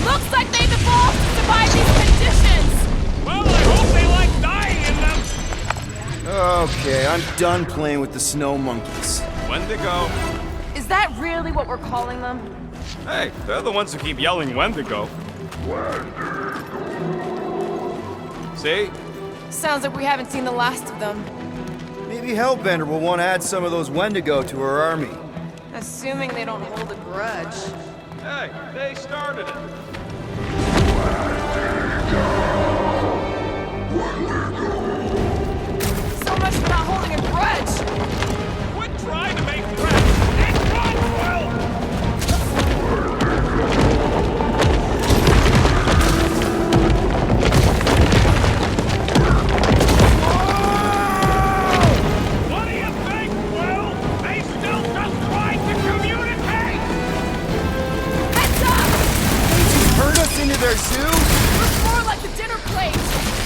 Looks like they've evolved to survive these conditions! Well, I hope they like dying in them! Okay, I'm done playing with the snow monkeys. Wendigo. Is that really what we're calling them? Hey, they're the ones who keep yelling Wendigo. See? Sounds like we haven't seen the last of them. Maybe Hellbender will want to add some of those Wendigo to her army. Assuming they don't hold a grudge. Hey, they started it. So much for not holding a grudge! Quit trying to make threats and run, Will! What do you think, Will? They still just tried to communicate! Heads up! They just turn us into their zoo? Looks more like the dinner plate!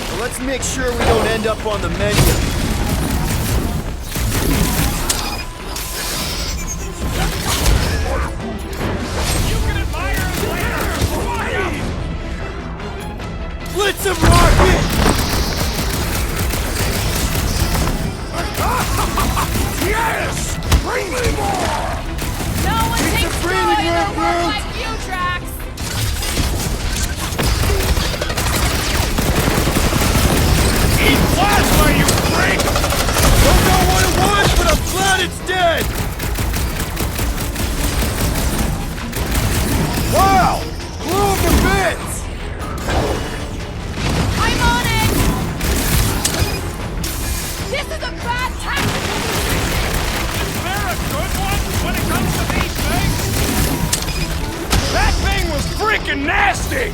Well, let's make sure we don't end up on the menu. You can admire it later! Fire! Blitz him, Rocket! Yes! Bring me more! No one It's a takes joy breathing in their room, work Groot. like you, Drax! Eat plasma, you freak! Don't know what it was, but I'm glad it's dead! Wow! Blew him to bits! I'm on it! This is a bad tactical decision! Is there a good one when it comes to these things? frickin' nasty!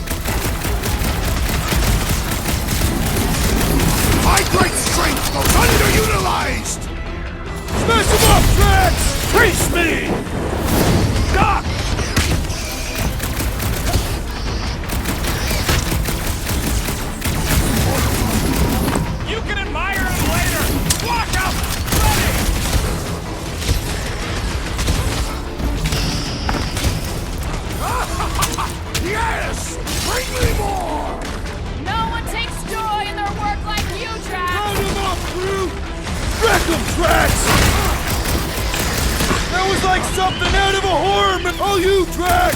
My great strength goes underutilized! Smash him up, Drax! Face me! Doc! You can admire him later! Walk up! Ready! Yes! Bring me more! No one takes joy in their work like you, Drax! Round him up, Groot! Wreck him, Drax! That was like something out of a horror movie! Oh, you, Drax!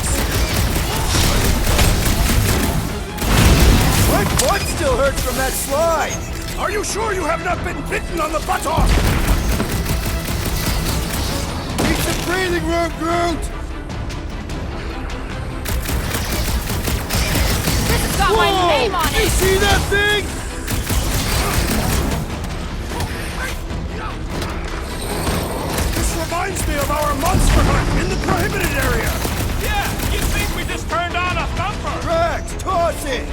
My butt still hurts from that slide! Are you sure you have not been bitten on the buttock? Need some breathing room, Groot! This has got my name on You it! see that thing? This reminds me of our monster hunt in the prohibited area! Yeah, you think we just turned on a thumper? Drax, toss it!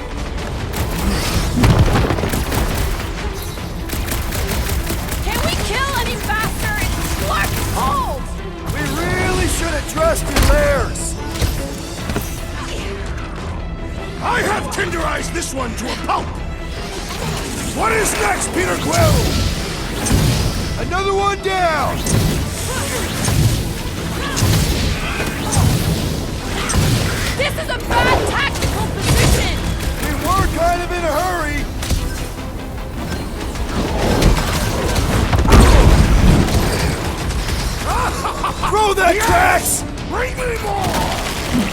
Can we kill any faster? It's Clark cold! We really should have trusted Lairs! I have tenderized this one to a pulp! What is next, Peter Quill? Another one down! This is a bad tactical position! We were kind of in a hurry! Throw that, Drax! Bring me more!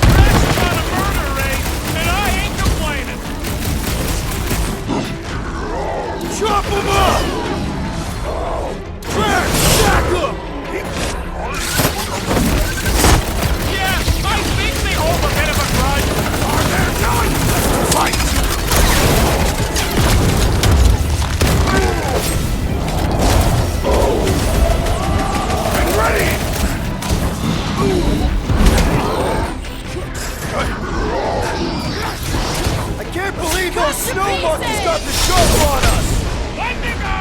Drax is on a murder rate, and I ain't complaining. Chop him up! Drax, sack him! Yeah, I think they hold a bit of a grudge. Are there none left to fight? I'm ready! I can't believe those snow monkeys got the jump on us! Wendigo!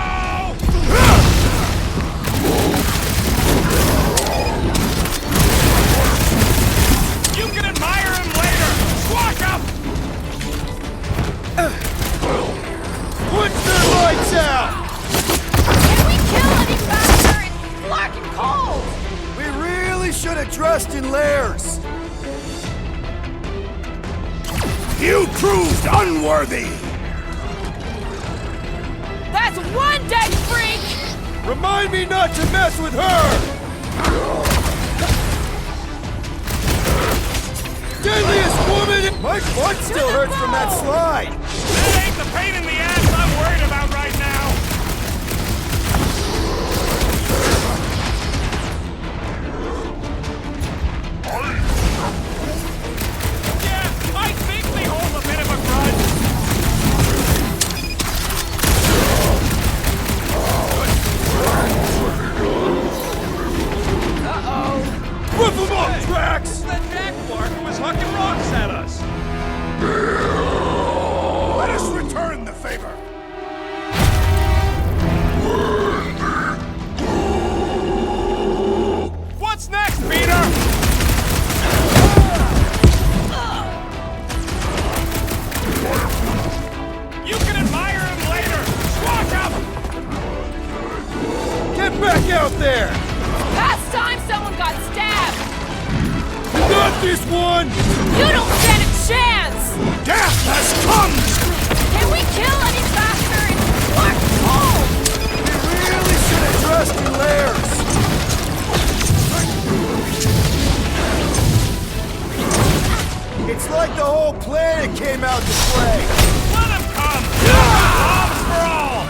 You can admire him later! Walk up! Put their lights out! Can we kill any faster? It's Clark and cold! We really should have trusted Lairs! You proved unworthy! That's one dead freak! Remind me not to mess with her! Deadliest woman! My butt still hurts from that slide! That ain't the pain in the ass I'm worried about right now! Yeah, I think they hold a bit of a grudge. Whip him up, Drax! The Jack Clark who was hucking rocks at us! Let us return the favor! What's next, Peter? You can admire him later! Walk up! Get back out there! Last time someone got stabbed! You got this one! You don't stand a chance! Death has come! Can we kill any faster? It's Clark cold! We really should have trusted Lairs! It's like the whole planet came out to play! Let him come! Bombs for all!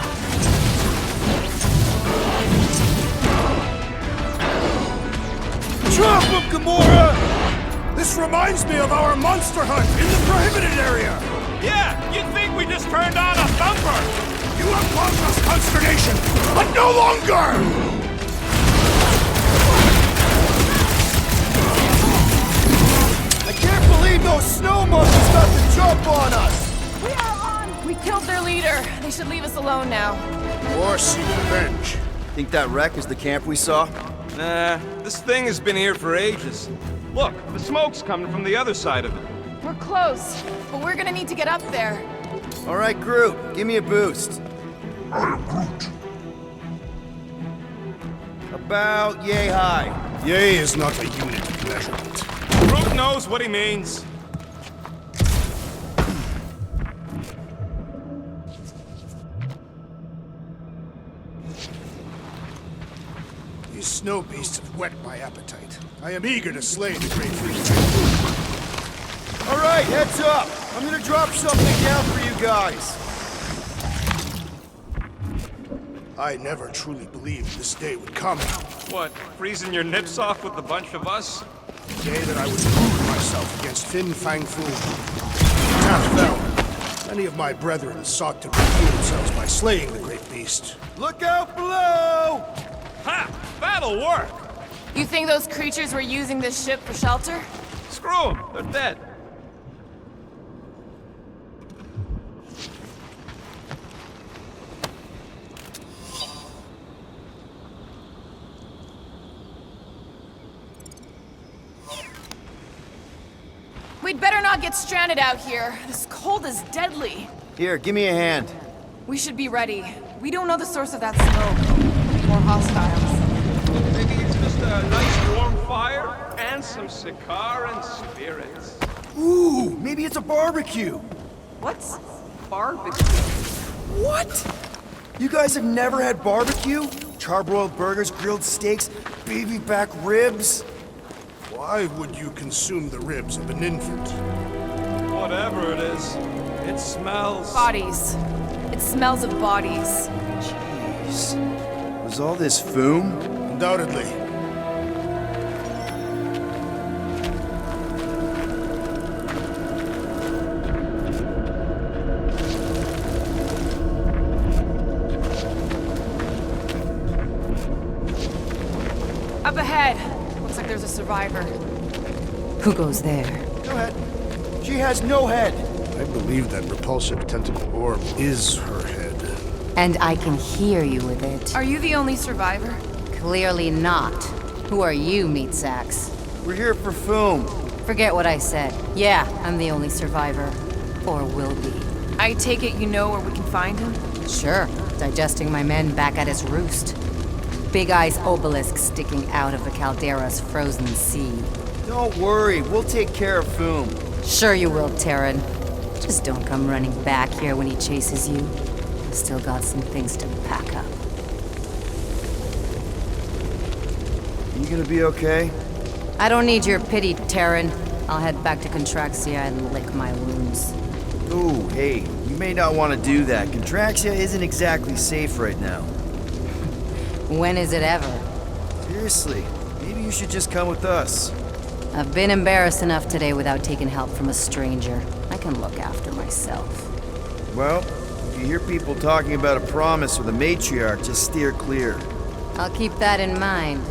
Chop him, Gamora! This reminds me of our monster hunt in the prohibited area! Yeah, you'd think we just turned on a thumper! You have caused us consternation, but no longer! I can't believe those snow monkeys They should leave us alone now. Or seek revenge. Think that wreck is the camp we saw? Nah, this thing has been here for ages. Look, the smoke's coming from the other side of it. We're close, but we're gonna need to get up there. All right, Groot, give me a boost. I am Groot. About yay high. Yay is not a unit of measurement. Groot knows what he means. These snow beasts have whet my appetite. I am eager to slay the great creature. All right, heads up. I'm gonna drop something down for you guys. I never truly believed this day would come. What, freezing your nips off with a bunch of us? The day that I would prove myself against Fin Fang Fu. Task fell. Many of my brethren sought to redeem themselves by slaying the great beast. Look out below! Ha! That'll work! You think those creatures were using this ship for shelter? Screw them, they're dead. We'd better not get stranded out here. This cold is deadly. Here, give me a hand. We should be ready. We don't know the source of that smoke. More hostiles. Maybe it's just a nice warm fire and some Sakaran spirits. Ooh, maybe it's a barbecue. What's barbecue? What? You guys have never had barbecue? Charbroiled burgers, grilled steaks, baby back ribs? Why would you consume the ribs of an infant? Whatever it is, it smells. Bodies. It smells of bodies. Jeez. Was all this foom? Undoubtedly. Up ahead. Looks like there's a survivor. Who goes there? Go ahead. She has no head. I believe that repulsive tentacle orb is her head. And I can hear you with it. Are you the only survivor? Clearly not. Who are you, meat sacks? We're here for foom. Forget what I said. Yeah, I'm the only survivor. Or will be. I take it you know where we can find him? Sure. Digesting my men back at his roost. Big Eye's obelisk sticking out of the Caldera's frozen sea. Don't worry, we'll take care of foom. Sure you will, Terran. Just don't come running back here when he chases you. I've still got some things to pack up. You gonna be okay? I don't need your pity, Terran. I'll head back to Contraxia and lick my wounds. Ooh, hey, you may not want to do that. Contraxia isn't exactly safe right now. When is it ever? Seriously, maybe you should just come with us. I've been embarrassed enough today without taking help from a stranger. I can look after myself. Well, if you hear people talking about a promise with a matriarch, just steer clear. I'll keep that in mind.